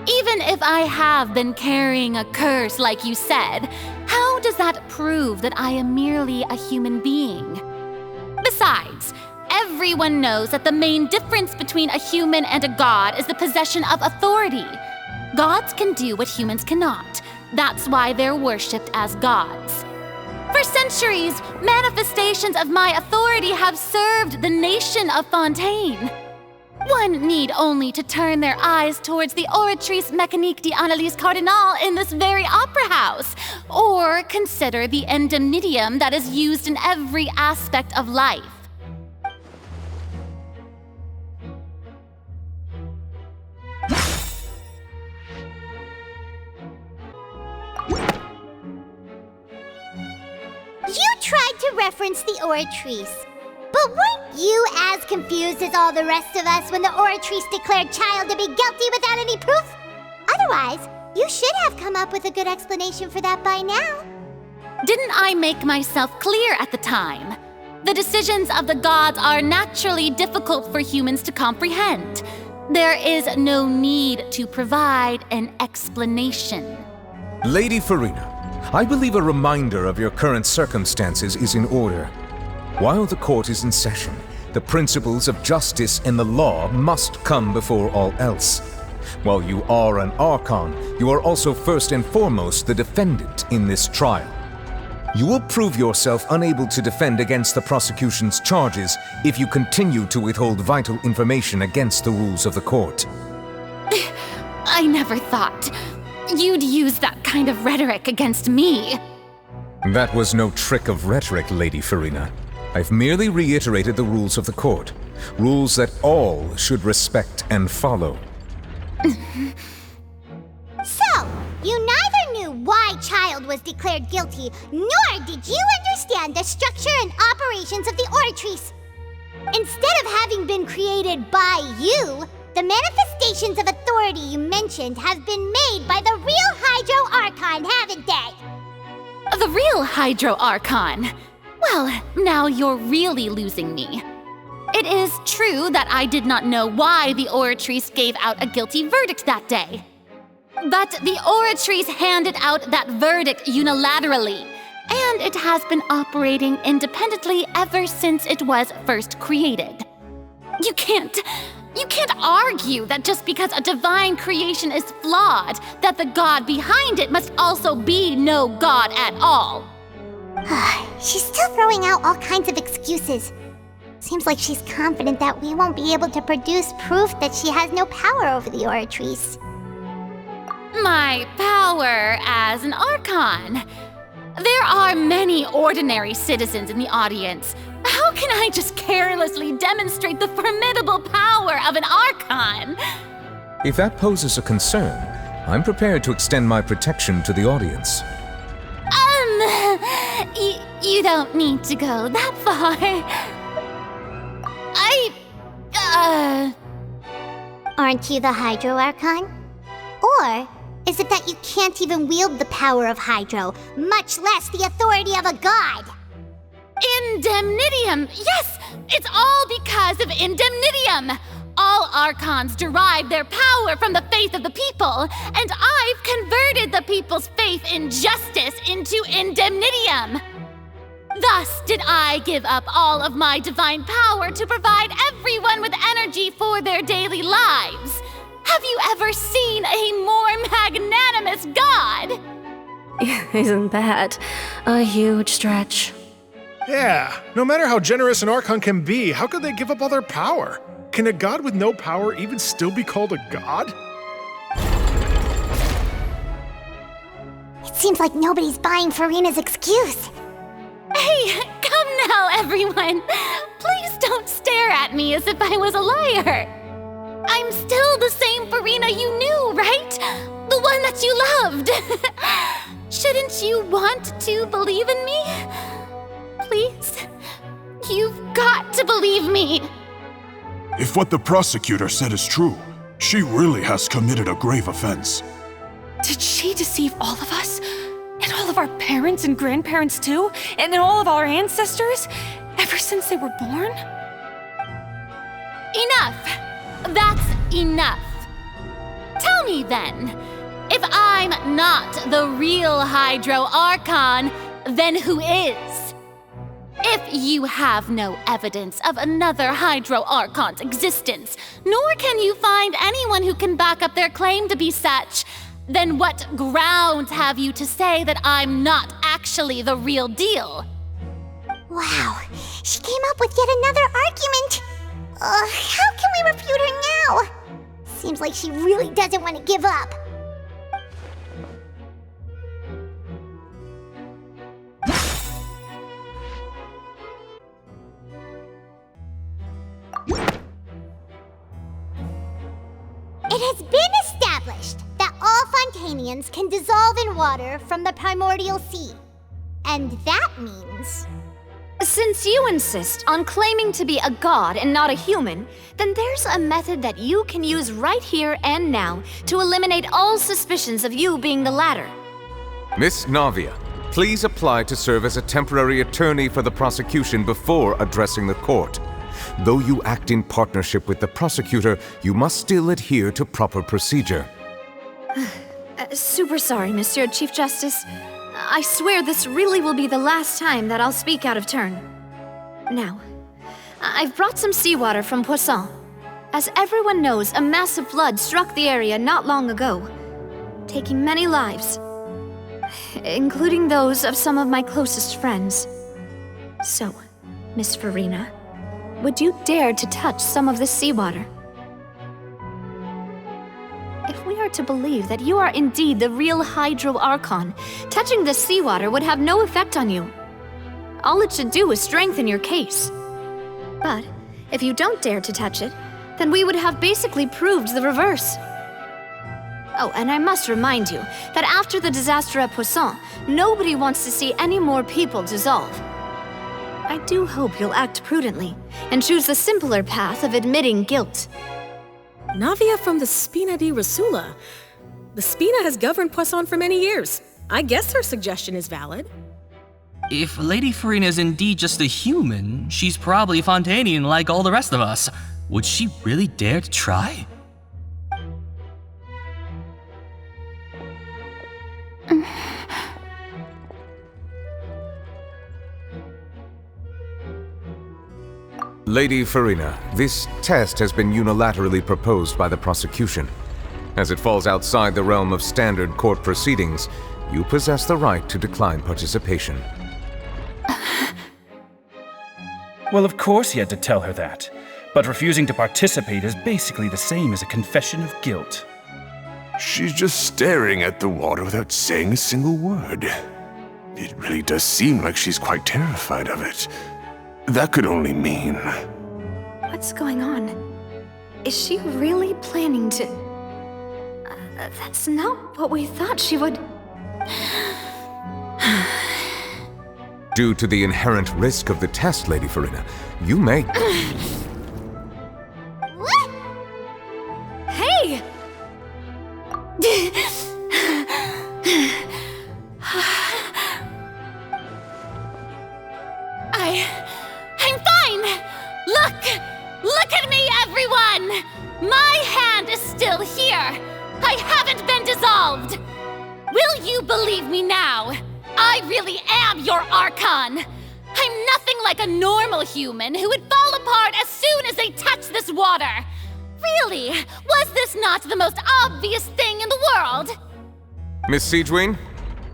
S2: Even if I have been carrying a curse like you said, how does that prove that I am merely a human being? Besides, everyone knows that the main difference between a human and a god is the possession of authority. Gods can do what humans cannot. That's why they're worshipped as gods. For centuries, manifestations of my authority have served the nation of Fontaine. One need only to turn their eyes towards the Oratrice Mecanique d'Analyse Cardinale in this very opera house, or consider the indemnitium that is used in every aspect of life.
S1: You tried to reference the Oratrice, but weren't you as confused as all the rest of us when the Oratrice declared Childe to be guilty without any proof? Otherwise, you should have come up with a good explanation for that by now.
S2: Didn't I make myself clear at the time? The decisions of the gods are naturally difficult for humans to comprehend. There is no need to provide an explanation.
S6: Lady Furina, I believe a reminder of your current circumstances is in order. While the court is in session, the principles of justice and the law must come before all else. While you are an Archon, you are also first and foremost the defendant in this trial. You will prove yourself unable to defend against the prosecution's charges if you continue to withhold vital information against the rules of the court.
S2: I never thought you'd use that kind of rhetoric against me.
S6: That was no trick of rhetoric, Lady Furina. I've merely reiterated the rules of the court. Rules that all should respect and follow.
S1: So, you neither knew why Childe was declared guilty, nor did you understand the structure and operations of the Oratrice. Instead of having been created by you, the manifestations of authority you mentioned have been made by the real Hydro Archon, haven't they?
S2: The real Hydro Archon? Well, now you're really losing me. It is true that I did not know why the Oratrice gave out a guilty verdict that day. But the Oratrice handed out that verdict unilaterally, and it has been operating independently ever since it was first created. You can't argue that just because a divine creation is flawed, that the god behind it must also be no god at all.
S1: She's still throwing out all kinds of excuses. Seems like she's confident that we won't be able to produce proof that she has no power over the Oratrice.
S2: My power as an Archon. There are many ordinary citizens in the audience. How can I just carelessly demonstrate the formidable power of an Archon?
S6: If that poses a concern, I'm prepared to extend my protection to the audience.
S2: You don't need to go that far.
S1: Aren't you the Hydro Archon? Or is it that you can't even wield the power of Hydro, much less the authority of a god?
S2: Indemnitium! Yes! It's all because of Indemnitium! All Archons derive their power from the faith of the people, and I've converted the people's faith in justice into Indemnitium! Thus did I give up all of my divine power to provide everyone with energy for their daily lives. Have you ever seen a more magnanimous god?
S16: Isn't that a huge stretch?
S13: Yeah, no matter how generous an Archon can be, how could they give up all their power? Can a god with no power even still be called a god?
S1: It seems like nobody's buying Furina's excuse.
S2: Hey, come now, everyone! Please don't stare at me as if I was a liar! I'm still the same Furina you knew, right? The one that you loved! Shouldn't you want to believe in me? Please? You've got to believe me!
S15: If what the prosecutor said is true, she really has committed a grave offense.
S16: Did she deceive all of us? And all of our parents and grandparents too? And all of our ancestors? Ever since they were born?
S2: Enough! That's enough. Tell me then, if I'm not the real Hydro Archon, then who is? If you have no evidence of another Hydro Archon's existence, nor can you find anyone who can back up their claim to be such, then what grounds have you to say that I'm not actually the real deal?
S1: Wow, she came up with yet another argument. How can we refute her now? Seems like she really doesn't want to give up. It has been established that all Fontainians can dissolve in water from the Primordial Sea. And that means...
S4: Since you insist on claiming to be a god and not a human, then there's a method that you can use right here and now to eliminate all suspicions of you being the latter.
S6: Miss Navia, please apply to serve as a temporary attorney for the prosecution before addressing the court. though you act in partnership with the prosecutor, you must still adhere to proper procedure.
S9: Super sorry, Monsieur Chief Justice. I swear this really will be the last time that I'll speak out of turn. Now, I've brought some seawater from Poisson. As everyone knows, a massive flood struck the area not long ago, taking many lives, including those of some of my closest friends. So, Miss Furina, would you dare to touch some of this seawater? If we are to believe that you are indeed the real Hydro Archon, touching this seawater would have no effect on you. All it should do is strengthen your case. But if you don't dare to touch it, then we would have basically proved the reverse. Oh, and I must remind you that after the disaster at Poisson, nobody wants to see any more people dissolve. I do hope you'll act prudently and choose the simpler path of admitting guilt.
S17: Navia from the Spina di Rasula. The Spina has governed Poisson for many years. I guess her suggestion is valid.
S18: If Lady Furina is indeed just a human, she's probably Fontainian like all the rest of us. Would she really dare to try?
S6: Lady Furina, this test has been unilaterally proposed by the prosecution. As it falls outside the realm of standard court proceedings, you possess the right to decline participation.
S21: Well, of course he had to tell her that. But refusing to participate is basically the same as a confession of guilt.
S24: She's just staring at the water without saying a single word. It really does seem like she's quite terrified of it. That could only mean...
S9: What's going on? Is she really planning to... that's not what we thought she would...
S6: Due to the inherent risk of the test, Lady Furina, you may...
S1: What?
S9: Hey!
S2: I'm fine! Look at me, everyone! My hand is still here! I haven't been dissolved! Will you believe me now? I really am your Archon! I'm nothing like a normal human who would fall apart as soon as they touch this water! Really, was this not the most obvious thing in the world?
S6: Miss Sigewinne?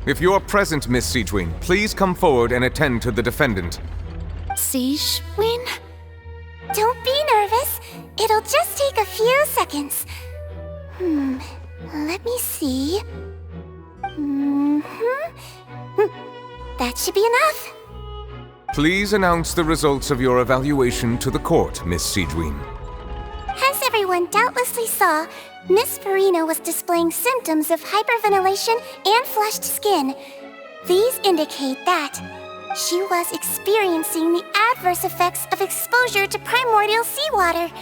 S6: If you're present, Miss Sigewinne, please come forward and attend to the defendant.
S2: Sigewinne?
S1: Don't be nervous. It'll just take a few seconds. Let me see. That should be enough.
S6: Please announce the results of your evaluation to the court, Miss Sigewinne.
S1: As everyone doubtlessly saw, Miss Furina was displaying symptoms of hyperventilation and flushed skin. These indicate that she was experiencing the adverse effects of exposure to primordial seawater.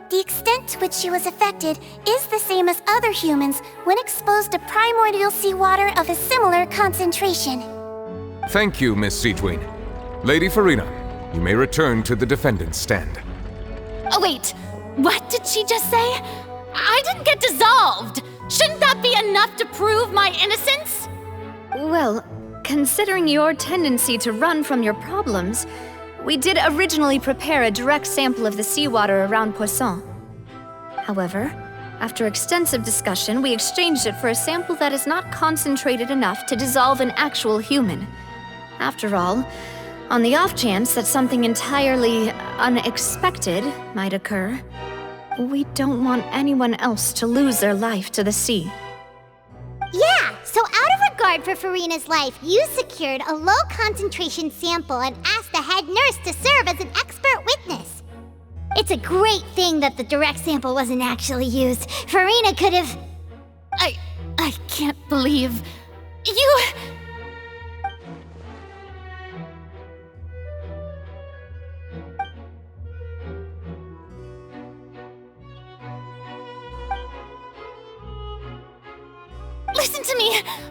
S1: The extent to which she was affected is the same as other humans when exposed to primordial seawater of a similar concentration.
S6: Thank you, Miss Sigewinne. Lady Furina, you may return to the defendant's stand.
S2: Oh, wait. What did she just say? I didn't get dissolved! Shouldn't that be enough to prove my innocence?
S9: Well, considering your tendency to run from your problems, we did originally prepare a direct sample of the seawater around Poisson. However, after extensive discussion, we exchanged it for a sample that is not concentrated enough to dissolve an actual human. After all, on the off chance that something entirely unexpected might occur, we don't want anyone else to lose their life to the sea.
S1: Yeah, so out of regard for Furina's life, you secured a low-concentration sample and asked the head nurse to serve as an expert witness. It's a great thing that the direct sample wasn't actually used. Furina could have...
S2: I can't believe... you...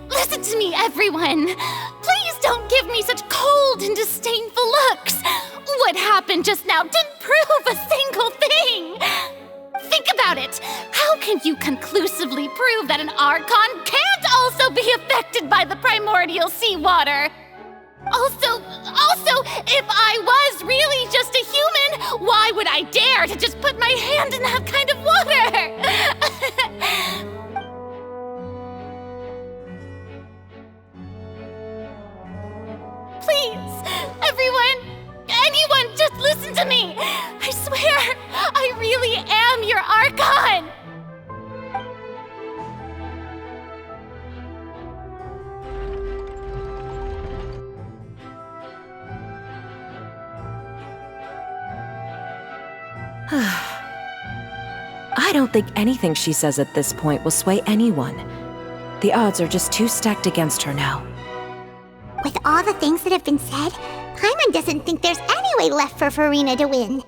S2: Listen to me, everyone! Please don't give me such cold and disdainful looks! What happened just now didn't prove a single thing! Think about it! How can you conclusively prove that an Archon can't also be affected by the primordial seawater? Also, if I was really just a human, why would I dare to just put my hand in that kind of water? Please, anyone, just listen to me! I swear, I really am your Archon!
S16: I don't think anything she says at this point will sway anyone. The odds are just too stacked against her now.
S1: With all the things that have been said, Paimon doesn't think there's any way left for Furina to win.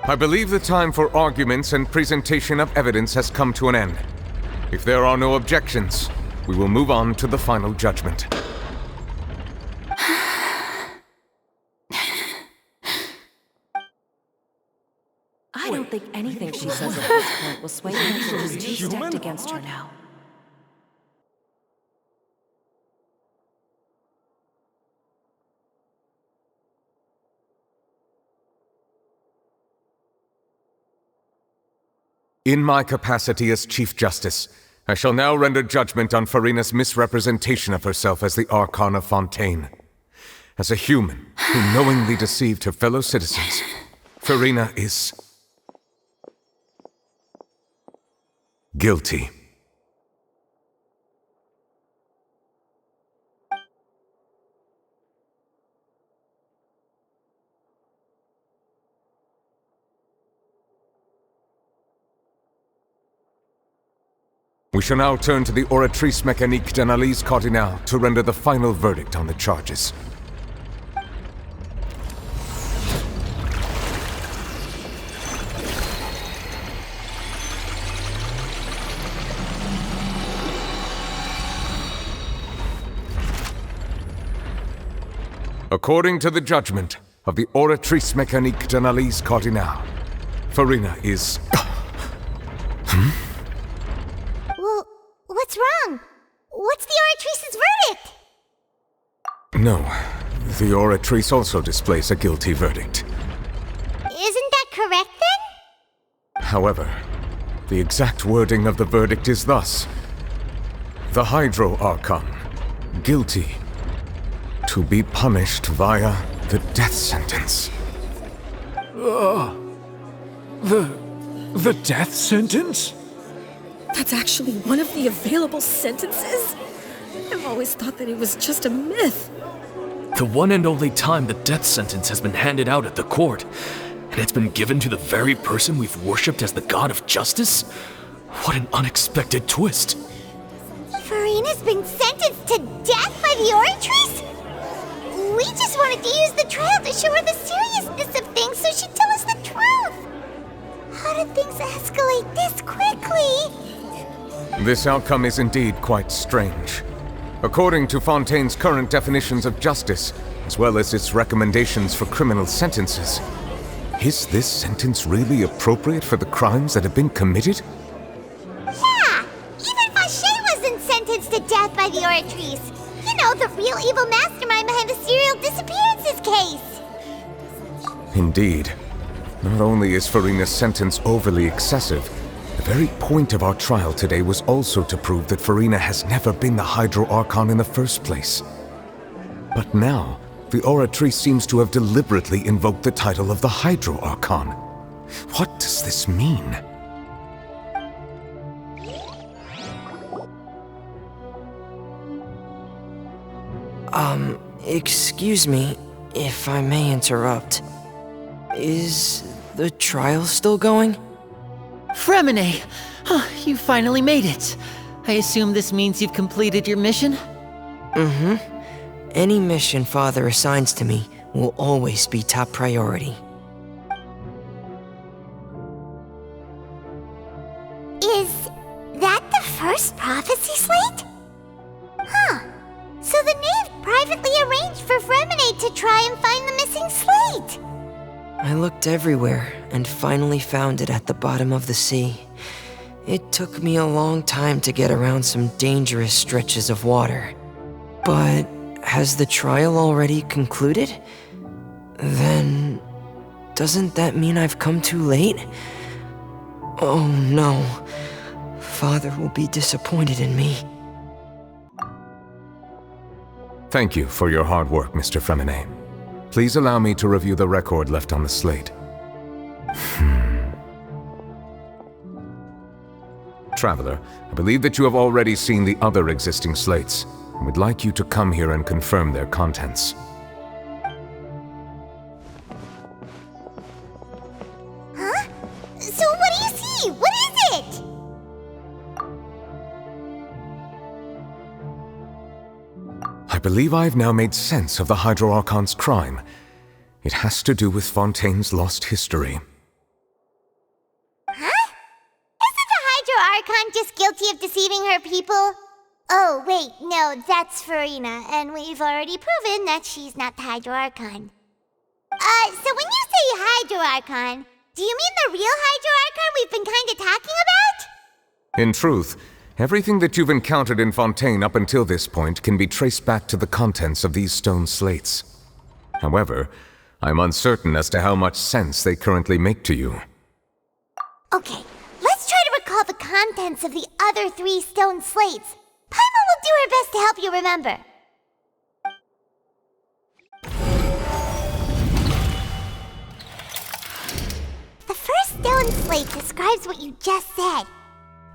S6: I believe the time for arguments and presentation of evidence has come to an end. If there are no objections, we will move on to the final judgment.
S16: I don't think anything she says at this point will sway anyone. She's too stacked against her now.
S6: In my capacity as Chief Justice, I shall now render judgment on Furina's misrepresentation of herself as the Archon of Fontaine. As a human who knowingly deceived her fellow citizens, Furina is guilty. We shall now turn to the Oratrice Mecanique d'Analyse Cardinale to render the final verdict on the charges. According to the judgment of the Oratrice Mecanique d'Analyse Cardinale, Furina is...
S1: Well, what's wrong? What's the Oratrice's verdict?
S6: No, the Oratrice also displays a guilty verdict.
S1: Isn't that correct then?
S6: However, the exact wording of the verdict is thus: the Hydro Archon, guilty, to be punished via the death sentence.
S23: The death sentence?
S17: That's actually one of the available sentences? I've always thought that it was just a myth.
S3: The one and only time the death sentence has been handed out at the court, and it's been given to the very person we've worshipped as the god of justice? What an unexpected twist.
S1: Furina's been sentenced to death by the Oratrice? We just wanted to use the trial to show her the seriousness of things so she'd tell us the truth. How did things escalate this quickly?
S6: This outcome is indeed quite strange. According to Fontaine's current definitions of justice, as well as its recommendations for criminal sentences, is this sentence really appropriate for the crimes that have been committed?
S1: Yeah! Even Fauché wasn't sentenced to death by the Oratrice. You know, the real evil mastermind behind the serial disappearances case.
S6: Indeed. Not only is Furina's sentence overly excessive, the very point of our trial today was also to prove that Furina has never been the Hydro Archon in the first place. But now, the Oratrice seems to have deliberately invoked the title of the Hydro Archon. What does this mean?
S5: Excuse me, if I may interrupt. Is the trial still going?
S20: Fremine! Oh, you finally made it. I assume this means you've completed your mission?
S5: Mm-hmm. Any mission Father assigns to me will always be top priority.
S1: Is that the first prophecy slate? Huh. So the knave privately arranged for Fremine to try and find the missing slate.
S5: I looked everywhere and finally found it at the bottom of the sea. It took me a long time to get around some dangerous stretches of water. But has the trial already concluded? Then, doesn't that mean I've come too late? Oh no. Father will be disappointed in me.
S6: Thank you for your hard work, Mr. Fremine. Please allow me to review the record left on the slate. Traveler, I believe that you have already seen the other existing slates, and would like you to come here and confirm their contents.
S1: Huh? So what do you see? What is it?
S6: I believe I've now made sense of the Hydro Archon's crime. It has to do with Fontaine's lost history.
S1: Huh? Isn't the Hydro Archon just guilty of deceiving her people? Oh, wait, no, that's Furina, and we've already proven that she's not the Hydro Archon. So when you say Hydro Archon, do you mean the real Hydro Archon we've been kinda talking about?
S6: In truth, everything that you've encountered in Fontaine up until this point can be traced back to the contents of these stone slates. However, I'm uncertain as to how much sense they currently make to you.
S1: Okay, let's try to recall the contents of the other 3 stone slates. Paimon will do her best to help you remember. The first stone slate describes what you just said.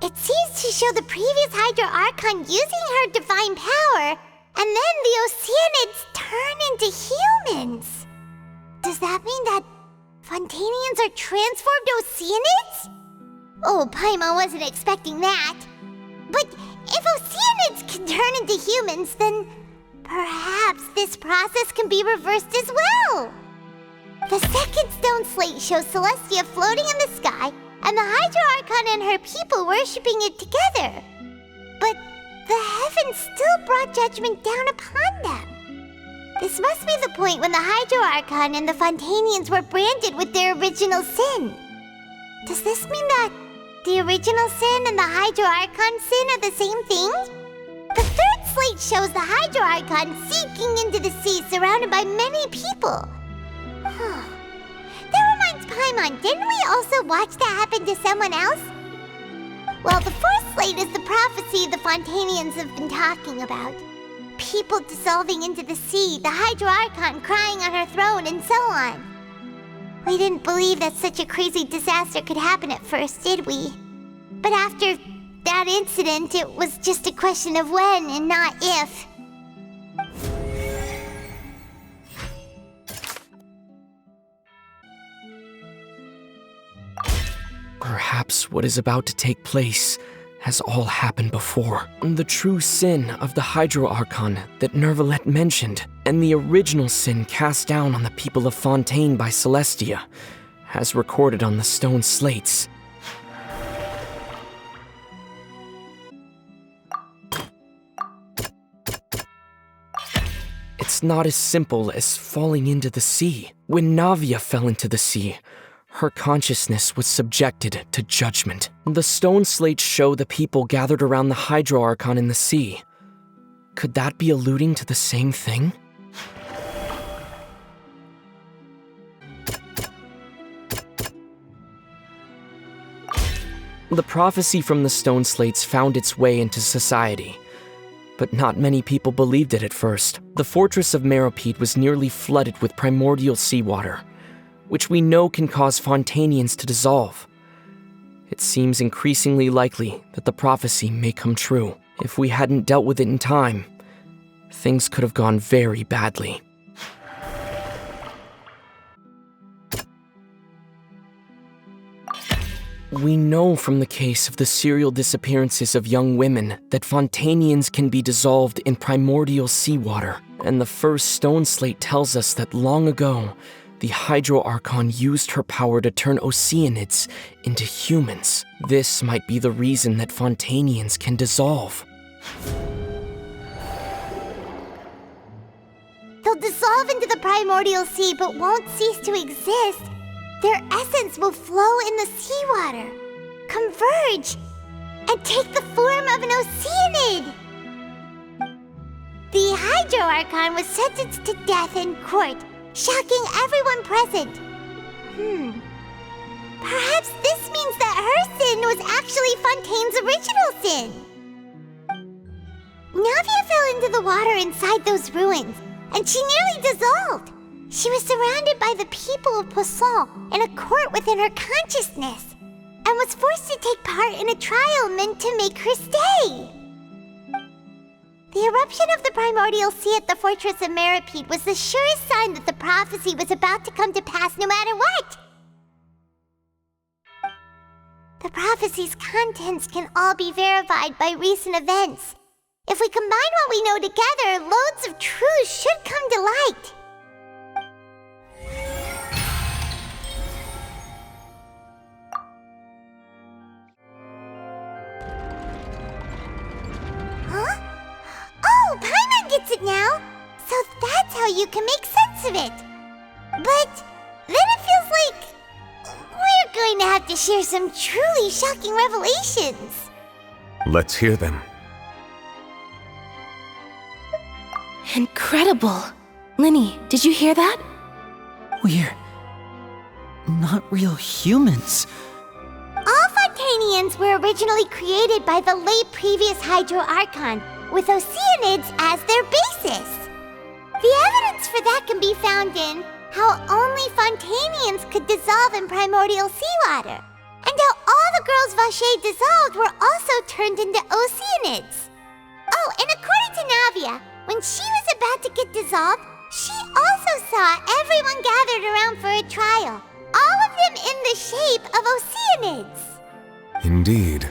S1: It seems to show the previous Hydro Archon using her divine power, and then the Oceanids turn into humans. Does that mean that Fontainians are transformed Oceanids? Oh, Paimon wasn't expecting that. But if Oceanids can turn into humans, then perhaps this process can be reversed as well. The second stone slate shows Celestia floating in the sky, and the Hydro Archon and her people worshipping it together. But the heavens still brought judgment down upon them. This must be the point when the Hydro Archon and the Fontainians were branded with their original sin. Does this mean that the original sin and the Hydro Archon sin are the same thing? The third slate shows the Hydro Archon sinking into the sea surrounded by many people. That reminds Paimon, didn't we also watch that happen to someone else? Well, the fourth slate is the prophecy the Fontainians have been talking about. People dissolving into the sea, the Hydro Archon crying on her throne, and so on. We didn't believe that such a crazy disaster could happen at first, did we? But after that incident, it was just a question of when and not if.
S14: Perhaps what is about to take place has all happened before. The true sin of the Hydro Archon that Nervalette mentioned, and the original sin cast down on the people of Fontaine by Celestia, as recorded on the stone slates. It's not as simple as falling into the sea. When Navia fell into the sea, her consciousness was subjected to judgment. The stone slates show the people gathered around the Hydro Archon in the sea. Could that be alluding to the same thing? The prophecy from the stone slates found its way into society, but not many people believed it at first. The fortress of Meropide was nearly flooded with primordial seawater, which we know can cause Fontainians to dissolve. It seems increasingly likely that the prophecy may come true. If we hadn't dealt with it in time, things could have gone very badly. We know from the case of the serial disappearances of young women that Fontainians can be dissolved in primordial seawater, and the first stone slate tells us that long ago, the Hydro Archon used her power to turn Oceanids into humans. This might be the reason that Fontainians can dissolve.
S1: They'll dissolve into the primordial sea but won't cease to exist. their essence will flow in the seawater, converge, and take the form of an Oceanid. The Hydro Archon was sentenced to death in court, shocking everyone present. Perhaps this means that her sin was actually Fontaine's original sin. Navia fell into the water inside those ruins, and she nearly dissolved. She was surrounded by the people of Poisson in a court within her consciousness, and was forced to take part in a trial meant to make her stay. The eruption of the Primordial Sea at the Fortress of Meripede was the surest sign that the prophecy was about to come to pass no matter what. The prophecy's contents can all be verified by recent events. If we combine what we know together, loads of truths should come to light. Huh? Oh, Paimon gets it now! So that's how you can make sense of it. But then it feels like we're going to have to share some truly shocking revelations.
S6: Let's hear them.
S16: Incredible! Linny, did you hear that?
S20: We're not real humans.
S1: All Fontainians were originally created by the late previous Hydro Archon, with Oceanids as their basis. The evidence for that can be found in how only Fontainians could dissolve in primordial seawater, and how all the girls Vacher dissolved were also turned into Oceanids. Oh, and according to Navia, when she was about to get dissolved, she also saw everyone gathered around for a trial, all of them in the shape of Oceanids.
S6: Indeed.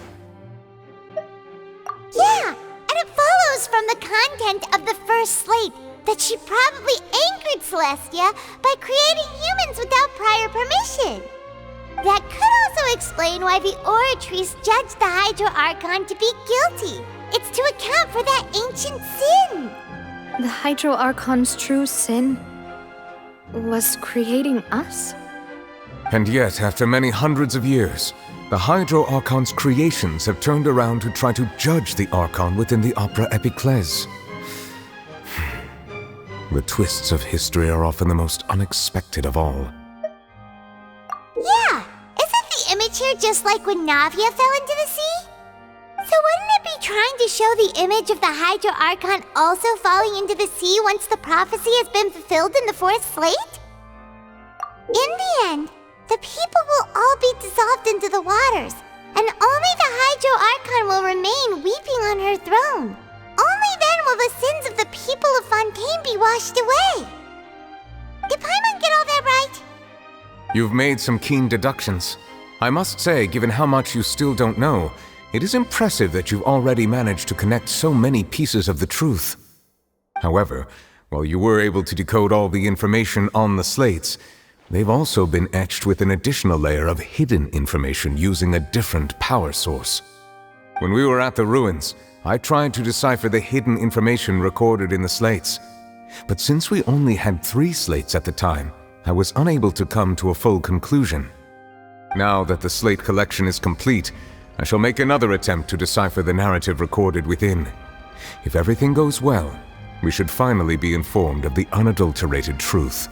S1: Yeah, and it follows from the content of the first slate that she probably angered Celestia by creating humans without prior permission. That could also explain why the Oratrice judged the Hydro Archon to be guilty. It's to account for that ancient sin.
S9: The Hydro Archon's true sin was creating us?
S6: And yet, after many hundreds of years, the Hydro Archon's creations have turned around to try to judge the Archon within the Opera Epiclese. The twists of history are often the most unexpected of all.
S1: Yeah, isn't the image here just like when Navia fell into the sea? So wouldn't it be trying to show the image of the Hydro Archon also falling into the sea once the prophecy has been fulfilled in the fourth slate? In the end, the people will all be dissolved into the waters, and only the Hydro Archon will remain weeping on her throne. Only then will the sins of the people of Fontaine be washed away. Did Paimon get all that right?
S6: You've made some keen deductions. I must say, given how much you still don't know, it is impressive that you've already managed to connect so many pieces of the truth. However, while you were able to decode all the information on the slates, they've also been etched with an additional layer of hidden information using a different power source. When we were at the ruins, I tried to decipher the hidden information recorded in the slates. But since we only had 3 slates at the time, I was unable to come to a full conclusion. Now that the slate collection is complete, I shall make another attempt to decipher the narrative recorded within. If everything goes well, we should finally be informed of the unadulterated truth.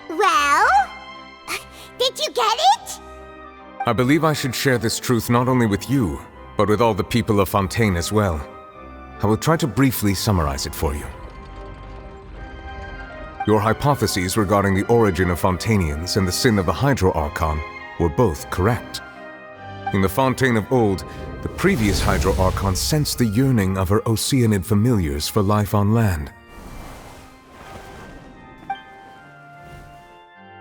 S1: Well? Did you get it?
S6: I believe I should share this truth not only with you, but with all the people of Fontaine as well. I will try to briefly summarize it for you. Your hypotheses regarding the origin of Fontainians and the sin of the Hydro Archon were both correct. In the Fontaine of old, the previous Hydro Archon sensed the yearning of her Oceanid familiars for life on land.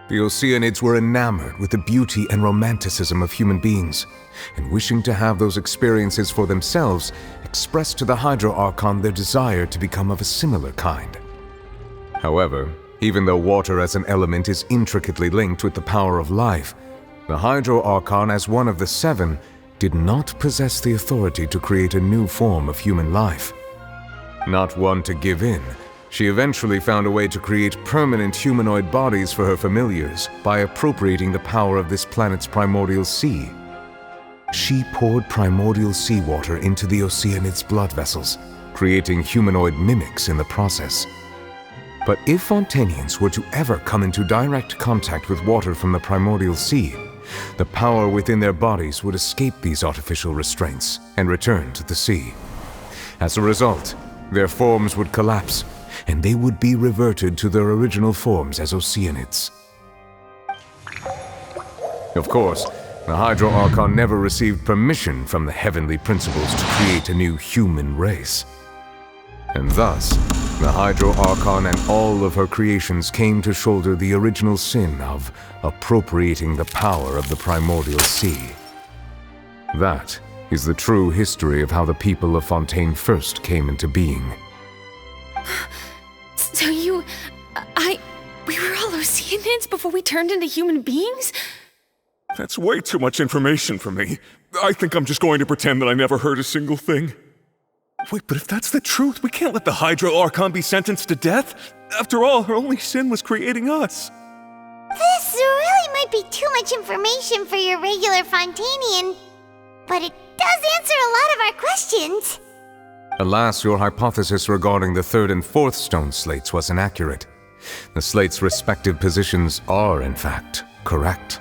S6: The Oceanids were enamored with the beauty and romanticism of human beings, and wishing to have those experiences for themselves, expressed to the Hydro Archon their desire to become of a similar kind. However, even though water as an element is intricately linked with the power of life, the Hydro Archon as one of the 7 did not possess the authority to create a new form of human life. Not one to give in, she eventually found a way to create permanent humanoid bodies for her familiars by appropriating the power of this planet's primordial sea. She poured primordial seawater into the Oceanids' blood vessels, creating humanoid mimics in the process. But if Fontainians were to ever come into direct contact with water from the primordial sea, the power within their bodies would escape these artificial restraints and return to the sea. As a result, their forms would collapse, and they would be reverted to their original forms as Oceanids. Of course, the Hydro Archon never received permission from the heavenly principles to create a new human race. And thus, the Hydro Archon and all of her creations came to shoulder the original sin of appropriating the power of the primordial sea. That is the true history of how the people of Fontaine first came into being.
S9: So we were all Oceanids before we turned into human beings?
S8: That's way too much information for me. I think I'm just going to pretend that I never heard a single thing. Wait, but if that's the truth, we can't let the Hydro Archon be sentenced to death. After all, her only sin was creating us.
S1: This really might be too much information for your regular Fontainian, but it does answer a lot of our questions.
S6: Alas, your hypothesis regarding the third and fourth stone slates was inaccurate. The slates' respective positions are, in fact, correct.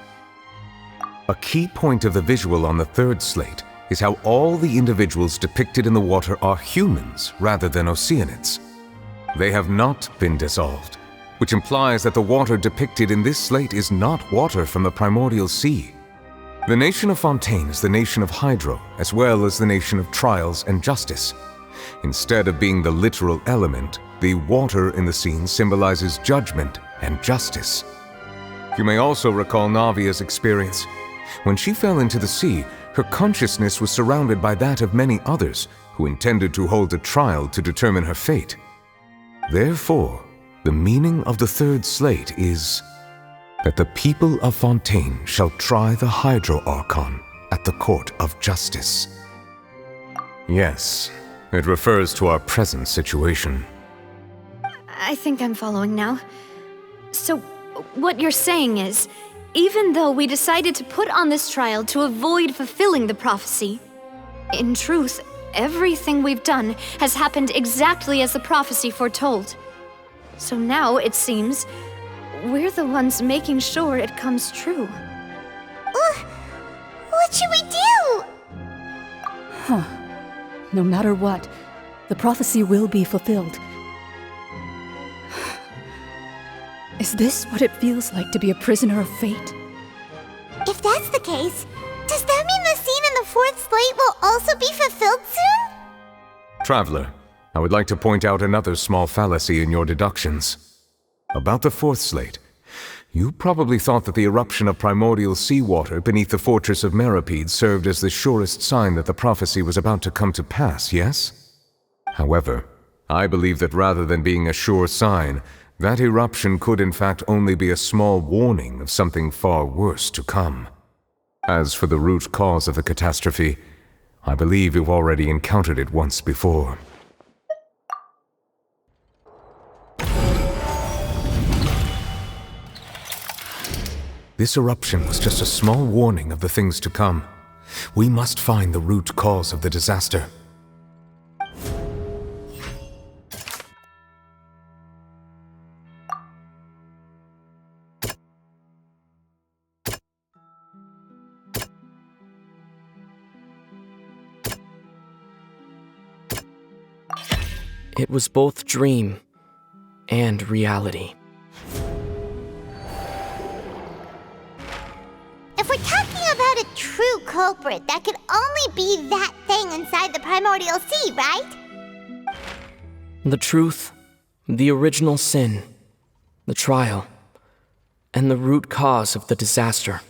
S6: A key point of the visual on the third slate is how all the individuals depicted in the water are humans rather than Oceanids. They have not been dissolved, which implies that the water depicted in this slate is not water from the primordial sea. The nation of Fontaine is the nation of Hydro, as well as the nation of trials and justice. Instead of being the literal element, the water in the scene symbolizes judgment and justice. You may also recall Navia's experience. When she fell into the sea, her consciousness was surrounded by that of many others who intended to hold a trial to determine her fate. Therefore, the meaning of the third slate is that the people of Fontaine shall try the Hydro Archon at the court of justice. Yes, it refers to our present situation.
S9: I think I'm following now. So, what you're saying is, even though we decided to put on this trial to avoid fulfilling the prophecy, in truth, everything we've done has happened exactly as the prophecy foretold. So now, it seems, we're the ones making sure it comes true.
S1: What should we do?
S22: Huh. No matter what, the prophecy will be fulfilled. Is this what it feels like to be a prisoner of fate?
S1: If that's the case, does that mean the scene in the fourth slate will also be fulfilled soon?
S6: Traveler, I would like to point out another small fallacy in your deductions. About the fourth slate, you probably thought that the eruption of primordial seawater beneath the fortress of Meripede served as the surest sign that the prophecy was about to come to pass, yes? However, I believe that rather than being a sure sign, that eruption could in fact only be a small warning of something far worse to come. As for the root cause of the catastrophe, I believe you've already encountered it once before. This eruption was just a small warning of the things to come. We must find the root cause of the disaster.
S14: It was both dream and reality.
S1: If we're talking about a true culprit, that could only be that thing inside the primordial sea, right?
S14: The truth, the original sin, the trial, and the root cause of the disaster.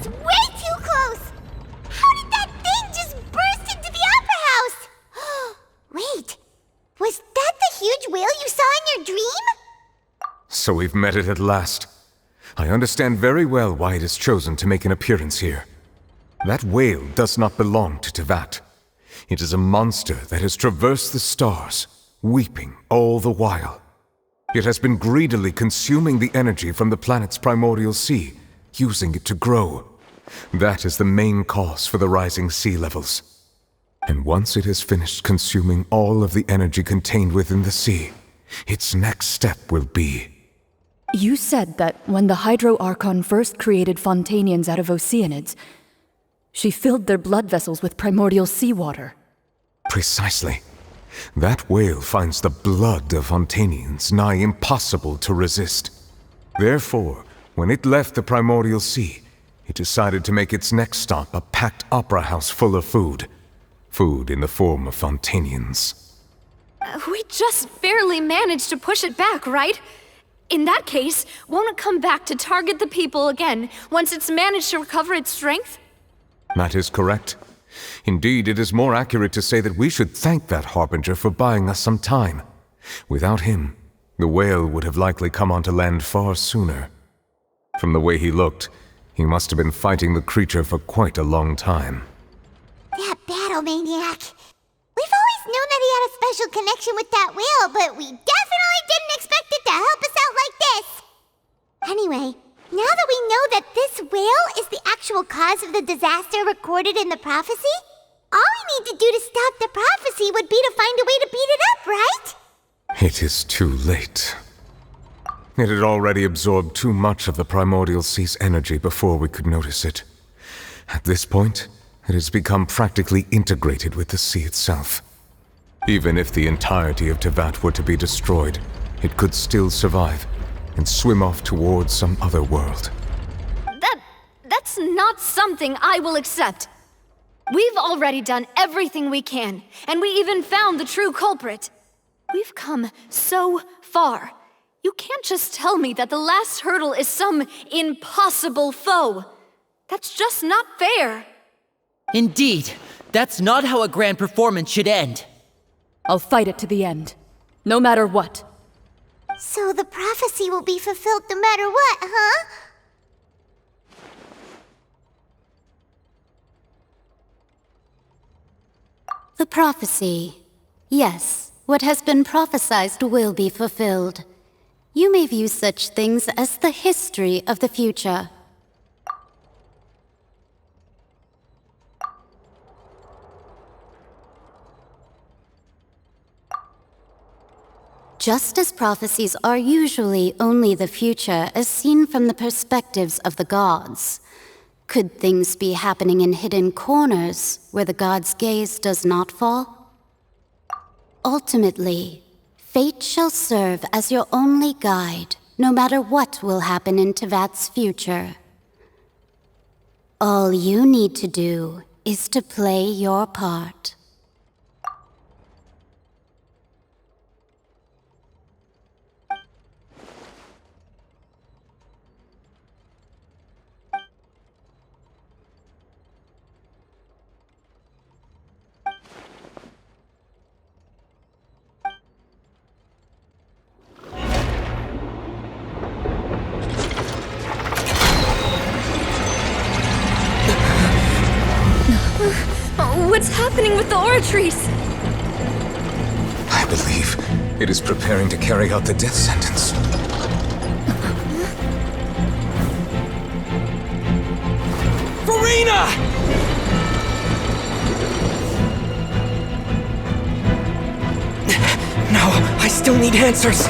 S1: was way too close! How did that thing just burst into the Opera House? Wait, was that the huge whale you saw in your dream?
S6: So we've met it at last. I understand very well why it has chosen to make an appearance here. That whale does not belong to Teyvat. It is a monster that has traversed the stars, weeping all the while. It has been greedily consuming the energy from the planet's primordial sea, using it to grow. That is the main cause for the rising sea levels. And once it has finished consuming all of the energy contained within the sea, its next step will be...
S22: You said that when the Hydro Archon first created Fontainians out of Oceanids, she filled their blood vessels with primordial seawater.
S6: Precisely. That whale finds the blood of Fontainians nigh impossible to resist. Therefore, when it left the primordial sea, it decided to make its next stop a packed opera house full of food. Food in the form of Fontainians.
S9: We just barely managed to push it back, right? In that case, won't it come back to target the people again once it's managed to recover its strength?
S6: That is correct. Indeed, it is more accurate to say that we should thank that Harbinger for buying us some time. Without him, the whale would have likely come onto land far sooner. From the way he looked, he must have been fighting the creature for quite a long time.
S1: That battle maniac. We've always known that he had a special connection with that whale, but we definitely didn't expect it to help us out like this. Anyway, now that we know that this whale is the actual cause of the disaster recorded in the prophecy, all we need to do to stop the prophecy would be to find a way to beat it up, right?
S6: It is too late. It had already absorbed too much of the primordial sea's energy before we could notice it. At this point, it has become practically integrated with the sea itself. Even if the entirety of Teyvat were to be destroyed, it could still survive and swim off towards some other world.
S9: That's not something I will accept. We've already done everything we can, and we even found the true culprit. We've come so far. You can't just tell me that the last hurdle is some impossible foe. That's just not fair.
S20: Indeed, that's not how a grand performance should end.
S22: I'll fight it to the end, no matter what.
S1: So the prophecy will be fulfilled no matter what, huh?
S2: The prophecy. Yes, what has been prophesied will be fulfilled. You may view such things as the history of the future. Just as prophecies are usually only the future as seen from the perspectives of the gods, could things be happening in hidden corners where the gods' gaze does not fall? Ultimately, fate shall serve as your only guide, no matter what will happen in Teyvat's future. All you need to do is to play your part.
S9: What's happening with the Oratrice?
S6: I believe it is preparing to carry out the death sentence.
S14: Furina! No, I still need answers.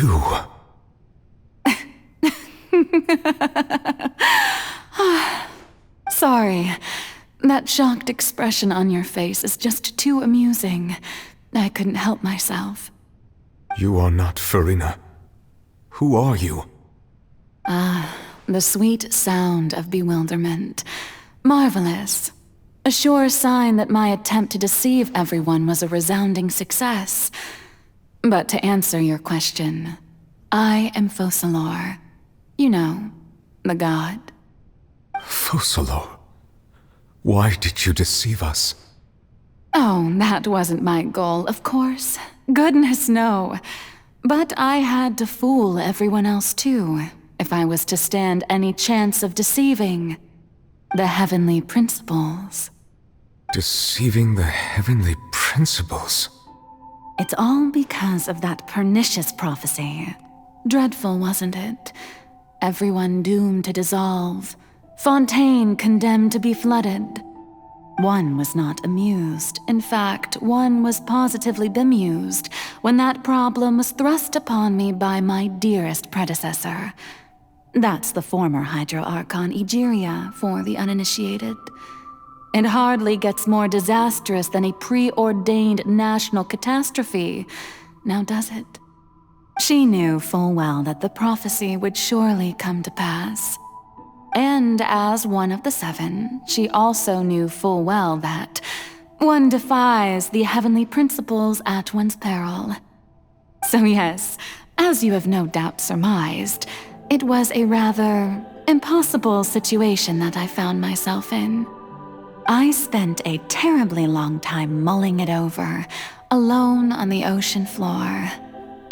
S6: You...
S2: Sorry. That shocked expression on your face is just too amusing. I couldn't help myself.
S6: You are not Furina. Who are you?
S2: The sweet sound of bewilderment. Marvelous. A sure sign that my attempt to deceive everyone was a resounding success. But to answer your question, I am Focalor. You know, the god.
S6: Focalor? Why did you deceive us?
S2: Oh, that wasn't my goal, of course. Goodness, no. But I had to fool everyone else too, if I was to stand any chance of deceiving the heavenly principles.
S6: Deceiving the heavenly principles?
S2: It's all because of that pernicious prophecy. Dreadful, wasn't it? Everyone doomed to dissolve. Fontaine condemned to be flooded. One was not amused. In fact, one was positively bemused when that problem was thrust upon me by my dearest predecessor. That's the former Hydro Archon Egeria, for the uninitiated. It hardly gets more disastrous than a preordained national catastrophe, now does it? She knew full well that the prophecy would surely come to pass. And as one of the seven, she also knew full well that one defies the heavenly principles at one's peril. So yes, as you have no doubt surmised, it was a rather impossible situation that I found myself in. I spent a terribly long time mulling it over, alone on the ocean floor.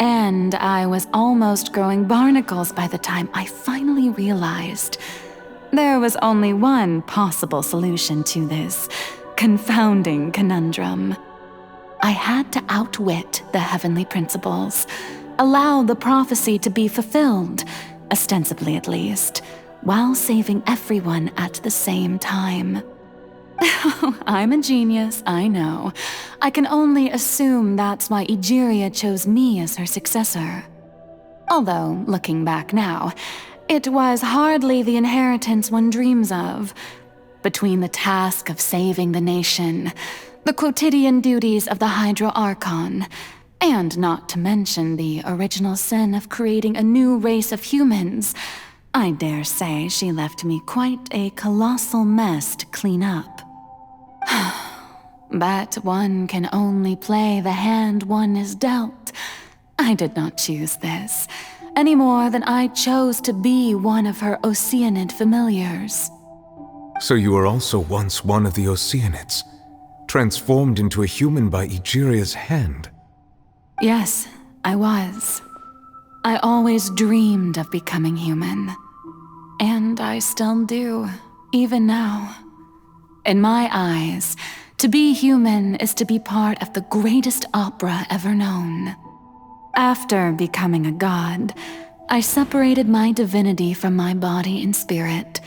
S2: And I was almost growing barnacles by the time I finally realized there was only one possible solution to this confounding conundrum. I had to outwit the heavenly principles, allow the prophecy to be fulfilled, ostensibly at least, while saving everyone at the same time. I'm a genius, I know. I can only assume that's why Egeria chose me as her successor. Although, looking back now, it was hardly the inheritance one dreams of. Between the task of saving the nation, the quotidian duties of the Hydro Archon, and not to mention the original sin of creating a new race of humans, I dare say she left me quite a colossal mess to clean up. But one can only play the hand one is dealt. I did not choose this, any more than I chose to be one of her Oceanid familiars.
S6: So you were also once one of the Oceanids, transformed into a human by Egeria's hand?
S2: Yes, I was. I always dreamed of becoming human. And I still do, even now. In my eyes, to be human is to be part of the greatest opera ever known. After becoming a god, I separated my divinity from my body and spirit,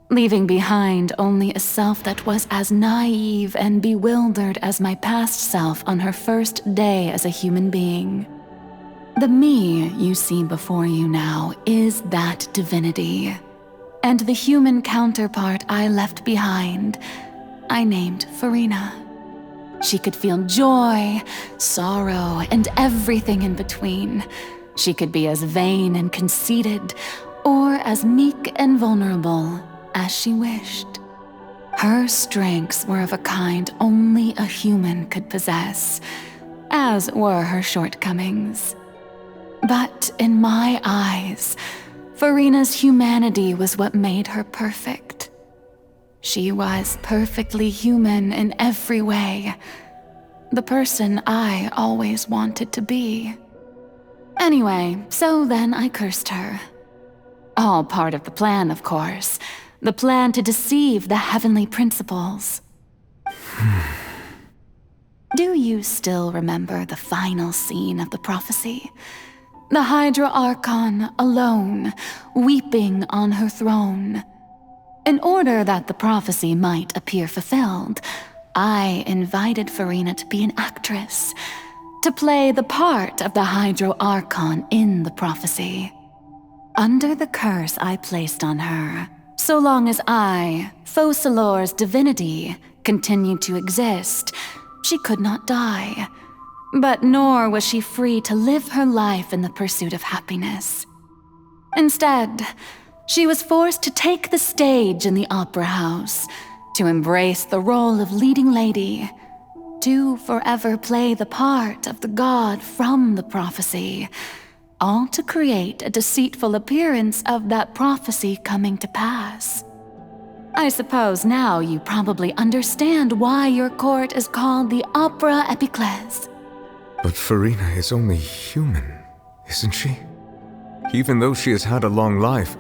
S2: leaving behind only a self that was as naive and bewildered as my past self on her first day as a human being. The me you see before you now is that divinity, and the human counterpart I left behind, I named Furina. She could feel joy, sorrow, and everything in between. She could be as vain and conceited, or as meek and vulnerable as she wished. Her strengths were of a kind only a human could possess, as were her shortcomings. But in my eyes, Furina's humanity was what made her perfect. She was perfectly human in every way, the person I always wanted to be. Anyway, so then I cursed her. All part of the plan, of course. The plan to deceive the heavenly principles. Do you still remember the final scene of the prophecy? The Hydra Archon alone, weeping on her throne. In order that the prophecy might appear fulfilled, I invited Furina to be an actress. to play the part of the Hydro Archon in the prophecy. Under the curse I placed on her, so long as I, Focalor's divinity, continued to exist, she could not die. But nor was she free to live her life in the pursuit of happiness. Instead, she was forced to take the stage in the opera house, to embrace the role of leading lady, to forever play the part of the god from the prophecy, all to create a deceitful appearance of that prophecy coming to pass. I suppose now you probably understand why your court is called the Opera Epiclese.
S6: But Furina is only human, isn't she? Even though she has had a long life,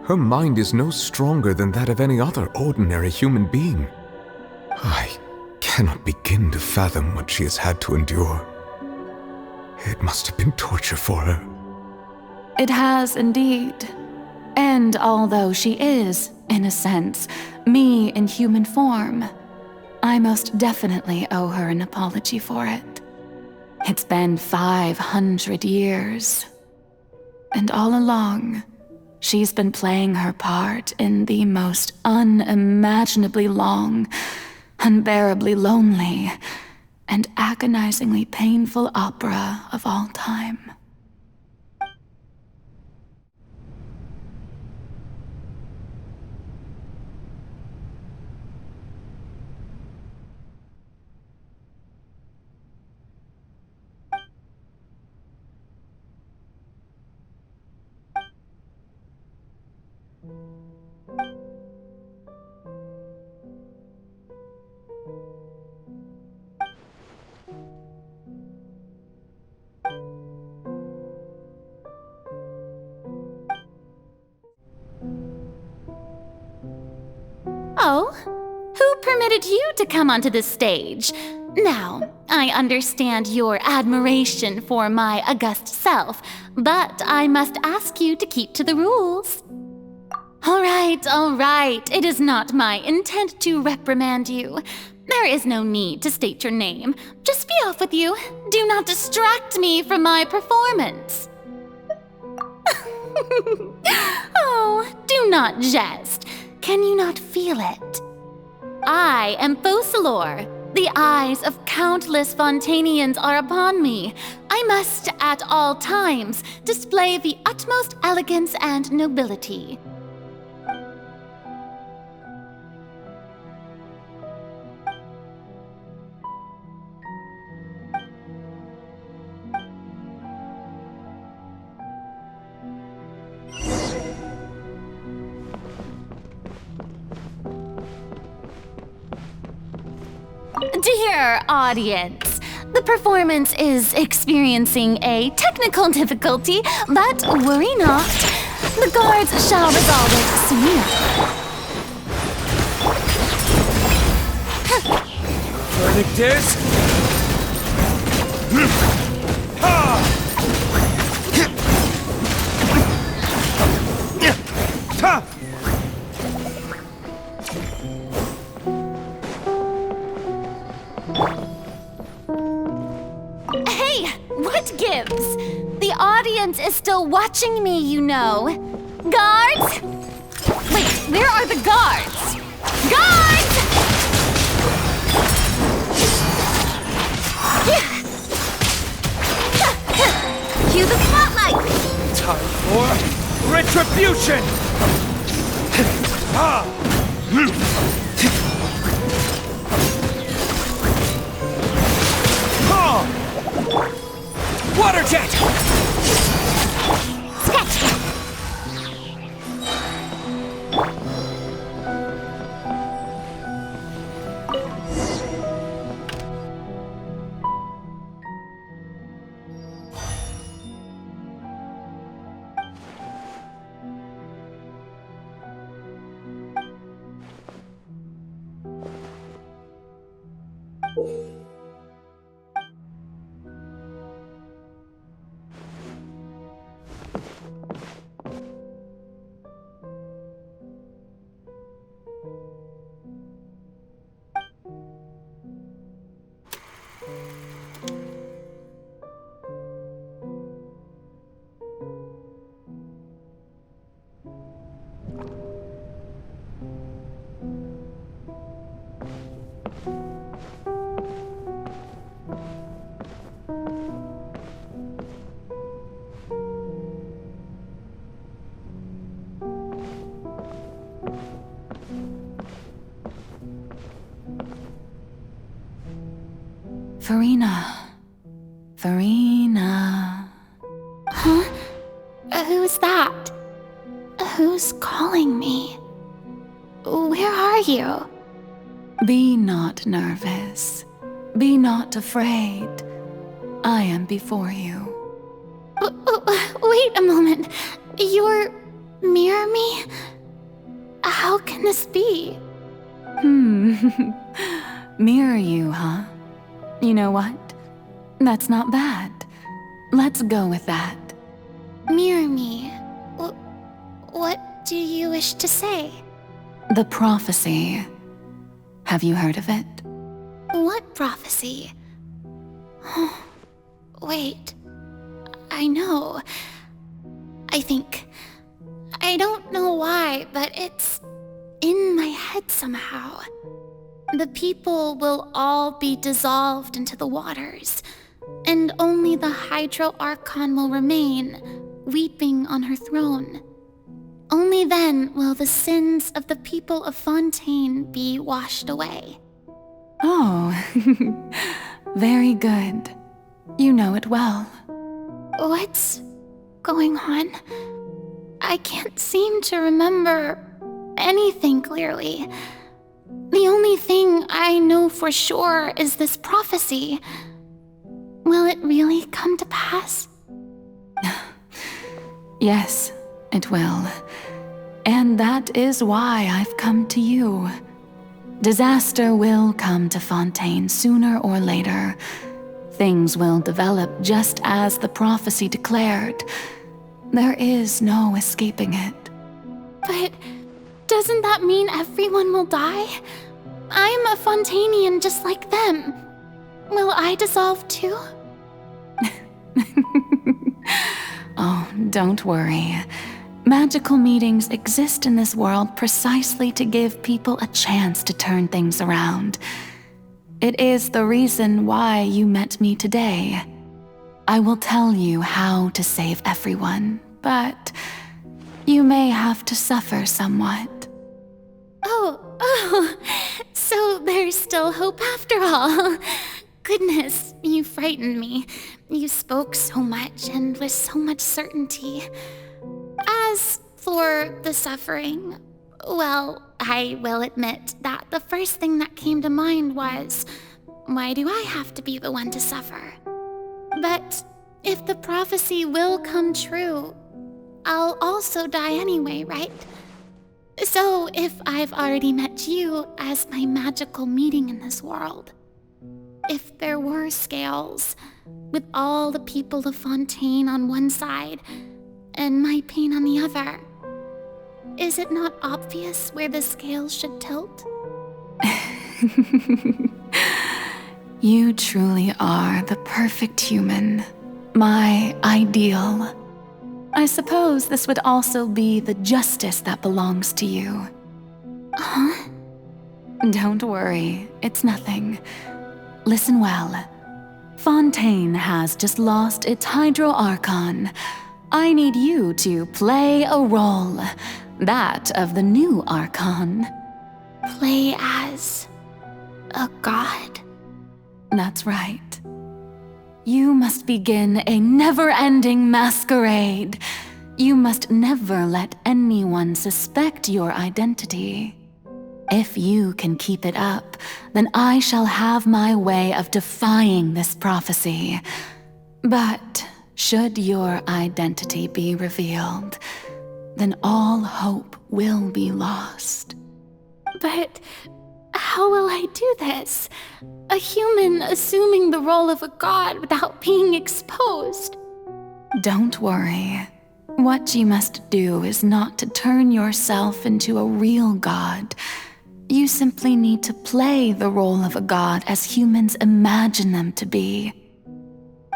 S6: her mind is no stronger than that of any other ordinary human being. I cannot begin to fathom what she has had to endure. It must have been torture for her.
S2: It has indeed. And although she is, in a sense, me in human form, I most definitely owe her an apology for it. It's been 500 years. And all along, she's been playing her part in the most unimaginably long, unbearably lonely, and agonizingly painful opera of all time. Oh, who permitted you to come onto the stage? Now, I understand your admiration for my august self, but I must ask you to keep to the rules. All right. It is not my intent to reprimand you. There is no need to state your name. Just be off with you. Do not distract me from my performance. Oh, do not jest. Can you not feel it? I am Focalor. The eyes of countless Fontainians are upon me. I must, at all times, display the utmost elegance and nobility. Dear audience, the performance is experiencing a technical difficulty, but worry not. The guards shall resolve it soon enough.
S14: Verdict
S2: Hey, what gives? The audience is still watching me, you know. Guards? Wait, where are the guards? Guards! Cue the spotlight!
S14: Time for retribution! Water jet!
S1: Sketch!
S2: Furina. Furina.
S1: Huh? Who's that? Who's calling me? Where are you?
S2: Be not nervous. Be not afraid. I am before you.
S1: Wait a moment. You're mirror me? How can this be?
S2: Mirror you, huh? You know what? That's not bad. Let's go with that.
S1: Mirror me? What do you wish to say?
S2: The prophecy. Have you heard of it?
S1: What prophecy? Wait. I know. I think. I don't know why, but it's in my head somehow. The people will all be dissolved into the waters, and only the Hydro Archon will remain, weeping on her throne. Only then will the sins of the people of Fontaine be washed away.
S2: Oh, very good. You know it well.
S1: What's going on? I can't seem to remember anything clearly. The only thing I know for sure is this prophecy. Will it really come to pass?
S2: Yes, it will. And that is why I've come to you. Disaster will come to Fontaine sooner or later. Things will develop just as the prophecy declared. There is no escaping it.
S1: But doesn't that mean everyone will die? I'm a Fontainian just like them. Will I dissolve too?
S2: Oh, don't worry. Magical meetings exist in this world precisely to give people a chance to turn things around. It is the reason why you met me today. I will tell you how to save everyone, but you may have to suffer somewhat.
S1: Oh, so there's still hope after all. Goodness, you frightened me. You spoke so much and with so much certainty. As for the suffering, well, I will admit that the first thing that came to mind was, why do I have to be the one to suffer? But if the prophecy will come true, I'll also die anyway, right? So if I've already met you as my magical meeting in this world, if there were scales, with all the people of Fontaine on one side, and my pain on the other, is it not obvious where the scales should tilt?
S2: You truly are the perfect human, my ideal. I suppose this would also be the justice that belongs to you.
S1: Huh?
S2: Don't worry, it's nothing. Listen well. Fontaine has just lost its Hydro Archon. I need you to play a role, that of the new Archon.
S1: Play as a god?
S2: That's right. You must begin a never-ending masquerade. You must never let anyone suspect your identity. If you can keep it up, then I shall have my way of defying this prophecy. But should your identity be revealed, then all hope will be lost.
S1: But how will I do this? A human assuming the role of a god without being exposed.
S2: Don't worry. What you must do is not to turn yourself into a real god. You simply need to play the role of a god as humans imagine them to be.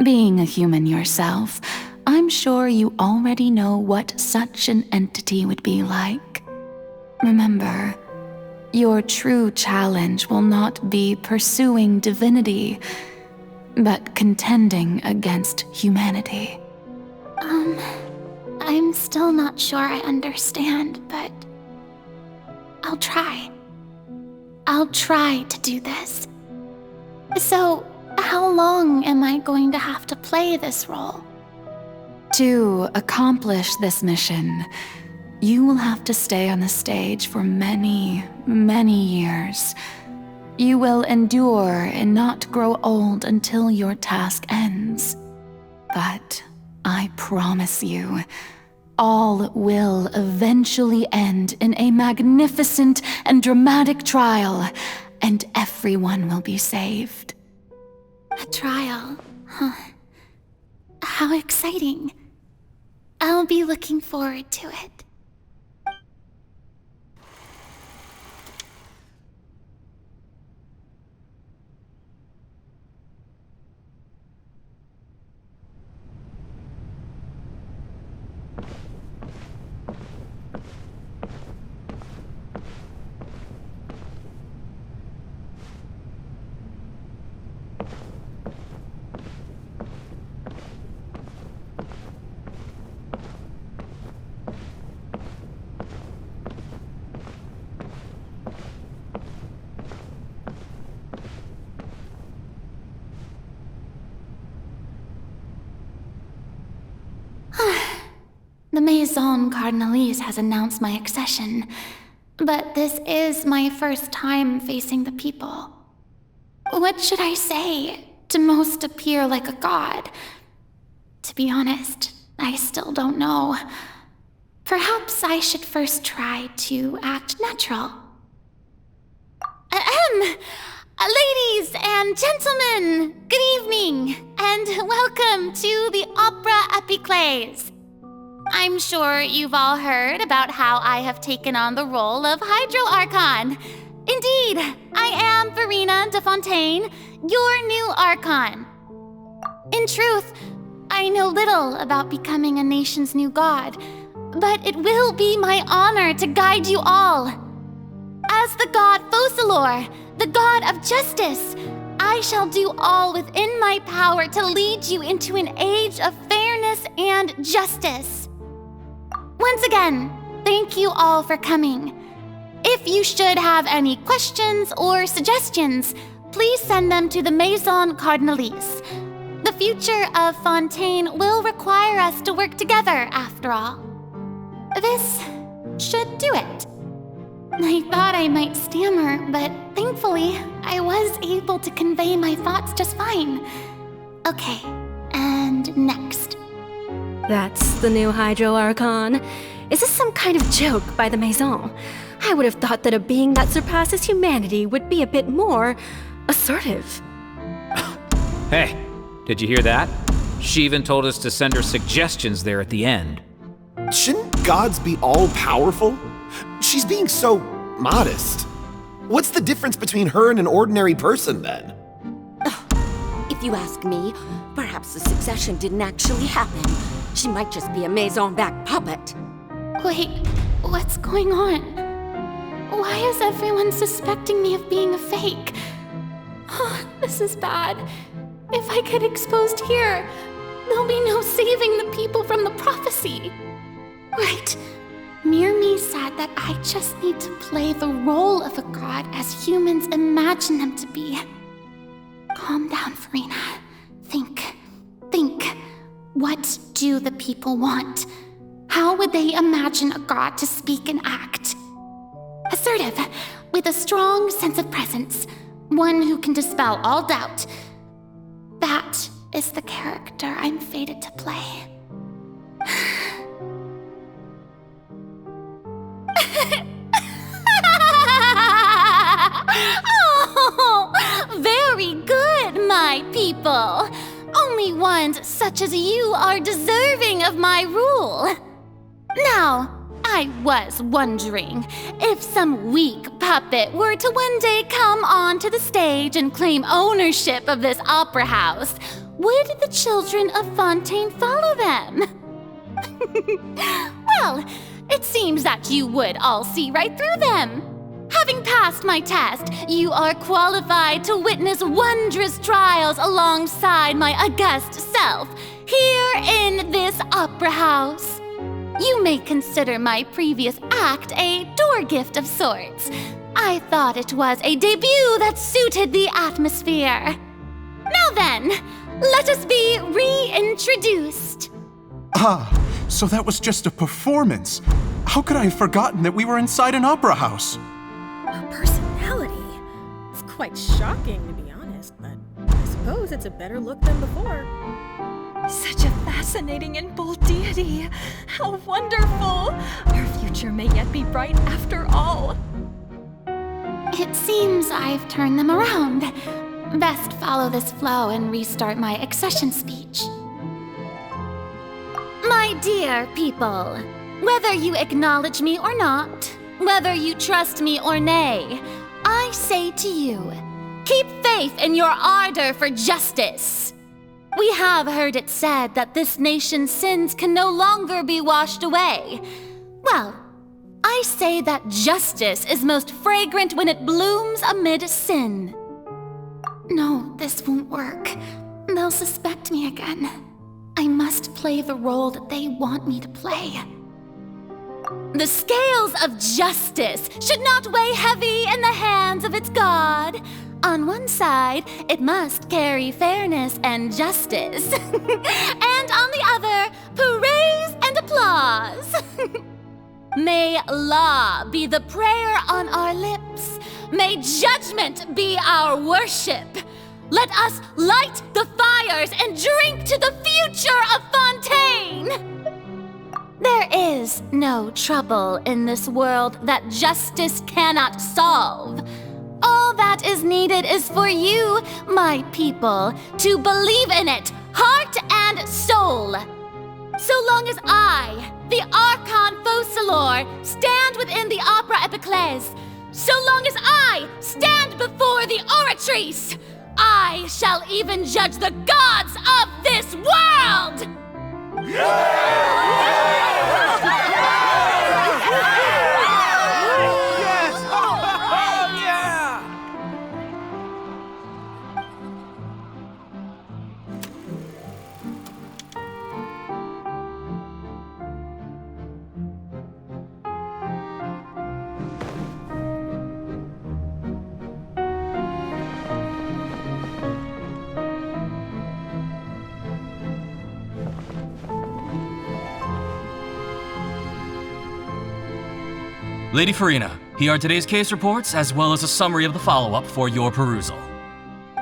S2: Being a human yourself, I'm sure you already know what such an entity would be like. Remember, your true challenge will not be pursuing divinity, but contending against humanity.
S1: I'm still not sure I understand, but I'll try. I'll try to do this. So, how
S2: How long am I going to have to play this role? To accomplish this mission, you will have to stay on the stage for many, many years. You will endure and not grow old until your task ends. But I promise you, all will eventually end in a magnificent and dramatic trial, and everyone will be saved. A trial? Huh. How exciting. I'll be looking forward to it. The Maison Cardinale has announced my accession, but this is my first time facing the people. What should I say to most appear like a god? To be honest, I still don't know. Perhaps I should first try to act natural. Ladies and gentlemen, good evening, and welcome to the Opera Epiclese. I'm sure you've all heard about how I have taken on the role of Hydro Archon. Indeed, I am Furina de Fontaine, your new Archon. In truth, I know little about becoming a nation's new god, but it will be my honor to guide you all. As the god Focalor, the god of justice, I shall do all within my power to lead you into an age of fairness and justice. Once again, thank you all for coming. If you should have any questions or suggestions, please send them to the Maison Cardinale. The future of Fontaine will require us to work together, after all. This should do it. I thought I might stammer, but thankfully, I was able to convey my thoughts just fine. Okay, and next.
S16: That's the new Hydro Archon. Is this some kind of joke by the Maison? I would have thought that a being that surpasses humanity would be a bit more assertive.
S10: Hey, did you hear that? She even told us to send her suggestions there at the end.
S11: Shouldn't gods be all-powerful? She's being so modest. What's the difference between her and an ordinary person, then?
S12: If you ask me, perhaps the succession didn't actually happen. She might just be a Maison-backed puppet.
S2: Wait, what's going on? Why is everyone suspecting me of being a fake? Oh, this is bad. If I get exposed here, there'll be no saving the people from the prophecy. Right. Mirmi said that I just need to play the role of a god as humans imagine them to be. Calm down, Furina. Think. What do the people want? How would they imagine a god to speak and act? Assertive, with a strong sense of presence. One who can dispel all doubt. That is the character I'm fated to play. Oh, very good, my people. Only ones such as you are deserving of my rule. Now, I was wondering if some weak puppet were to one day come onto the stage and claim ownership of this opera house, would the children of Fontaine follow them? Well, it seems that you would all see right through them. Having passed my test, you are qualified to witness wondrous trials alongside my august self, here in this opera house. You may consider my previous act a door gift of sorts. I thought it was a debut that suited the atmosphere. Now then, let us be reintroduced.
S7: Ah, so that was just a performance. How could I have forgotten that we were inside an opera house?
S17: A personality? It's quite shocking, to be honest, but I suppose it's a better look than before.
S13: Such a fascinating and bold deity. How wonderful! Our future may yet be bright after all.
S2: It seems I've turned them around. Best follow this flow and restart my accession speech. My dear people, whether you acknowledge me or not, whether you trust me or nay, I say to you, keep faith in your ardor for justice. We have heard it said that this nation's sins can no longer be washed away. Well, I say that justice is most fragrant when it blooms amid sin. No, this won't work. They'll suspect me again. I must play the role that they want me to play. The scales of justice should not weigh heavy in the hands of its god. On one side, it must carry fairness and justice. And on the other, praise and applause. May law be the prayer on our lips. May judgment be our worship. Let us light the fires and drink to the future of Fontaine. There is no trouble in this world that justice cannot solve. All that is needed is for you, my people, to believe in it, heart and soul. So long as I, the Archon Focalor, stand within the Opera Epiclese, so long as I stand before the Oratrice, I shall even judge the gods of this world!
S18: Lady Furina, here are today's case reports, as well as a summary of the follow-up for your perusal.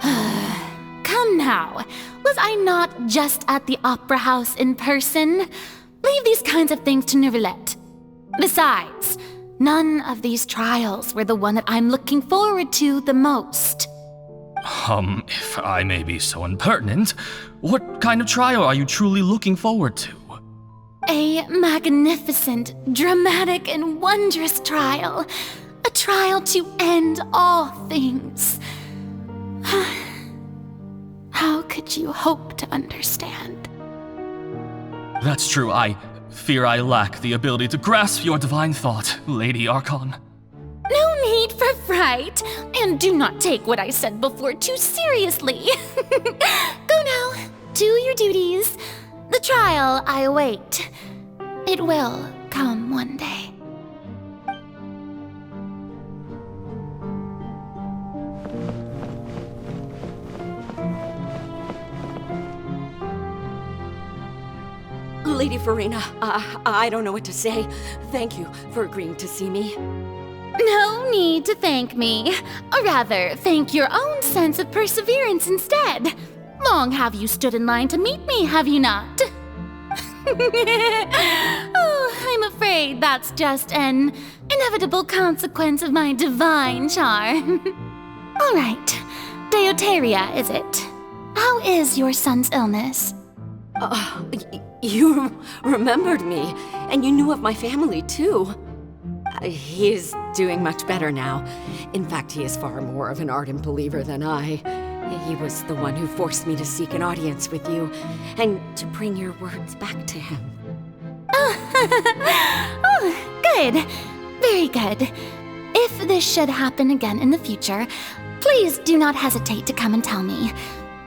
S2: Come now, was I not just at the Opera House in person? Leave these kinds of things to Neuvillette. Besides, none of these trials were the one that I'm looking forward to the most.
S18: If I may be so impertinent, what kind of trial are you truly looking forward to?
S2: A magnificent, dramatic, and wondrous trial. A trial to end all things. How could you hope to understand?
S18: That's true. I fear I lack the ability to grasp your divine thought, Lady Archon.
S2: No need for fright, and do not take what I said before too seriously. Go now, do your duties. The trial I await. It will come one day.
S12: Lady Furina, I don't know what to say. Thank you for agreeing to see me.
S2: No need to thank me. Or rather, thank your own sense of perseverance instead. Long have you stood in line to meet me, have you not? Oh, I'm afraid that's just an inevitable consequence of my divine charm. All right, Deoteria, is it? How is your son's illness?
S12: You remembered me, and you knew of my family, too. He is doing much better now. In fact, he is far more of an ardent believer than I. He was the one who forced me to seek an audience with you, and to bring your words back to him.
S2: Oh, good. Very good. If this should happen again in the future, please do not hesitate to come and tell me.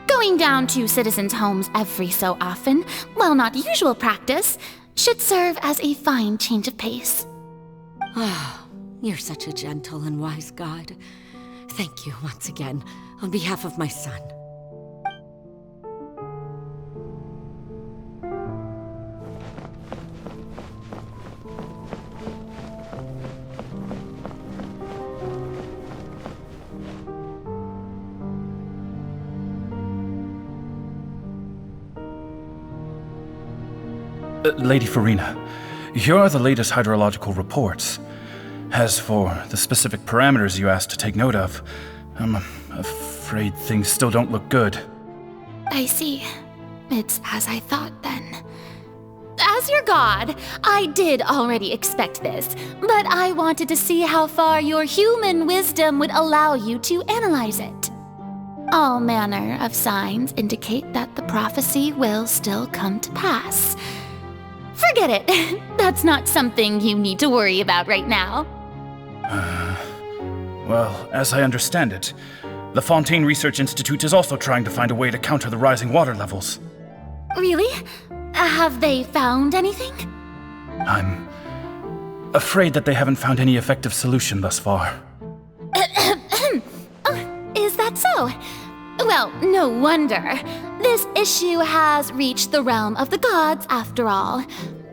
S2: Going down to citizens' homes every so often, while not usual practice, should serve as a fine change of pace.
S12: You're such a gentle and wise god. Thank you once again, on behalf of my son.
S4: Lady Furina, here are the latest hydrological reports. As for the specific parameters you asked to take note of, I'm afraid things still don't look good.
S2: I see. It's as I thought then. As your god, I did already expect this, but I wanted to see how far your human wisdom would allow you to analyze it. All manner of signs indicate that the prophecy will still come to pass. Forget it. That's not something you need to worry about right now.
S4: Well, as I understand it, the Fontaine Research Institute is also trying to find a way to counter the rising water levels.
S2: Really? Have they found anything?
S4: I'm afraid that they haven't found any effective solution thus far.
S2: Is that so? Well, no wonder. This issue has reached the realm of the gods, after all.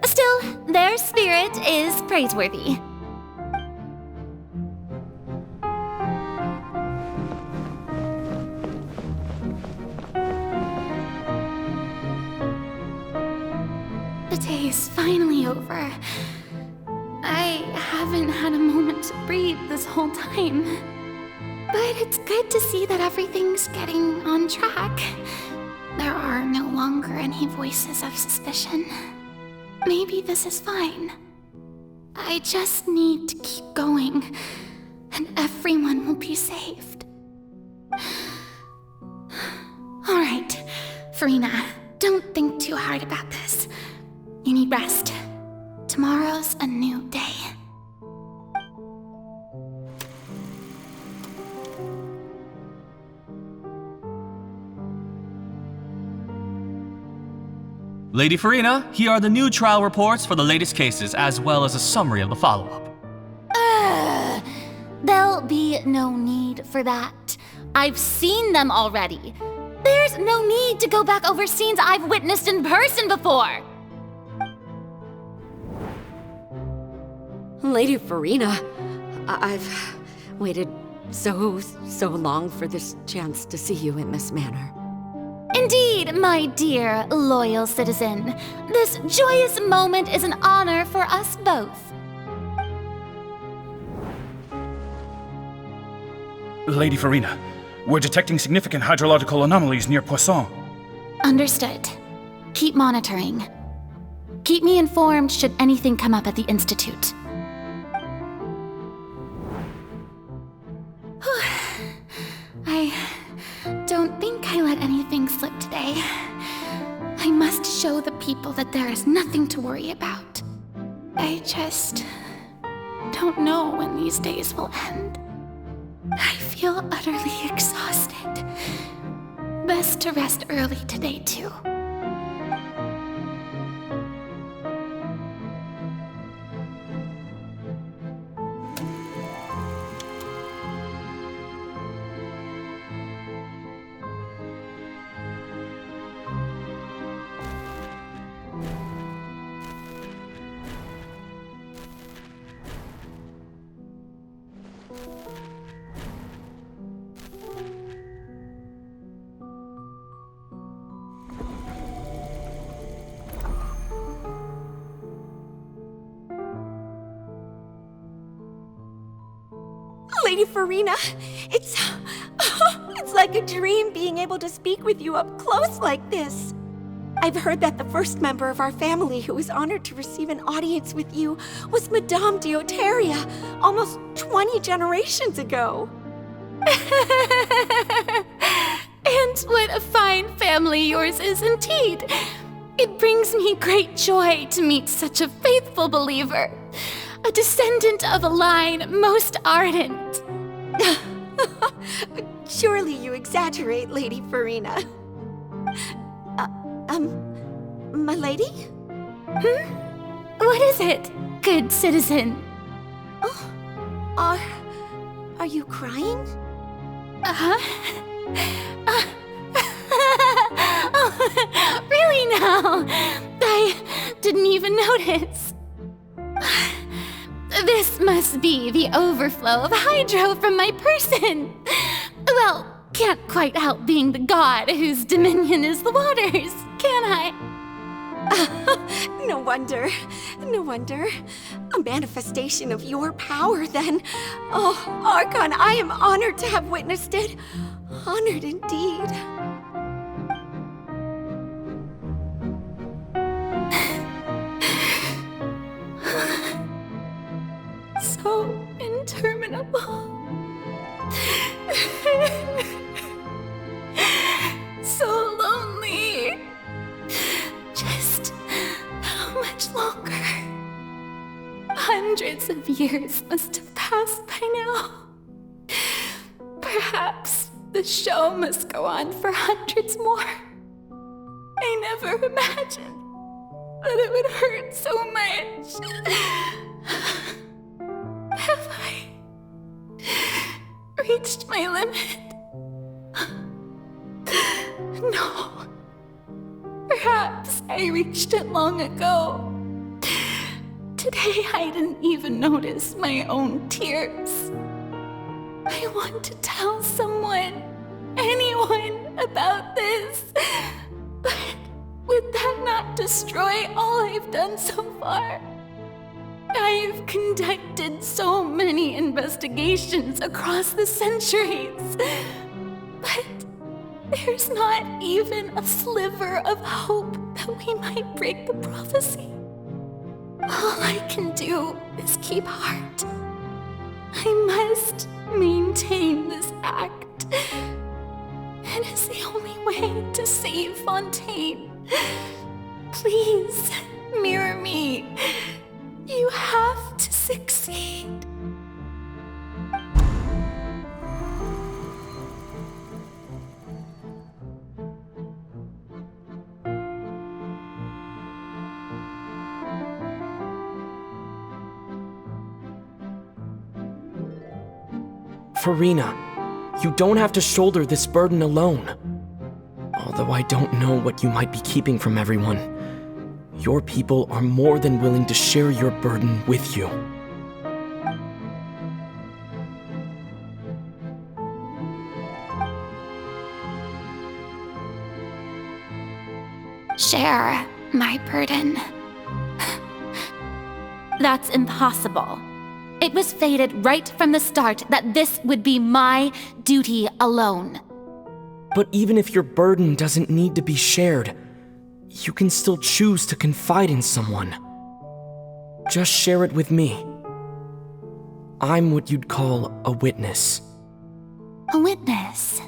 S2: Still, their spirit is praiseworthy. The day is finally over. I haven't had a moment to breathe this whole time. But it's good to see that everything's getting on track. There are no longer any voices of suspicion. Maybe this is fine. I just need to keep going, and everyone will be saved. All right, Furina, don't think too hard about this. You need rest. Tomorrow's a new day.
S18: Lady Furina, here are the new trial reports for the latest cases, as well as a summary of the follow-up.
S2: There'll be no need for that. I've seen them already. There's no need to go back over scenes I've witnessed in person before.
S12: Lady Furina, I've waited so long for this chance to see you in this manner.
S2: Indeed, my dear, loyal citizen. This joyous moment is an honor for us both.
S4: Lady Furina, we're detecting significant hydrological anomalies near Poisson.
S2: Understood. Keep monitoring. Keep me informed should anything come up at the Institute. I don't think I let anything slip today. I must show the people that there is nothing to worry about. I just don't know when these days will end. I feel utterly exhausted. Best to rest early today, too.
S15: Lady Furina, it's like a dream being able to speak with you up close like this. I've heard that the first member of our family who was honored to receive an audience with you was Madame Deoteria, almost 20 generations ago.
S2: And what a fine family yours is indeed. It brings me great joy to meet such a faithful believer. A descendant of a line most ardent.
S15: Surely you exaggerate, Lady Furina. My lady?
S2: What is it, good citizen?
S15: Oh, are you crying?
S2: Oh, really now? I didn't even notice. This must be the overflow of hydro from my person. Well, can't quite help being the god whose dominion is the waters, can I?
S15: No wonder. No wonder. A manifestation of your power, then. Oh, Archon, I am honored to have witnessed it. Honored indeed.
S13: So interminable. So lonely. Just how much longer? Hundreds of years must have passed by now. Perhaps the show must go on for hundreds more. I never imagined that it would hurt so much. Have I reached my limit? No. Perhaps I reached it long ago. Today I didn't even notice my own tears. I want to tell someone, anyone, about this. But would that not destroy all I've done so far? I've conducted so many investigations across the centuries. But there's not even a sliver of hope that we might break the prophecy. All I can do is keep heart. I must maintain this act. It is the only way to save Fontaine. Please, mirror me. You have to succeed.
S14: Furina, you don't have to shoulder this burden alone. Although I don't know what you might be keeping from everyone, your people are more than willing to share your burden with you.
S2: Share my burden. That's impossible. It was fated right from the start that this would be my duty alone.
S14: But even if your burden doesn't need to be shared, you can still choose to confide in someone. Just share it with me. I'm what you'd call a witness.
S2: A witness?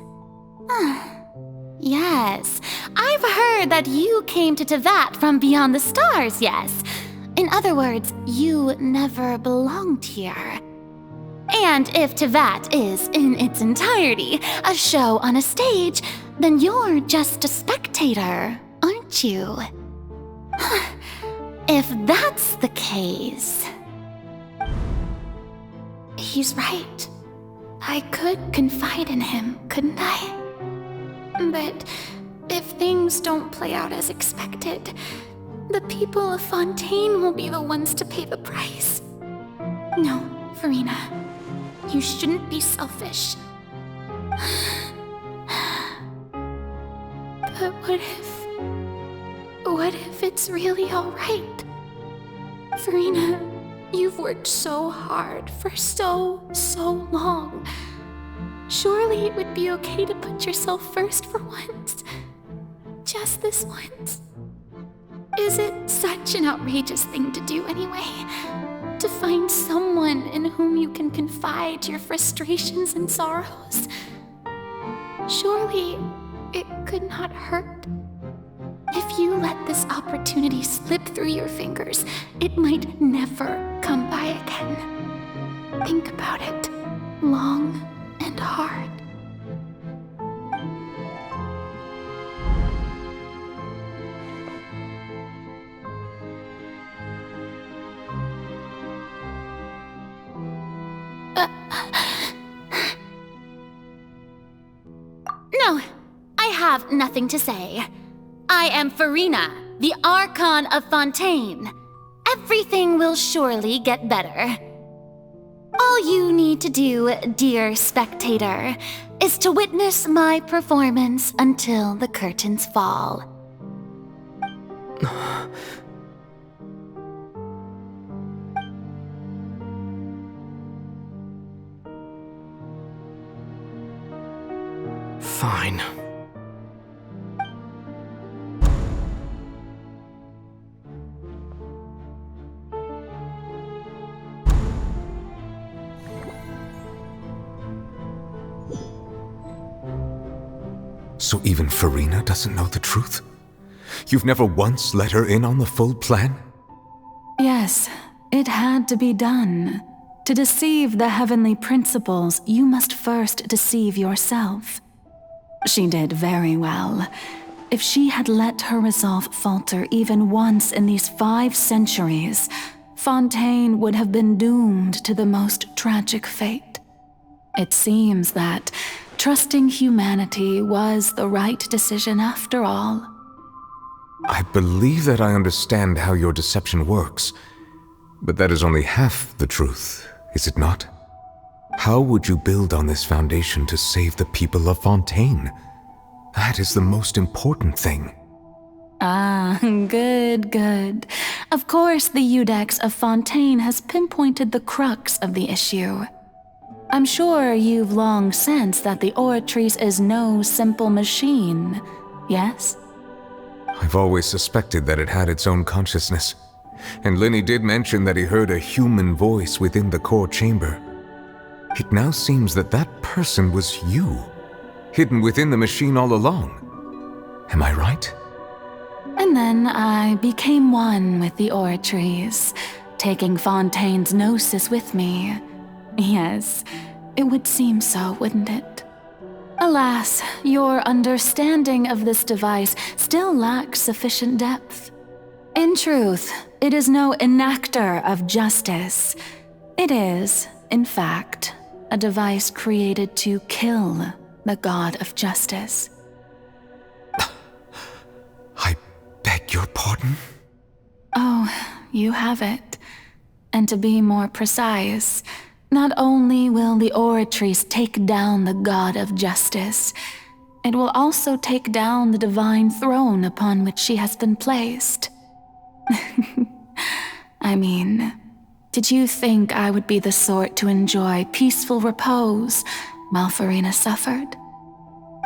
S2: Yes. I've heard that you came to Tevat from beyond the stars, yes. In other words, you never belonged here. And if Tevat is, in its entirety, a show on a stage, then you're just a spectator, aren't you? If that's the case... He's right. I could confide in him, couldn't I? But if things don't play out as expected, the people of Fontaine will be the ones to pay the price. No, Furina, you shouldn't be selfish. But what if it's really all right? Furina, you've worked so hard for so long. Surely it would be okay to put yourself first for once. Just this once. Is it such an outrageous thing to do anyway? To find someone in whom you can confide your frustrations and sorrows? Surely it could not hurt. If you let this opportunity slip through your fingers, it might never come by again. Think about it long and hard. No, I have nothing to say. I am Furina, the Archon of Fontaine. Everything will surely get better. All you need to do, dear spectator, is to witness my performance until the curtains fall.
S14: Fine.
S6: So even Furina doesn't know the truth? You've never once let her in on the full plan?
S2: Yes, it had to be done. To deceive the heavenly principles, you must first deceive yourself. She did very well. If she had let her resolve falter even once in these 5 centuries, Fontaine would have been doomed to the most tragic fate. It seems that trusting humanity was the right decision after all.
S6: I believe that I understand how your deception works, but that is only half the truth, is it not? How would you build on this foundation to save the people of Fontaine? That is the most important thing.
S2: Ah, good. Of course, the Iudex of Fontaine has pinpointed the crux of the issue. I'm sure you've long sensed that the Oratrice is no simple machine, yes?
S6: I've always suspected that it had its own consciousness, and Lenny did mention that he heard a human voice within the core chamber. It now seems that that person was you, hidden within the machine all along. Am I right?
S2: And then I became one with the Oratrice, taking Fontaine's Gnosis with me. Yes, it would seem so, wouldn't it? Alas, your understanding of this device still lacks sufficient depth. In truth, it is no enactor of justice. It is, in fact, a device created to kill the god of justice.
S6: I beg your pardon?
S2: Oh, you have it. And to be more precise, not only will the Oratrice take down the god of justice, it will also take down the divine throne upon which she has been placed. I mean, did you think I would be the sort to enjoy peaceful repose while Furina suffered?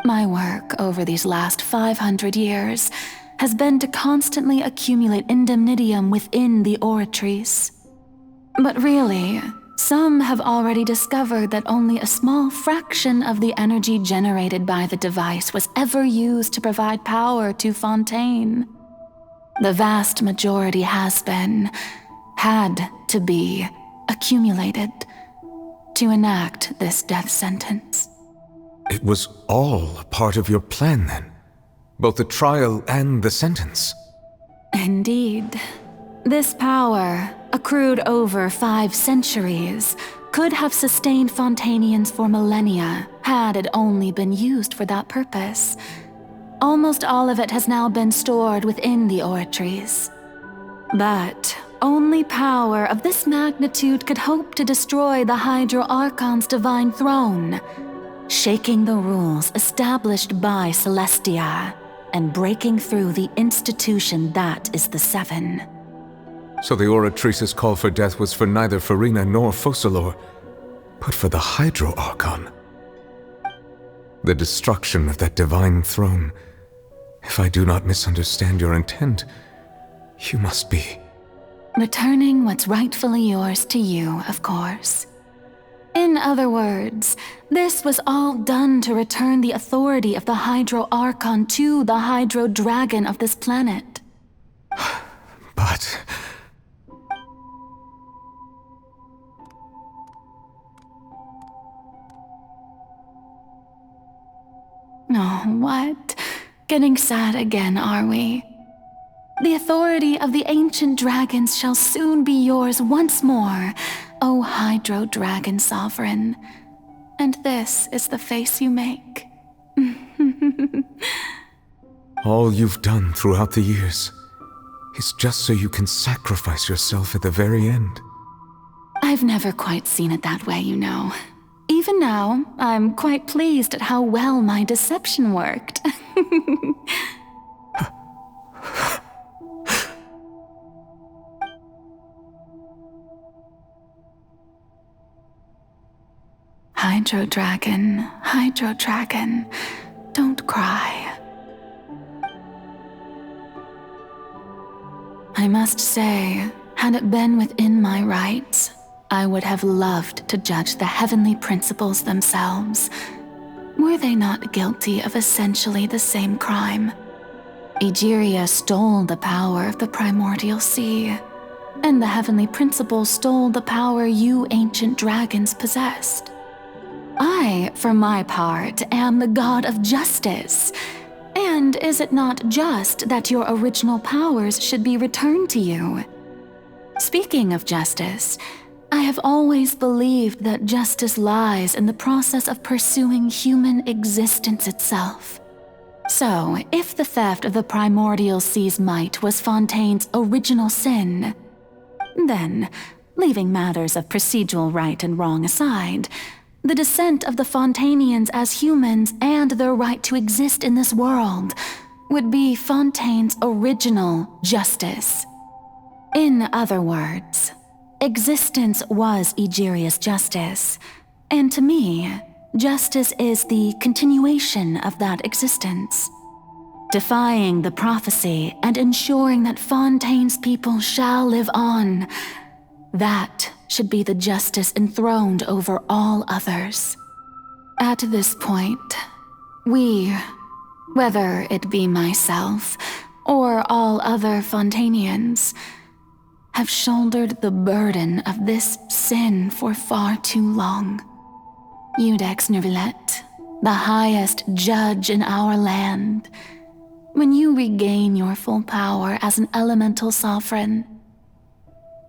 S2: My work over these last 500 years has been to constantly accumulate indemnitium within the Oratrice. But really, some have already discovered that only a small fraction of the energy generated by the device was ever used to provide power to Fontaine. The vast majority had to be, accumulated to enact this death sentence.
S6: It was all a part of your plan then? Both the trial and the sentence?
S2: Indeed. This power, accrued over 5 centuries, could have sustained Fontainians for millennia had it only been used for that purpose. Almost all of it has now been stored within the Oratrice. But only power of this magnitude could hope to destroy the Hydro Archon's divine throne, shaking the rules established by Celestia and breaking through the institution that is the Seven.
S6: So the Oratrice's call for death was for neither Furina nor Focalor, but for the Hydro Archon. The destruction of that divine throne. If I do not misunderstand your intent, you must be...
S2: returning what's rightfully yours to you, of course. In other words, this was all done to return the authority of the Hydro Archon to the Hydro Dragon of this planet.
S6: But...
S2: Oh, what? Getting sad again, are we? The authority of the ancient dragons shall soon be yours once more, O Hydro Dragon Sovereign. And this is the face you make.
S6: all you've done throughout the years is just so you can sacrifice yourself at the very end.
S2: I've never quite seen it that way, you know. Even now, I'm quite pleased at how well my deception worked.
S13: Hydro Dragon, don't cry. I must say, had it been within my rights, I would have loved to judge the heavenly principles themselves. Were they not guilty of essentially the same crime? Egeria stole the power of the Primordial Sea, and the heavenly principles stole the power you ancient dragons possessed. I, for my part, am the god of justice. And is it not just that your original powers should be returned to you? Speaking of justice, I have always believed that justice lies in the process of pursuing human existence itself. So, if the theft of the Primordial Sea's might was Fontaine's original sin, then, leaving matters of procedural right and wrong aside, the descent of the Fontainians as humans and their right to exist in this world would be Fontaine's original justice. In other words, existence was Egeria's justice, and to me, justice is the continuation of that existence. Defying the prophecy and ensuring that Fontaine's people shall live on, that should be the justice enthroned over all others. At this point, we, whether it be myself or all other Fontainians, have shouldered the burden of this sin for far too long. Iudex Neuvillette, the highest judge in our land, when you regain your full power as an elemental sovereign,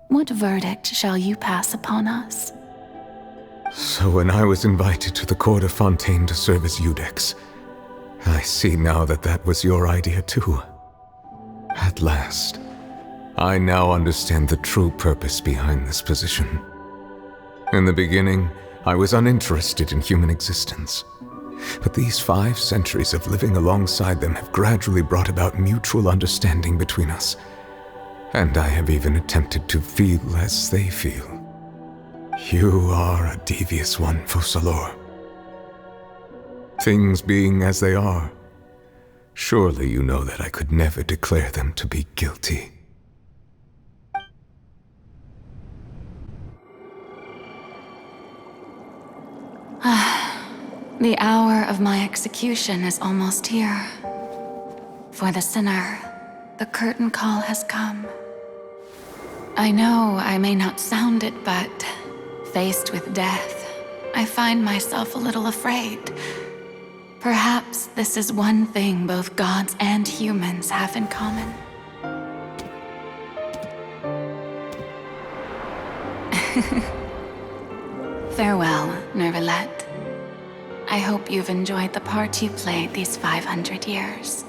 S13: what verdict shall you pass upon us?
S6: So when I was invited to the court of Fontaine to serve as Iudex, I see now that that was your idea too. At last, I now understand the true purpose behind this position. In the beginning, I was uninterested in human existence. But these 5 centuries of living alongside them have gradually brought about mutual understanding between us. And I have even attempted to feel as they feel. You are a devious one, Focalors. Things being as they are, surely you know that I could never declare them to be guilty.
S13: The hour of my execution is almost here. For the sinner, the curtain call has come. I know I may not sound it, but faced with death, I find myself a little afraid. Perhaps this is one thing both gods and humans have in common. Farewell, Neuvillette. I hope you've enjoyed the part you played these 500 years.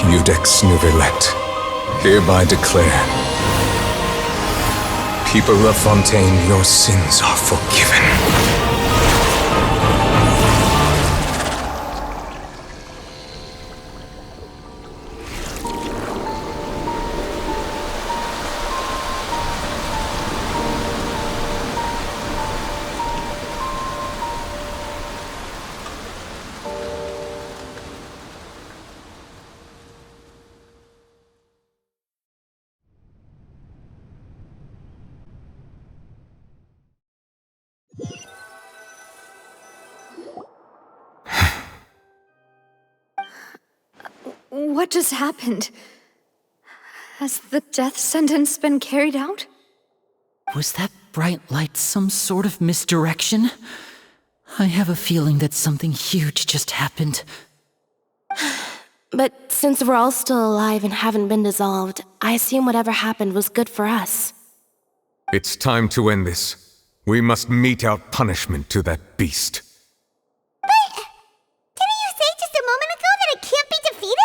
S6: Judex Nuvelet, hereby declare, people of Fontaine, your sins are forgiven.
S9: What just happened? Has the death sentence been carried out?
S20: Was that bright light some sort of misdirection? I have a feeling that something huge just happened.
S19: But since we're all still alive and haven't been dissolved, I assume whatever happened was good for us.
S6: It's time to end this. We must mete out punishment to that beast.
S1: Didn't you say just a moment ago that it can't be defeated?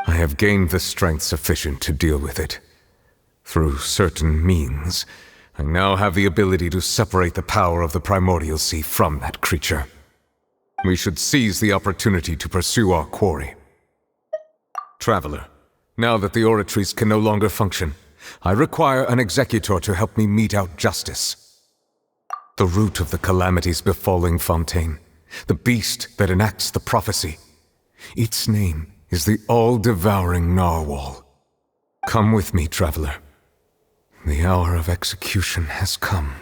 S6: I have gained the strength sufficient to deal with it. Through certain means, I now have the ability to separate the power of the Primordial Sea from that creature. We should seize the opportunity to pursue our quarry. Traveler, now that the Oratrice can no longer function, I require an executor to help me mete out justice. The root of the calamities befalling Fontaine, the beast that enacts the prophecy. Its name is the All-Devouring Narwhal. Come with me, traveler. The hour of execution has come.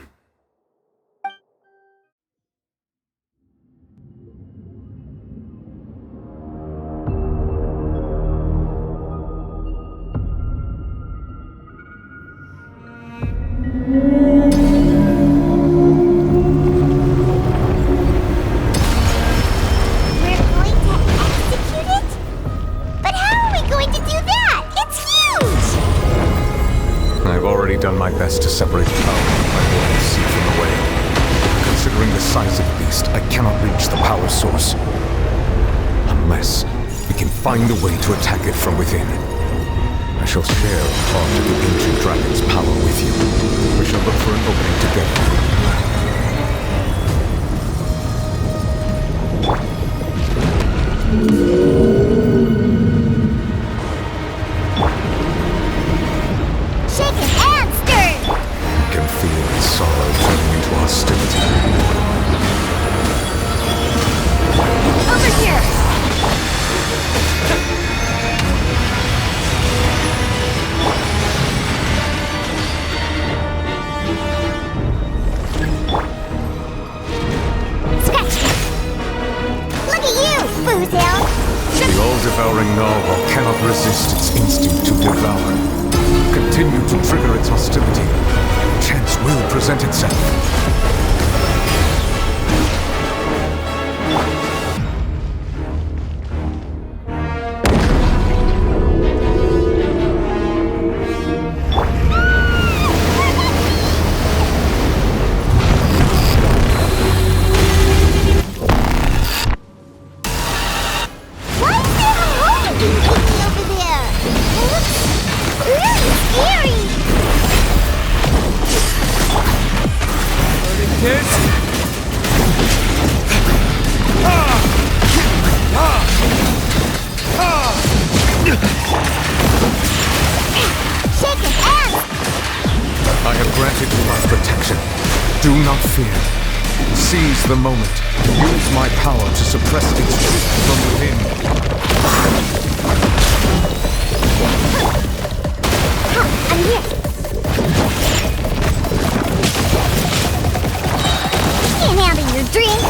S6: Done my best to separate the power of the Primordial Sea from the whale. Considering the size of the beast, I cannot reach the power source. Unless we can find a way to attack it from within. I shall share a part of the ancient dragon's power with you. We shall look for an opening together. Sorrow turning into hostility.
S1: Over here! Scratch me! Look at you, Boozehound!
S6: The all-devouring Narwhal cannot resist its instinct to devour. Continue to trigger its hostility. Chance will present itself. The moment. Use my power to suppress its truth from within.
S1: I'm here. Can't handle your drink.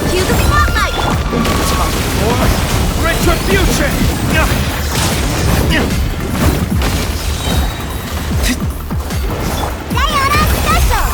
S1: Cue the spotlight.
S14: Time for retribution!
S1: Sayonara special!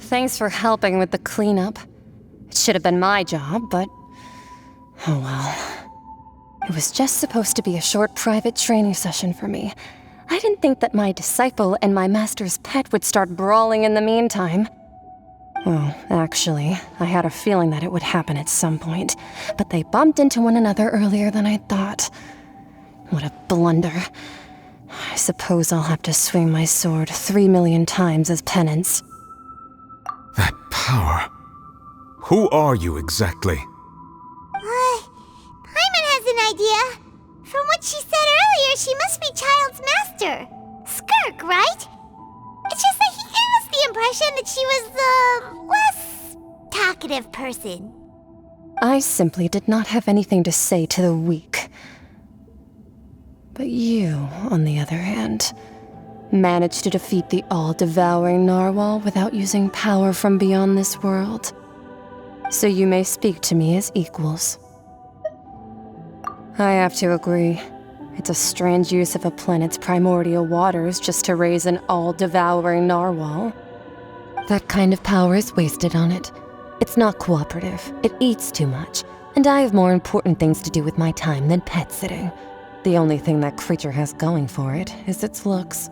S3: Thanks for helping with the cleanup. It should have been my job, but... oh well. It was just supposed to be a short private training session for me. I didn't think that my disciple and my master's pet would start brawling in the meantime. Well, actually, I had a feeling that it would happen at some point, but they bumped into one another earlier than I thought. What a blunder. I suppose I'll have to swing my sword 3 million times as penance.
S6: That power. Who are you exactly?
S1: Paimon has an idea. From what she said earlier, she must be Childe's master. Skirk, right? It's just that he gave us the impression that she was the less talkative person.
S3: I simply did not have anything to say to the weak. But you, on the other hand, managed to defeat the all-devouring Narwhal without using power from beyond this world. So you may speak to me as equals. I have to agree. It's a strange use of a planet's primordial waters just to raise an all-devouring Narwhal. That kind of power is wasted on it. It's not cooperative, it eats too much, and I have more important things to do with my time than pet sitting. The only thing that creature has going for it is its looks.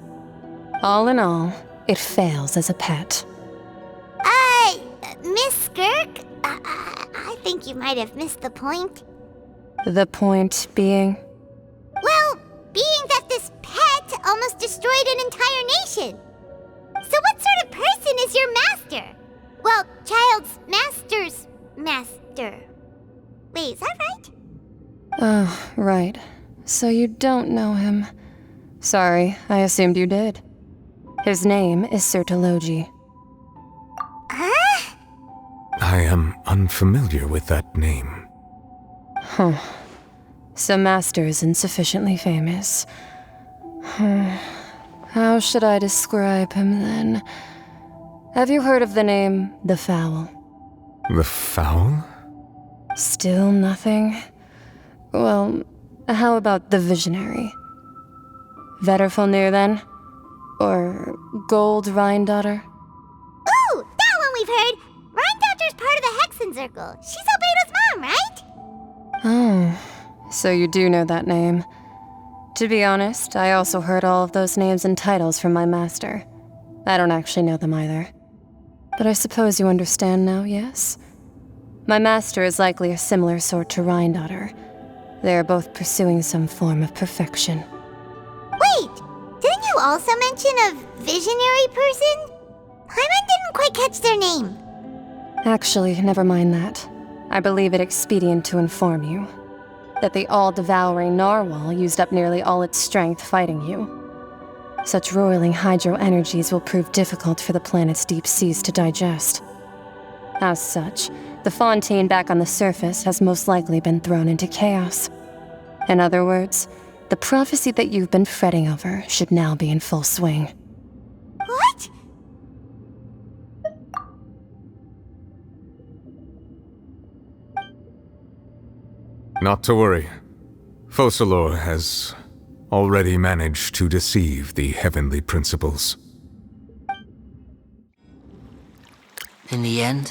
S3: All in all, it fails as a pet.
S1: Miss Skirk? I think you might have missed the point.
S3: The point being?
S1: Well, being that this pet almost destroyed an entire nation. So what sort of person is your master? Well, Childe's master's master. Wait, is that right?
S3: Oh, right. So you don't know him. Sorry, I assumed you did. His name is Sir Deluge.
S1: Huh?
S6: I am unfamiliar with that name.
S3: Huh. So Master isn't sufficiently famous. How should I describe him then? Have you heard of the name The Fowl?
S6: The Fowl?
S3: Still nothing? Well, how about the Visionary? Vetterfulnir then? Or Gold Rhine-Daughter?
S1: Ooh, that one we've heard! Rhine-Daughter's part of the Hexen Circle. She's Albedo's mom, right?
S3: Oh, so you do know that name. To be honest, I also heard all of those names and titles from my master. I don't actually know them either. But I suppose you understand now, yes? My master is likely a similar sort to Rhine-Daughter. They are both pursuing some form of perfection.
S1: Wait! Didn't you also mention a visionary person? Paimon didn't quite catch their name.
S3: Actually, never mind that. I believe it expedient to inform you that the all-devouring Narwhal used up nearly all its strength fighting you. Such roiling hydro energies will prove difficult for the planet's deep seas to digest. As such, the Fontaine back on the surface has most likely been thrown into chaos. In other words, the prophecy that you've been fretting over should now be in full swing.
S1: What?
S6: Not to worry. Focalor has already managed to deceive the heavenly principles.
S20: In the end,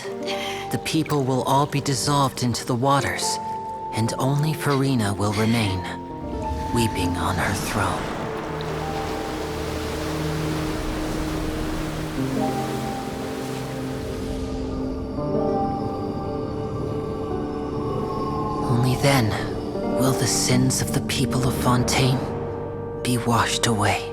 S20: the people will all be dissolved into the waters, and only Furina will remain, weeping on her throne. Only then will the sins of the people of Fontaine be washed away.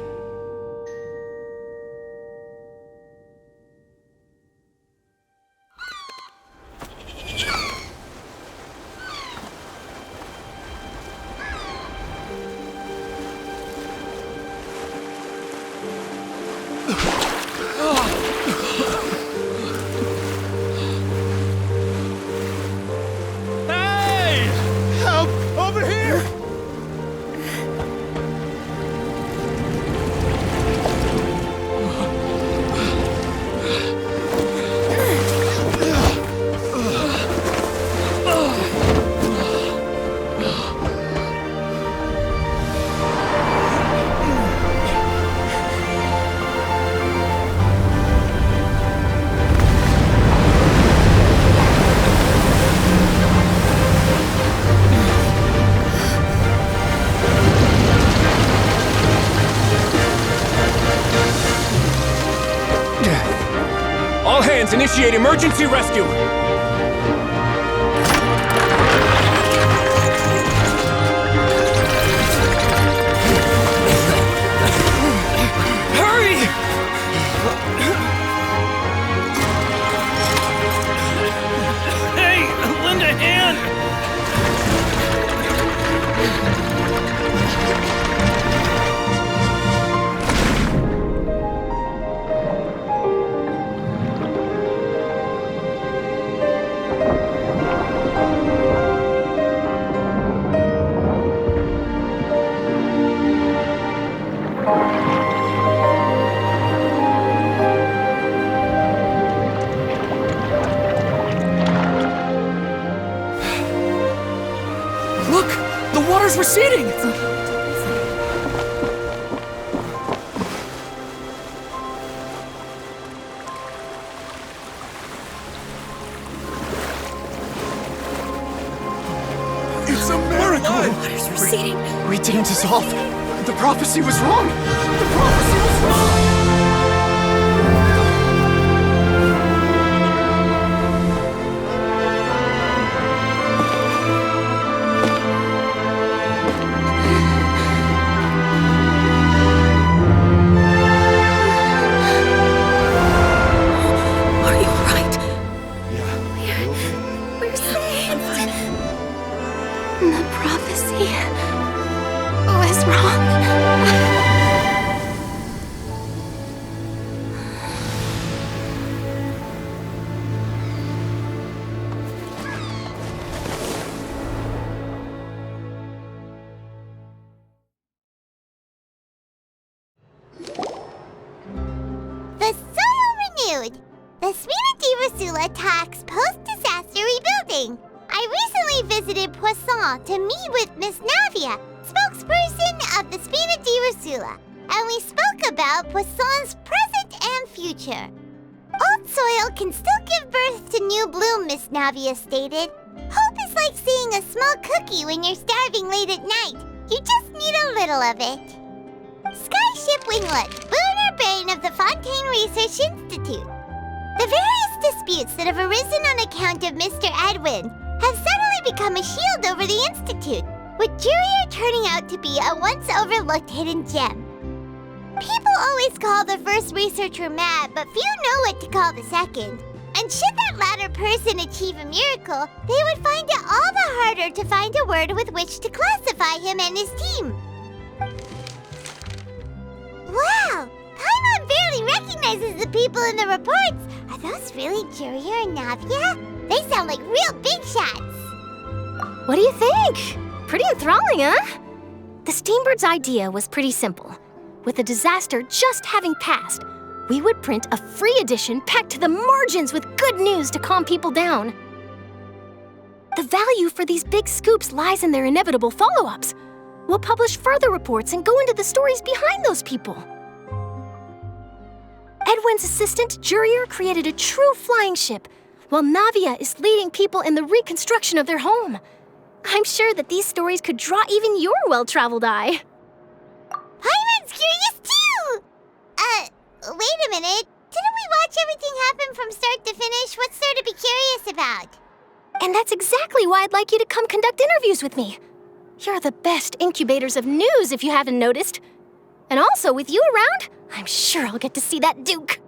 S14: hands, initiate emergency rescue! Receding!
S7: It's a miracle!
S16: Water's receding.
S11: We didn't dissolve. The prophecy was wrong. The prophecy was wrong.
S1: The Spina di Rosula talks post-disaster rebuilding. I recently visited Poisson to meet with Miss Navia, spokesperson of the Spina di Rosula, and we spoke about Poisson's present and future. Old soil can still give birth to new bloom, Miss Navia stated. Hope is like seeing a small cookie when you're starving late at night. You just need a little of it. Skyship Winglet, lunar brain of the Fontaine Research Institute. The various disputes that have arisen on account of Mr. Edwin have suddenly become a shield over the Institute, with Jurieu turning out to be a once-overlooked hidden gem. People always call the first researcher mad, but few know what to call the second. And should that latter person achieve a miracle, they would find it all the harder to find a word with which to classify him and his team. Wow! Paimon barely recognizes the people in the reports. Are those really Jurieu and Navia? They sound like real big shots.
S5: What do you think? Pretty enthralling, huh? The Steambird's idea was pretty simple. With the disaster just having passed, we would print a free edition packed to the margins with good news to calm people down. The value for these big scoops lies in their inevitable follow-ups. We'll publish further reports and go into the stories behind those people. Edwin's assistant, Jurieu, created a true flying ship, while Navia is leading people in the reconstruction of their home. I'm sure that these stories could draw even your well-traveled eye.
S1: Paimon's curious too! Wait a minute. Didn't we watch everything happen from start to finish? What's there to be curious about?
S5: And that's exactly why I'd like you to come conduct interviews with me. You're the best incubators of news, if you haven't noticed. And also, with you around, I'm sure I'll get to see that Duke.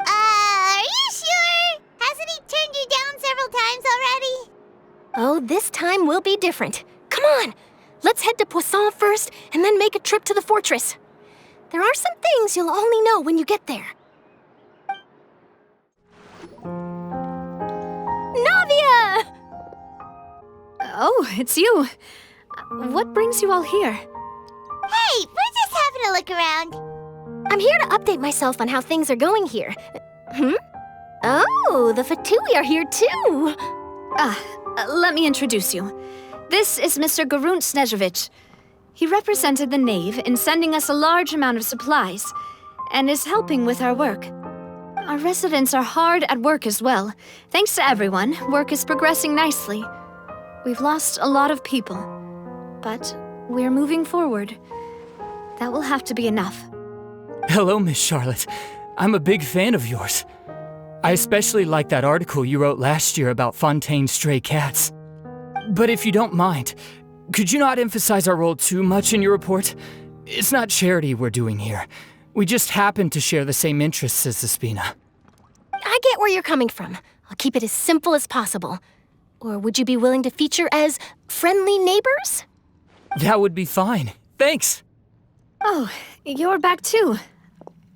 S1: Are you sure? Hasn't he turned you down several times already?
S5: Oh, this time will be different. Come on, let's head to Poisson first, and then make a trip to the fortress. There are some things you'll only know when you get there. Navia!
S9: Oh, it's you. What brings you all here?
S1: Hey, we're just having a look around.
S5: I'm here to update myself on how things are going here. Oh, the Fatui are here too.
S9: Let me introduce you. This is Mr. Garunt Snežević. He represented the Knave in sending us a large amount of supplies, and is helping with our work. Our residents are hard at work as well. Thanks to everyone, work is progressing nicely. We've lost a lot of people, but we're moving forward. That will have to be enough.
S14: Hello, Miss Charlotte. I'm a big fan of yours.
S8: I especially like that article you wrote last year about Fontaine's stray cats. But if you don't mind, could you not emphasize our role too much in your report? It's not charity we're doing here. We just happen to share the same interests as the Spina.
S5: I get where you're coming from. I'll keep it as simple as possible. Or would you be willing to feature as friendly neighbors?
S8: That would be fine. Thanks.
S9: Oh, you're back too.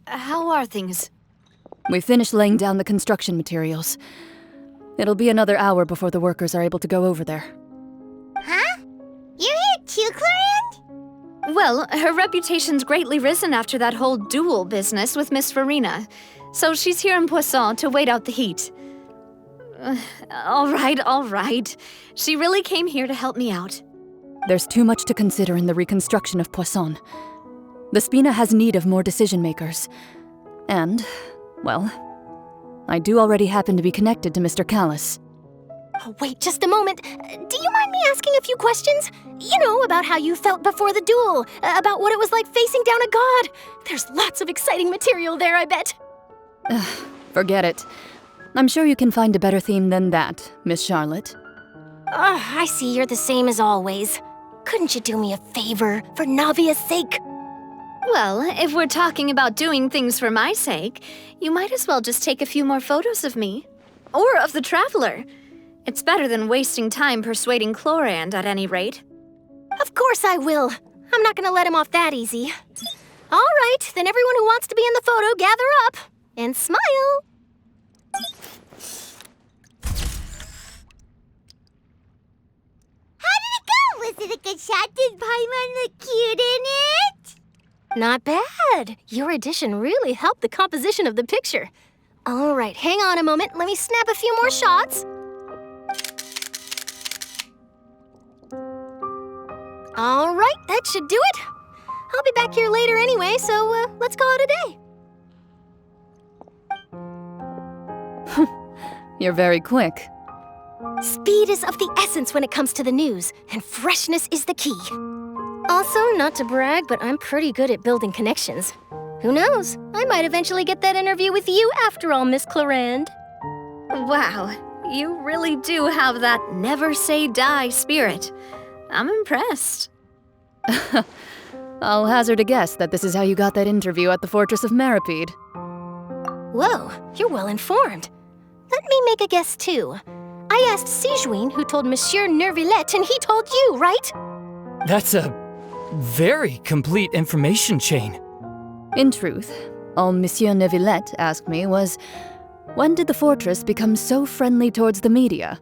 S9: How are things?
S22: We finished laying down the construction materials. It'll be another hour before the workers are able to go over there.
S1: Huh? You're here too, Clorinde?
S9: Well, her reputation's greatly risen after that whole duel business with Miss Furina, so she's here in Poisson to wait out the heat. All right. She really came here to help me out.
S22: There's too much to consider in the reconstruction of Poisson. The Spina has need of more decision-makers. And, well, I do already happen to be connected to Mr. Callis.
S5: Oh, wait just a moment. Do you mind me asking a few questions? You know, about how you felt before the duel, about what it was like facing down a god. There's lots of exciting material there, I bet.
S22: Forget it. I'm sure you can find a better theme than that, Miss Charlotte.
S5: I see you're the same as always. Couldn't you do me a favor, for Navia's sake?
S9: Well, if we're talking about doing things for my sake, you might as well just take a few more photos of me. Or of the Traveler. It's better than wasting time persuading Clorinde, at any rate.
S5: Of course I will. I'm not gonna let him off that easy. All right, then everyone who wants to be in the photo, gather up. And smile.
S1: How did it go? Was it a good shot? Did Paimon look cute in it?
S5: Not bad. Your addition really helped the composition of the picture. All right, hang on a moment. Let me snap a few more shots. All right, that should do it. I'll be back here later anyway, so let's call it a day.
S22: You're very quick.
S5: Speed is of the essence when it comes to the news, and freshness is the key. Also, not to brag, but I'm pretty good at building connections. Who knows? I might eventually get that interview with you after all, Miss Clorinde.
S9: Wow, you really do have that never say die spirit. I'm impressed.
S22: I'll hazard a guess that this is how you got that interview at the Fortress of Meripede.
S5: Whoa, you're well informed. Let me make a guess too. I asked Sigewinne, who told Monsieur Neuvillette, and he told you, right?
S8: That's a very complete information chain.
S22: In truth, all Monsieur Neuvillette asked me was, when did the fortress become so friendly towards the media?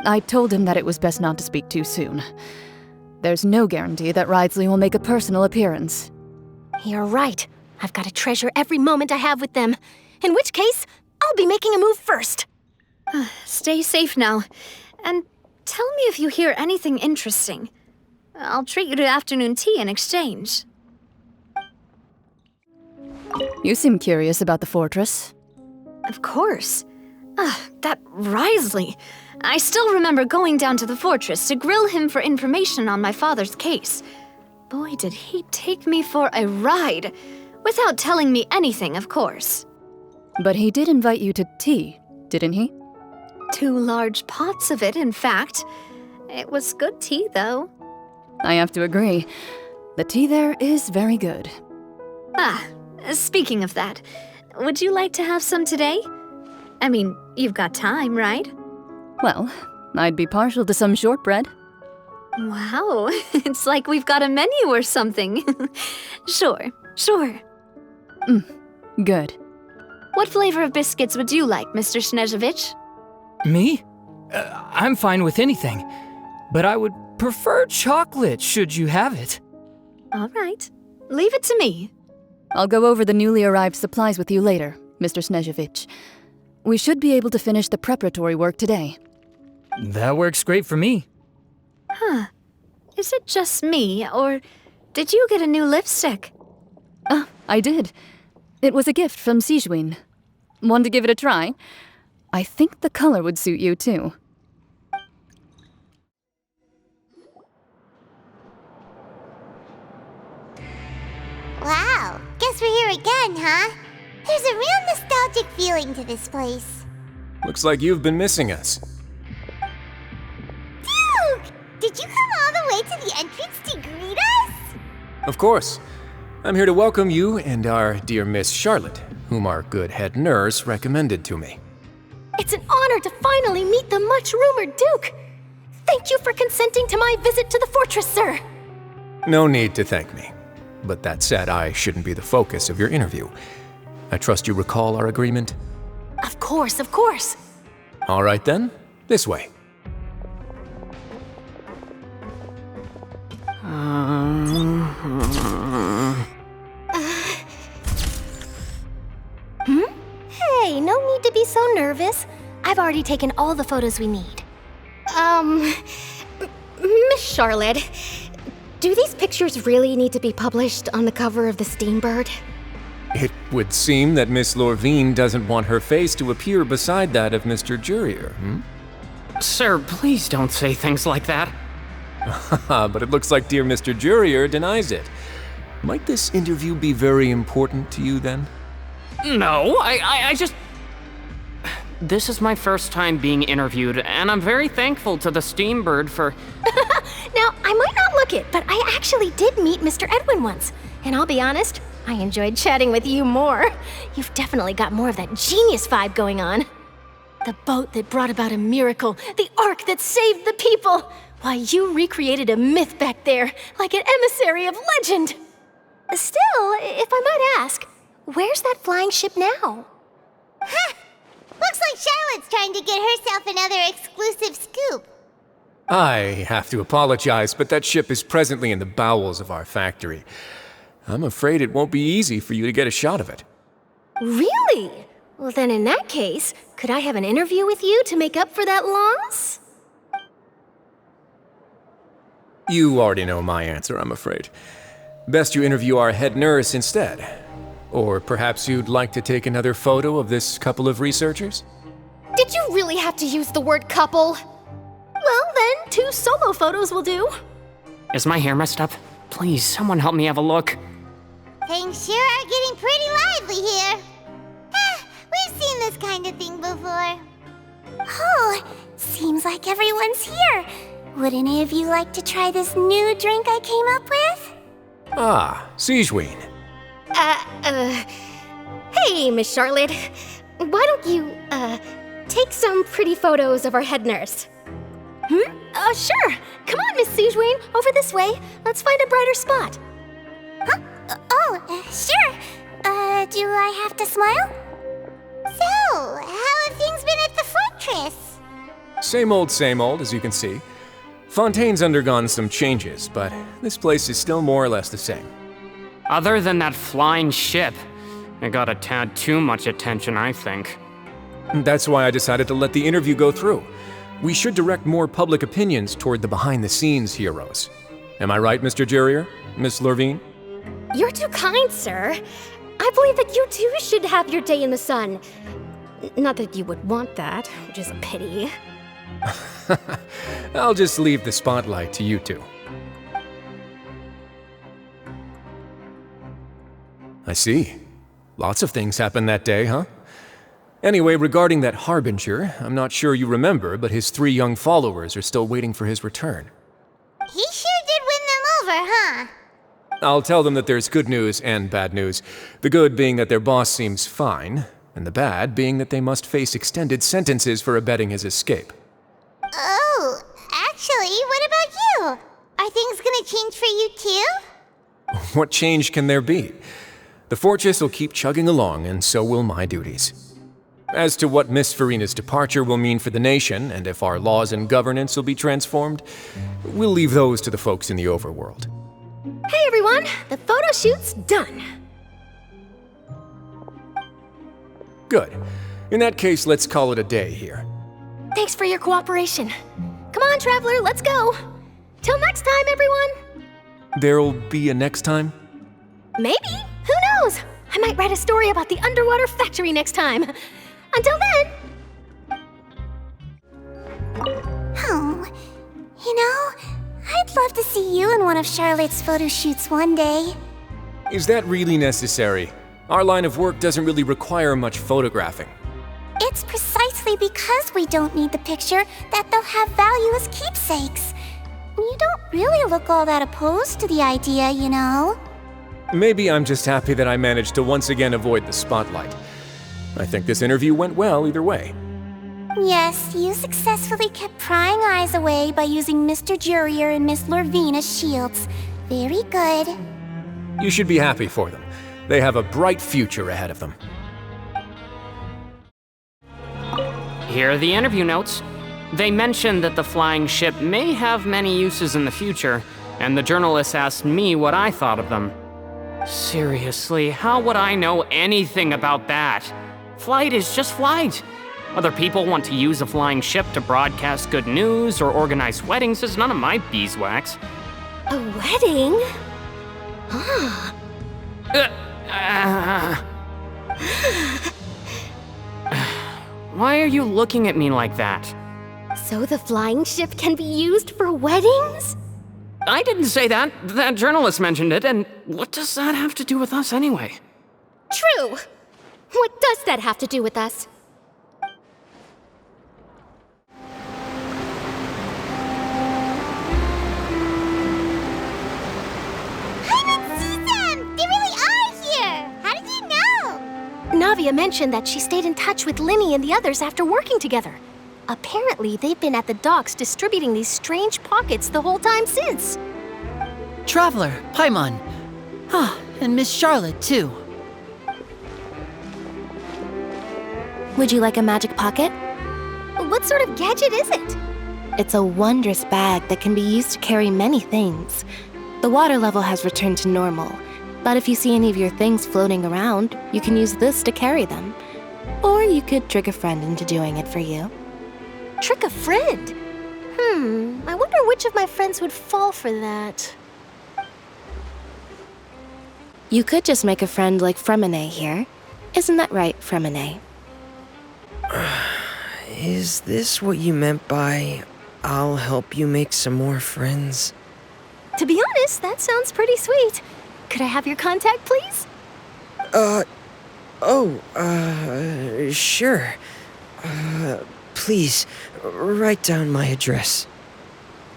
S22: I told him that it was best not to speak too soon. There's no guarantee that Wriothesley will make a personal appearance.
S5: You're right. I've got to treasure every moment I have with them. In which case, I'll be making a move first.
S9: Stay safe now. And tell me if you hear anything interesting. I'll treat you to afternoon tea in exchange.
S22: You seem curious about the fortress.
S9: Of course. That Wriothesley. I still remember going down to the fortress to grill him for information on my father's case. Boy, did he take me for a ride. Without telling me anything, of course.
S22: But he did invite you to tea, didn't he?
S9: 2 large pots of it, in fact. It was good tea, though.
S22: I have to agree. The tea there is very good.
S9: Speaking of that, would you like to have some today? I mean, you've got time, right?
S22: Well, I'd be partial to some shortbread.
S9: Wow, it's like we've got a menu or something. Sure.
S22: Good.
S9: What flavor of biscuits would you like, Mr. Snezhevich?
S8: Me? I'm fine with anything, but I would prefer chocolate should you have it.
S9: All right, leave it to me.
S22: I'll go over the newly arrived supplies with you later, Mr. Snezhevich. We should be able to finish the preparatory work today.
S8: That works great for me.
S9: Is it just me, or did you get a new lipstick?
S22: I did. It was a gift from Sigewinne. Want to give it a try? I think the color would suit you, too.
S1: Wow, guess we're here again, huh? There's a real nostalgic feeling to this place.
S10: Looks like you've been missing us.
S1: Duke! Did you come all the way to the entrance to greet us?
S10: Of course. I'm here to welcome you and our dear Miss Charlotte, whom our good head nurse recommended to me.
S5: It's an honor to finally meet the much-rumored Duke. Thank you for consenting to my visit to the fortress, sir.
S10: No need to thank me. But that said, I shouldn't be the focus of your interview. I trust you recall our agreement?
S5: Of course, of course.
S10: All right then, this way.
S5: Hey, no need to be so nervous. I've already taken all the photos we need. Miss Charlotte, do these pictures really need to be published on the cover of the Steambird?
S10: It would seem that Miss Lourvine doesn't want her face to appear beside that of Mr. Jurieu,
S14: Sir, please don't say things like that.
S10: But it looks like dear Mr. Jurieu denies it. Might this interview be very important to you then?
S14: No, I just... This is my first time being interviewed, and I'm very thankful to the Steambird for...
S5: Now, I might not look it, but I actually did meet Mr. Edwin once. And I'll be honest, I enjoyed chatting with you more. You've definitely got more of that genius vibe going on. The boat that brought about a miracle, the ark that saved the people. Why, you recreated a myth back there, like an emissary of legend. Still, if I might ask, where's that flying ship now?
S1: Ha! Looks like Charlotte's trying to get herself another exclusive scoop.
S10: I have to apologize, but that ship is presently in the bowels of our factory. I'm afraid it won't be easy for you to get a shot of it.
S5: Really? Well, then in that case, could I have an interview with you to make up for that loss?
S10: You already know my answer, I'm afraid. Best you interview our head nurse instead. Or perhaps you'd like to take another photo of this couple of researchers?
S5: Did you really have to use the word couple? Well, then, 2 solo photos will do.
S14: Is my hair messed up? Please, someone help me have a look.
S1: Things sure are getting pretty lively here. We've seen this kind of thing before. Oh, seems like everyone's here. Would any of you like to try this new drink I came up with?
S10: Ah, Sigewinne.
S5: Hey, Miss Charlotte. Why don't you, take some pretty photos of our head nurse? Sure. Come on, Miss Sigewinne, over this way. Let's find a brighter spot.
S1: Huh? Sure. Do I have to smile? So, how have things been at the fortress?
S10: Same old, as you can see. Fontaine's undergone some changes, but this place is still more or less the same.
S14: Other than that flying ship, it got a tad too much attention, I think.
S10: That's why I decided to let the interview go through. We should direct more public opinions toward the behind-the-scenes heroes. Am I right, Mr. Jurieu? Miss Lourvine?
S5: You're too kind, sir. I believe that you too should have your day in the sun. Not that you would want that, which is a pity.
S10: I'll just leave the spotlight to you two. I see. Lots of things happened that day, huh? Anyway, regarding that Harbinger, I'm not sure you remember, but his 3 young followers are still waiting for his return.
S1: He sure did win them over, huh?
S10: I'll tell them that there's good news and bad news. The good being that their boss seems fine, and the bad being that they must face extended sentences for abetting his escape.
S1: Oh, actually, what about you? Are things gonna change for you too?
S10: What change can there be? The fortress will keep chugging along, and so will my duties. As to what Miss Furina's departure will mean for the nation, and if our laws and governance will be transformed, we'll leave those to the folks in the overworld.
S5: Hey everyone, the photo shoot's done.
S10: Good. In that case, let's call it a day here.
S5: Thanks for your cooperation. Come on, Traveler, let's go. Till next time, everyone.
S10: There'll be a next time?
S5: Maybe. Who knows? I might write a story about the underwater factory next time. Until then.
S1: Oh, you know, I'd love to see you in one of Charlotte's photo shoots one day.
S10: Is that really necessary? Our line of work doesn't really require much photographing.
S1: It's precisely because we don't need the picture that they'll have value as keepsakes. You don't really look all that opposed to the idea, you know.
S10: Maybe I'm just happy that I managed to once again avoid the spotlight. I think this interview went well either way.
S1: Yes, you successfully kept prying eyes away by using Mr. Jurieu and Miss Lourvine as shields. Very good.
S10: You should be happy for them. They have a bright future ahead of them.
S17: Here are the interview notes. They mentioned that the flying ship may have many uses in the future, and the journalist asked me what I thought of them. Seriously, how would I know anything about that? Flight is just flight. Whether people want to use a flying ship to broadcast good news or organize weddings is none of my beeswax.
S5: A wedding? Huh.
S17: Why are you looking at me like that?
S5: So the flying ship can be used for weddings?
S17: I didn't say that. That journalist mentioned it, and what does that have to do with us anyway?
S5: True. What does that have to do with us? Navia mentioned that she stayed in touch with Linny and the others after working together. Apparently, they've been at the docks distributing these strange pockets the whole time since.
S20: Traveler, Paimon. And Miss Charlotte, too.
S19: Would you like a magic pocket?
S5: What sort of gadget is it?
S19: It's a wondrous bag that can be used to carry many things. The water level has returned to normal, but if you see any of your things floating around, you can use this to carry them. Or you could trick a friend into doing it for you.
S5: Trick a friend? I wonder which of my friends would fall for that.
S19: You could just make a friend like Furina here. Isn't that right, Furina?
S21: Is this what you meant by, I'll help you make some more friends?
S5: To be honest, that sounds pretty sweet. Could I have your contact, please?
S21: Sure. Please, write down my address.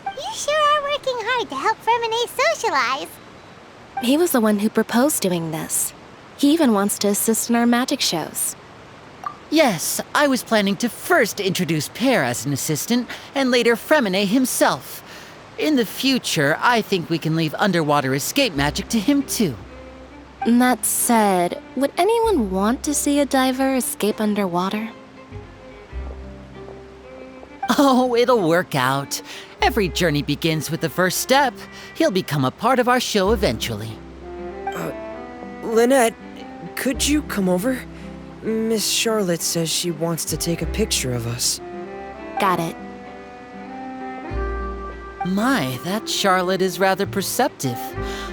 S1: You sure are working hard to help Furina socialize.
S19: He was the one who proposed doing this. He even wants to assist in our magic shows.
S20: Yes, I was planning to first introduce Pear as an assistant, and later Furina himself. In the future, I think we can leave underwater escape magic to him too.
S19: That said, would anyone want to see a diver escape underwater?
S20: Oh, it'll work out. Every journey begins with the first step. He'll become a part of our show eventually.
S21: Lynette, could you come over? Miss Charlotte says she wants to take a picture of us.
S19: Got it.
S20: My, that Charlotte is rather perceptive.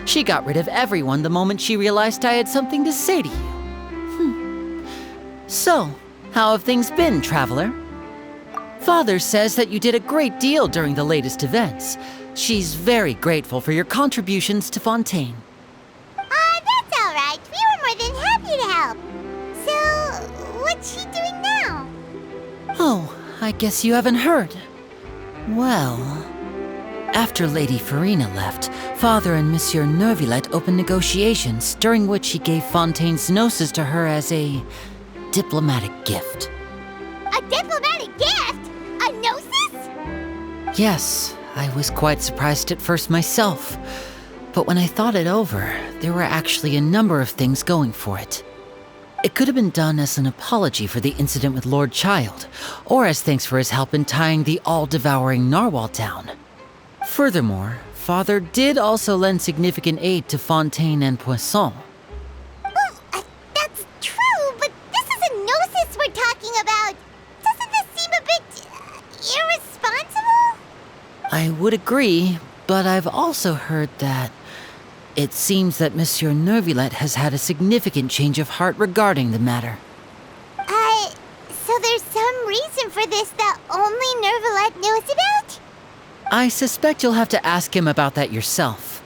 S20: She got rid of everyone the moment she realized I had something to say to you. So, how have things been, Traveler? Father says that you did a great deal during the latest events. She's very grateful for your contributions to Fontaine.
S1: That's all right. We were more than happy to help. So, what's she doing now?
S20: Oh, I guess you haven't heard. Well, after Lady Furina left, Father and Monsieur Neuvillette opened negotiations, during which he gave Fontaine's Gnosis to her as a diplomatic gift.
S1: A diplomatic gift? A Gnosis?
S20: Yes, I was quite surprised at first myself. But when I thought it over, there were actually a number of things going for it. It could have been done as an apology for the incident with Lord Childe, or as thanks for his help in tying the all-devouring Narwhal down. Furthermore, Father did also lend significant aid to Fontaine and Poisson.
S1: Well, that's true, but this is a Gnosis we're talking about. Doesn't this seem a bit irresponsible?
S20: I would agree, but I've also heard that it seems that Monsieur Neuvillette has had a significant change of heart regarding the matter.
S1: So there's some reason for this that only Neuvillette knows about?
S20: I suspect you'll have to ask him about that yourself.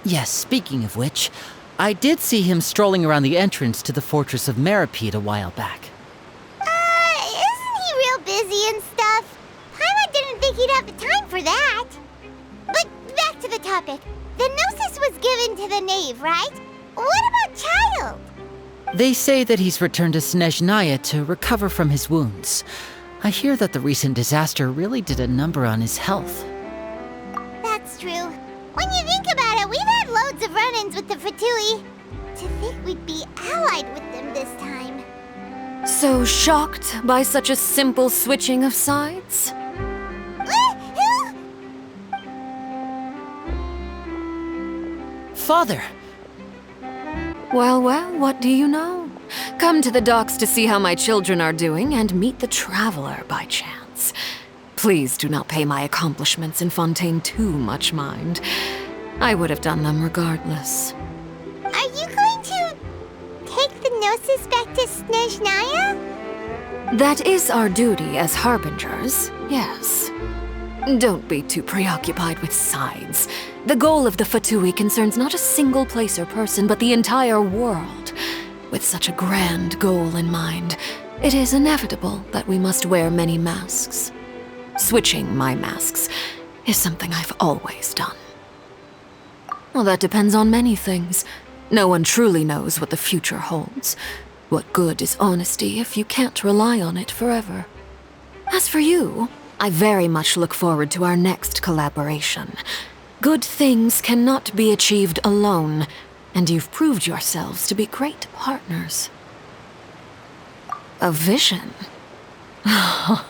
S20: Yes, speaking of which, I did see him strolling around the entrance to the Fortress of Meripede a while back.
S1: Isn't he real busy and stuff? Paimon didn't think he'd have the time for that. But back to the topic. The Gnosis was given to the knave, right? What about Childe?
S20: They say that he's returned to Snezhnaya to recover from his wounds. I hear that the recent disaster really did a number on his health.
S1: That's true. When you think about it, we've had loads of run-ins with the Fatui. To think we'd be allied with them this time.
S9: So shocked by such a simple switching of sides?
S20: Father!
S9: Well, what do you know? Come to the docks to see how my children are doing and meet the Traveler by chance. Please do not pay my accomplishments in Fontaine too much mind. I would have done them regardless.
S1: Are you going to take the Gnosis back to Snezhnaya?
S9: That is our duty as Harbingers, yes. Don't be too preoccupied with sides. The goal of the Fatui concerns not a single place or person, but the entire world. With such a grand goal in mind, it is inevitable that we must wear many masks. Switching my masks is something I've always done. Well, that depends on many things. No one truly knows what the future holds. What good is honesty if you can't rely on it forever? As for you, I very much look forward to our next collaboration. Good things cannot be achieved alone, and you've proved yourselves to be great partners. A vision? All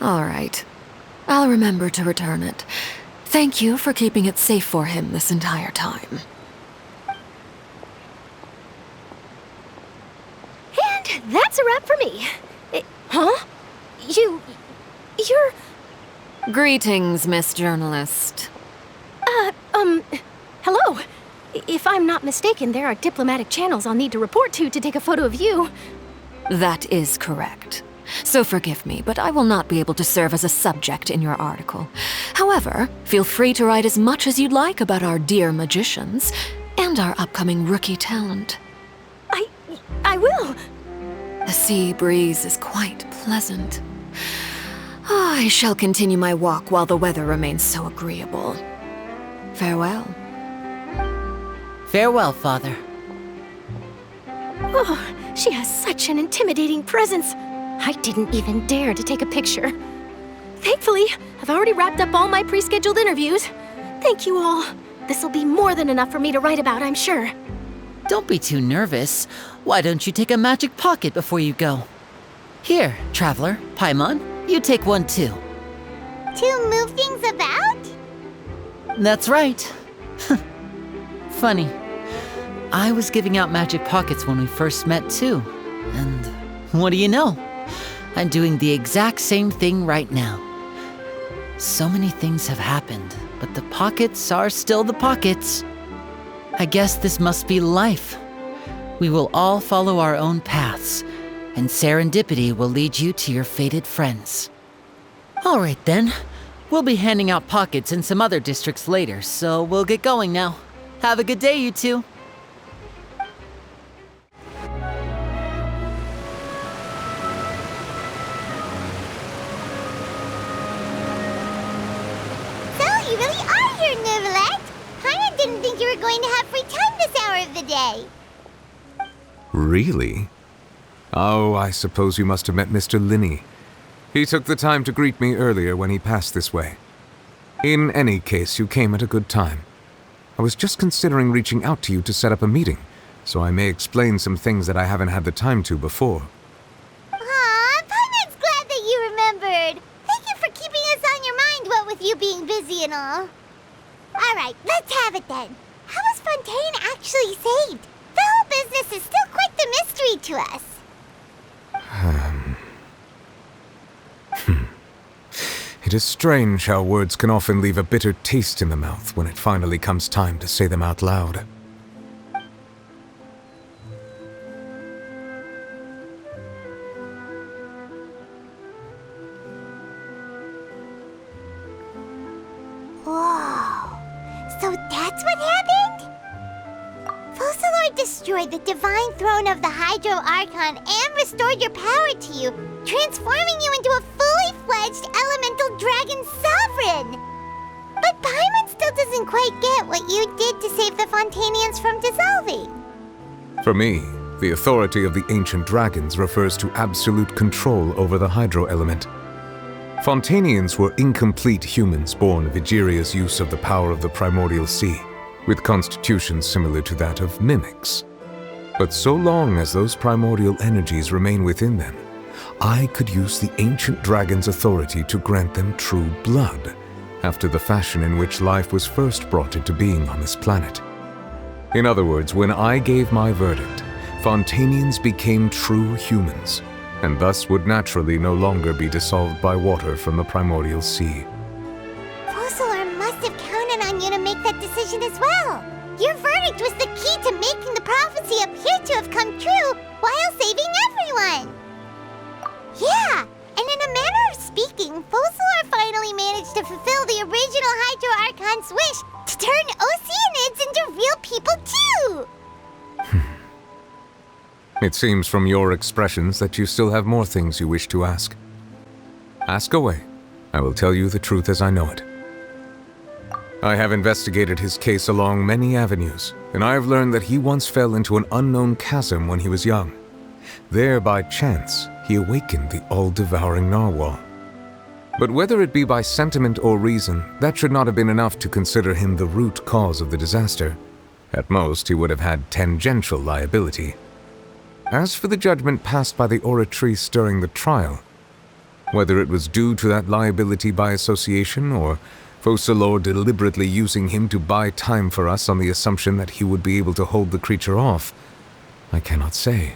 S9: right. I'll remember to return it. Thank you for keeping it safe for him this entire time.
S5: And that's a wrap for me. Huh? You're...
S9: Greetings, Miss Journalist.
S5: Hello. If I'm not mistaken, there are diplomatic channels I'll need to report to take a photo of you.
S9: That is correct. So forgive me, but I will not be able to serve as a subject in your article. However, feel free to write as much as you'd like about our dear magicians and our upcoming rookie talent.
S5: I will.
S9: The sea breeze is quite pleasant. I shall continue my walk while the weather remains so agreeable. Farewell.
S20: Farewell, Father.
S5: Oh, she has such an intimidating presence. I didn't even dare to take a picture. Thankfully, I've already wrapped up all my pre-scheduled interviews. Thank you all. This'll be more than enough for me to write about, I'm sure.
S20: Don't be too nervous. Why don't you take a magic pocket before you go? Here, Traveler, Paimon, you take one too.
S1: To move things about?
S20: That's right. Funny. I was giving out magic pockets when we first met too. And what do you know? I'm doing the exact same thing right now. So many things have happened, but the pockets are still the pockets. I guess this must be life. We will all follow our own paths, and serendipity will lead you to your fated friends. All right then. We'll be handing out pockets in some other districts later, so we'll get going now. Have a good day, you two.
S1: So, you really are here, Neuvillette. Paimon didn't think you were going to have free time this hour of the day.
S6: Really? Oh, I suppose you must have met Mr. Linney. He took the time to greet me earlier when he passed this way. In any case, you came at a good time. I was just considering reaching out to you to set up a meeting, so I may explain some things that I haven't had the time to before.
S1: Aw, Paimon's glad that you remembered. Thank you for keeping us on your mind, what with you being busy and all. Alright, let's have it then. How was Fontaine actually saved? The whole business is still quite the mystery to us.
S6: It is strange how words can often leave a bitter taste in the mouth when it finally comes time to say them out loud.
S1: Whoa. So that's what happened? destroyed the divine throne of the Hydro Archon and restored your power to you, transforming you into a fully fledged elemental dragon sovereign. But Paimon still doesn't quite get what you did to save the Fontainians from dissolving.
S6: For me, the authority of the ancient dragons refers to absolute control over the hydro element. Fontainians were incomplete humans born of Egeria's use of the power of the Primordial Sea, with constitutions similar to that of mimics. But so long as those primordial energies remain within them, I could use the ancient dragon's authority to grant them true blood, after the fashion in which life was first brought into being on this planet. In other words, when I gave my verdict, Fontainians became true humans, and thus would naturally no longer be dissolved by water from the Primordial Sea.
S1: Focalor must have counted on you to make that decision as well. Your verdict was the key to making the prophecy appear to have come true while saving everyone. Yeah, and in a manner of speaking, Focalor finally managed to fulfill the original Hydro Archon's wish to turn Oceanids into real people too!
S6: It seems from your expressions that you still have more things you wish to ask. Ask away. I will tell you the truth as I know it. I have investigated his case along many avenues, and I have learned that he once fell into an unknown chasm when he was young. There, by chance, he awakened the all-devouring Narwhal. But whether it be by sentiment or reason, that should not have been enough to consider him the root cause of the disaster. At most, he would have had tangential liability. As for the judgment passed by the Oratrice during the trial, whether it was due to that liability by association or Focalor deliberately using him to buy time for us on the assumption that he would be able to hold the creature off, I cannot say.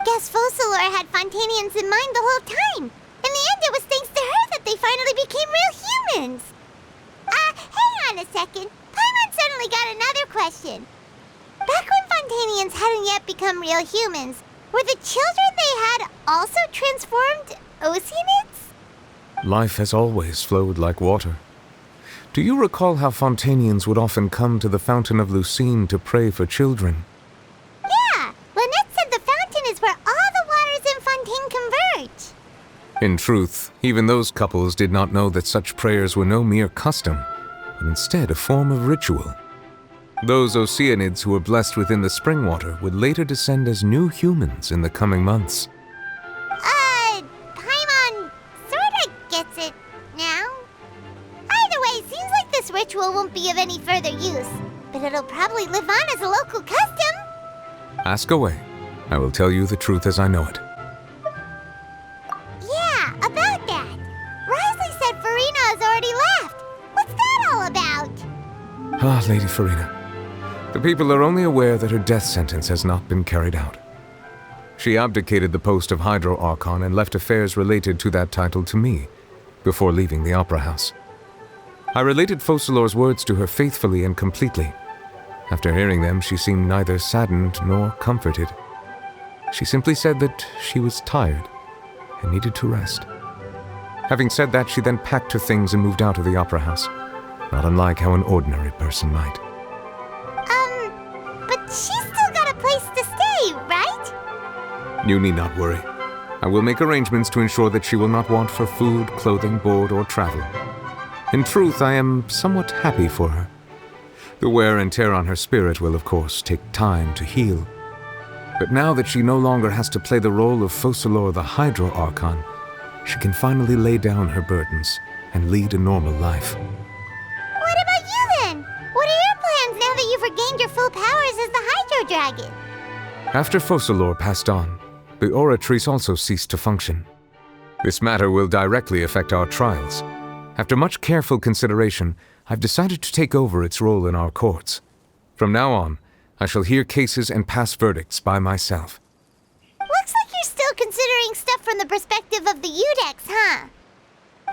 S1: Guess Focalor had Fontainians in mind the whole time. In the end, it was thanks to her that they finally became real humans. Hang on a second. Paimon suddenly got another question. Back when Fontainians hadn't yet become real humans, were the children they had also transformed Oceanids?
S6: Life has always flowed like water. Do you recall how Fontainians would often come to the Fountain of Lucine to pray for children?
S1: Yeah, Lynette said the fountain is where all the waters in Fontaine converge.
S6: In truth, even those couples did not know that such prayers were no mere custom, but instead a form of ritual. Those Oceanids who were blessed within the spring water would later descend as new humans in the coming months.
S1: Paimon sorta gets it now. Either way, seems like this ritual won't be of any further use, but it'll probably live on as a local custom.
S6: Ask away. I will tell you the truth as I know it.
S1: Yeah, about that. Wriothesley said Furina has already left. What's that all about?
S6: Ah, Lady Furina. The people are only aware that her death sentence has not been carried out. She abdicated the post of Hydro Archon and left affairs related to that title to me, before leaving the Opera House. I related Focalor's words to her faithfully and completely. After hearing them, she seemed neither saddened nor comforted. She simply said that she was tired and needed to rest. Having said that, she then packed her things and moved out of the Opera House, not unlike how an ordinary person might.
S1: But she's still got a place to stay, right?
S6: You need not worry. I will make arrangements to ensure that she will not want for food, clothing, board, or travel. In truth, I am somewhat happy for her. The wear and tear on her spirit will, of course, take time to heal. But now that she no longer has to play the role of Focalor the Hydro Archon, she can finally lay down her burdens and lead a normal life.
S1: What about you then? What are your plans now that you've regained your full powers as the Hydro Dragon?
S6: After Focalor passed on, the Oratrice also ceased to function. This matter will directly affect our trials. After much careful consideration, I've decided to take over its role in our courts. From now on, I shall hear cases and pass verdicts by myself.
S1: Looks like you're still considering stuff from the perspective of the Udex, huh?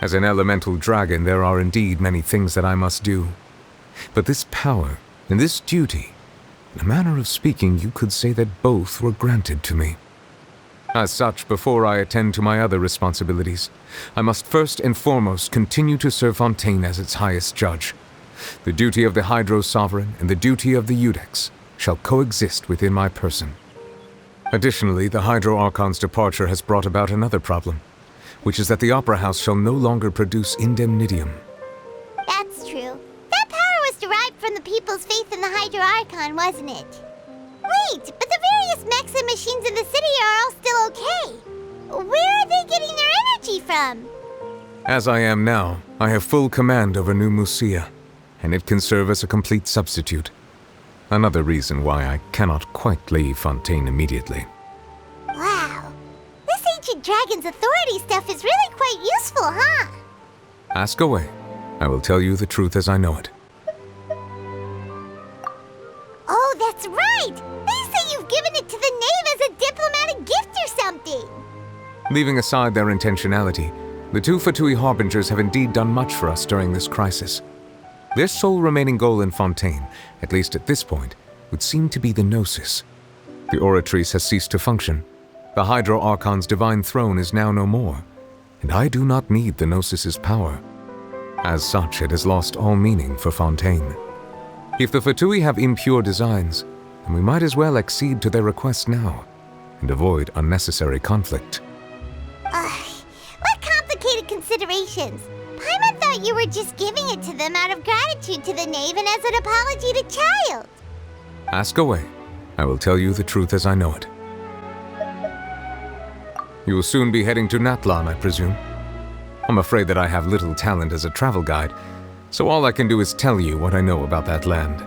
S6: As an elemental dragon, there are indeed many things that I must do. But this power and this duty, in a manner of speaking, you could say that both were granted to me. As such, before I attend to my other responsibilities, I must first and foremost continue to serve Fontaine as its highest judge. The duty of the Hydro Sovereign and the duty of the Udex shall coexist within my person. Additionally, the Hydro Archon's departure has brought about another problem, which is that the Opera House shall no longer produce indemnitium.
S1: That's true. That power was derived from the people's faith in the Hydro Archon, wasn't it? Wait, but the various mechs and machines in the city are all still okay. Where are they getting their energy from?
S6: As I am now, I have full command over New Musia, and it can serve as a complete substitute. Another reason why I cannot quite leave Fontaine immediately.
S1: Wow. This ancient dragon's authority stuff is really quite useful, huh?
S6: Ask away. I will tell you the truth as I know it.
S1: Oh, that's right! They say you've given it to the knave as a diplomatic gift or something!
S6: Leaving aside their intentionality, the two Fatui Harbingers have indeed done much for us during this crisis. Their sole remaining goal in Fontaine, at least at this point, would seem to be the Gnosis. The Oratrice has ceased to function. The Hydro Archon's divine throne is now no more, and I do not need the Gnosis's power. As such, it has lost all meaning for Fontaine. If the Fatui have impure designs, then we might as well accede to their request now, and avoid unnecessary conflict.
S1: What complicated considerations! Paimon thought you were just giving it to them out of gratitude to the knave and as an apology to Childe.
S6: Ask away. I will tell you the truth as I know it. You will soon be heading to Natlan, I presume. I'm afraid that I have little talent as a travel guide, so all I can do is tell you what I know about that land.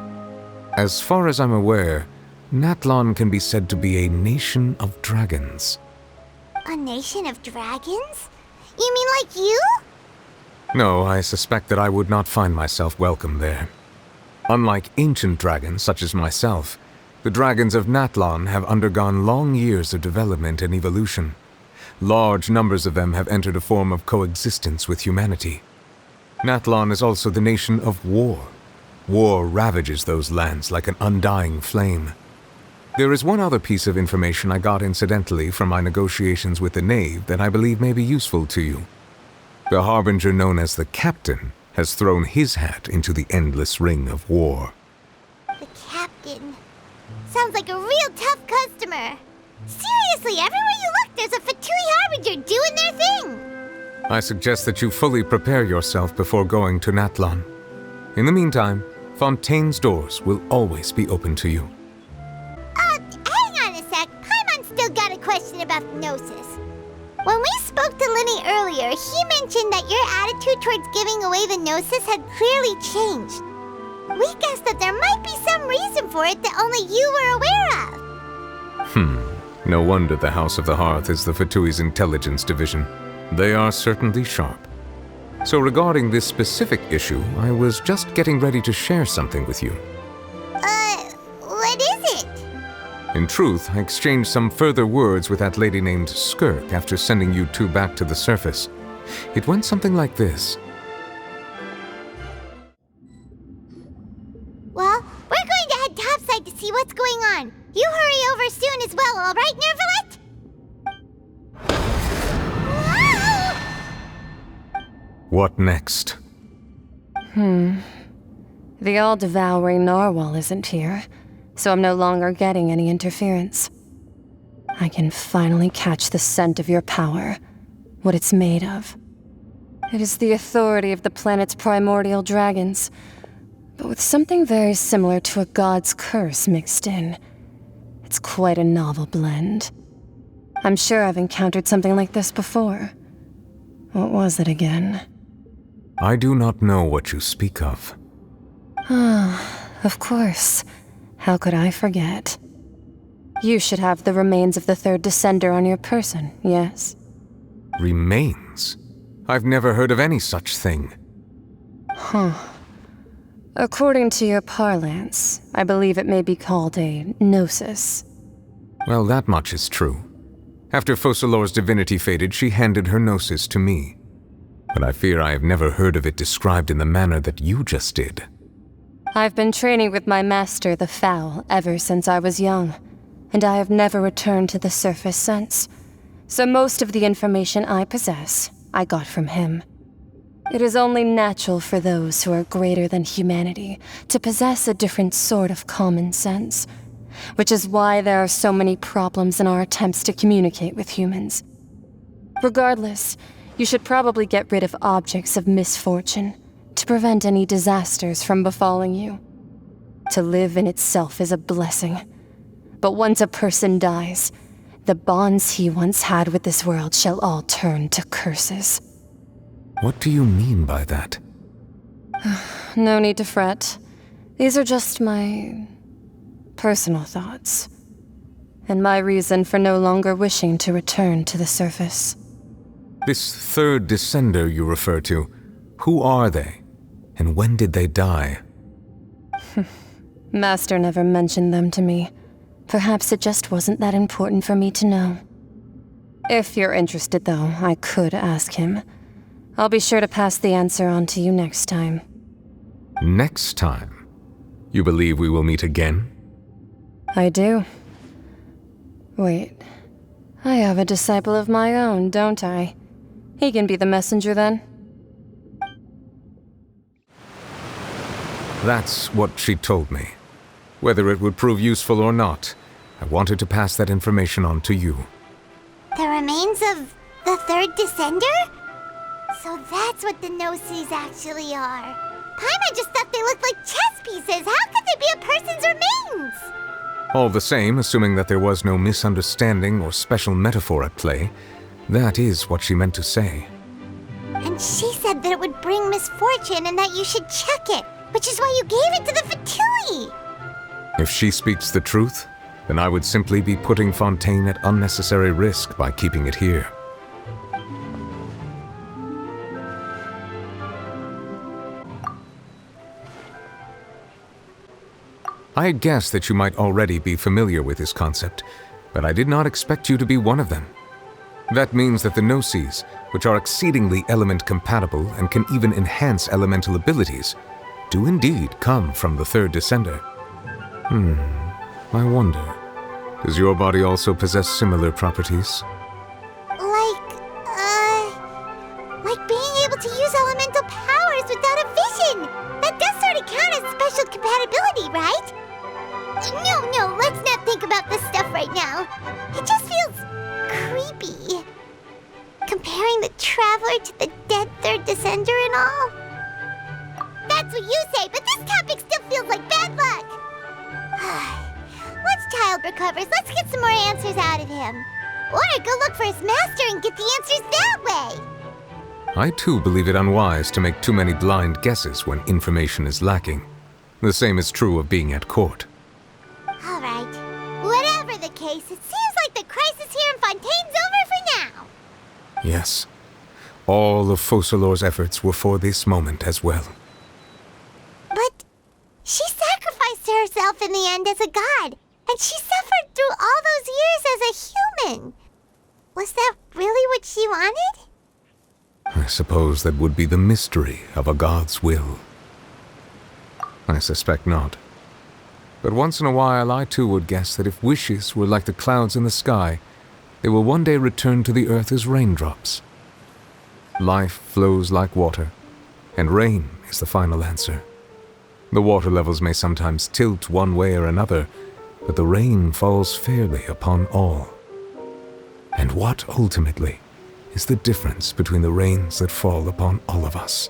S6: As far as I'm aware, Natlan can be said to be a nation of dragons.
S1: A nation of dragons? You mean like you?
S6: No, I suspect that I would not find myself welcome there. Unlike ancient dragons such as myself, the dragons of Natlan have undergone long years of development and evolution. Large numbers of them have entered a form of coexistence with humanity. Natlan is also the nation of war. War ravages those lands like an undying flame. There is one other piece of information I got incidentally from my negotiations with the knave that I believe may be useful to you. The Harbinger known as the Captain has thrown his hat into the endless ring of war.
S1: The Captain. Sounds like a real tough customer. Seriously, everywhere you look, there's a Fatui Harbinger doing their thing.
S6: I suggest that you fully prepare yourself before going to Natlan. In the meantime, Fontaine's doors will always be open to you.
S1: Hang on a sec. Paimon's still got a question about Gnosis. When we spoke to Linny earlier, he mentioned that your attitude towards giving away the Gnosis had clearly changed. We guessed that there might be some reason for it that only you were aware of.
S6: No wonder the House of the Hearth is the Fatui's intelligence division. They are certainly sharp. So regarding this specific issue, I was just getting ready to share something with you.
S1: What is it?
S6: In truth, I exchanged some further words with that lady named Skirk after sending you two back to the surface. It went something like this.
S1: Well, we're going to head topside to see what's going on. You hurry over soon as well, all right, Nervalet?
S6: What next?
S3: The All-Devouring Narwhal isn't here, so I'm no longer getting any interference. I can finally catch the scent of your power, what it's made of. It is the authority of the planet's primordial dragons, but with something very similar to a god's curse mixed in. It's quite a novel blend. I'm sure I've encountered something like this before. What was it again?
S6: I do not know what you speak of.
S3: Of course. How could I forget? You should have the remains of the third descender on your person, yes?
S6: Remains? I've never heard of any such thing.
S3: According to your parlance, I believe it may be called a Gnosis.
S6: Well, that much is true. After Focalor's divinity faded, she handed her Gnosis to me. But I fear I have never heard of it described in the manner that you just did.
S3: I've been training with my master, the Foul, ever since I was young, and I have never returned to the surface since. So most of the information I possess, I got from him. It is only natural for those who are greater than humanity to possess a different sort of common sense, which is why there are so many problems in our attempts to communicate with humans. Regardless, you should probably get rid of objects of misfortune to prevent any disasters from befalling you. To live in itself is a blessing, but once a person dies, the bonds he once had with this world shall all turn to curses.
S6: What do you mean by that?
S3: No need to fret. These are just my personal thoughts, and my reason for no longer wishing to return to the surface.
S6: This third descender you refer to, who are they? And when did they die?
S3: Master never mentioned them to me. Perhaps it just wasn't that important for me to know. If you're interested, though, I could ask him. I'll be sure to pass the answer on to you next time.
S6: Next time? You believe we will meet again?
S3: I do. Wait. I have a disciple of my own, don't I? He can be the messenger then.
S6: That's what she told me. Whether it would prove useful or not, I wanted to pass that information on to you.
S1: The remains of the third descender? So that's what the Gnosis actually are. Paimon just thought they looked like chess pieces. How could they be a person's remains?
S6: All the same, assuming that there was no misunderstanding or special metaphor at play, that is what she meant to say.
S1: And she said that it would bring misfortune and that you should check it, which is why you gave it to the Fatui.
S6: If she speaks the truth, then I would simply be putting Fontaine at unnecessary risk by keeping it here. I had guessed that you might already be familiar with this concept, but I did not expect you to be one of them. That means that the Gnosis, which are exceedingly element-compatible and can even enhance elemental abilities, do indeed come from the third descender. I wonder, does your body also possess similar properties?
S1: Like being able to use elemental powers without a vision. That does sort of count as special compatibility, right? No, let's not think about this stuff right now. It just feels creepy. Comparing the Traveler to the dead third descender and all. That's what you say, but this topic still feels like bad luck. Once Childe recovers, let's get some more answers out of him. Or go look for his master and get the answers that way.
S6: I too believe it unwise to make too many blind guesses when information is lacking. The same is true of being at court.
S1: Alright. Whatever the case, it seems like the crisis here in Fontaine's over for now.
S6: Yes. All of Focalor's efforts were for this moment as well.
S1: But she sacrificed herself in the end as a god, and she suffered through all those years as a human. Was that really what she wanted?
S6: I suppose that would be the mystery of a god's will. I suspect not. But once in a while I too would guess that if wishes were like the clouds in the sky, they will one day return to the earth as raindrops. Life flows like water, and rain is the final answer. The water levels may sometimes tilt one way or another, but the rain falls fairly upon all. And what, ultimately, is the difference between the rains that fall upon all of us?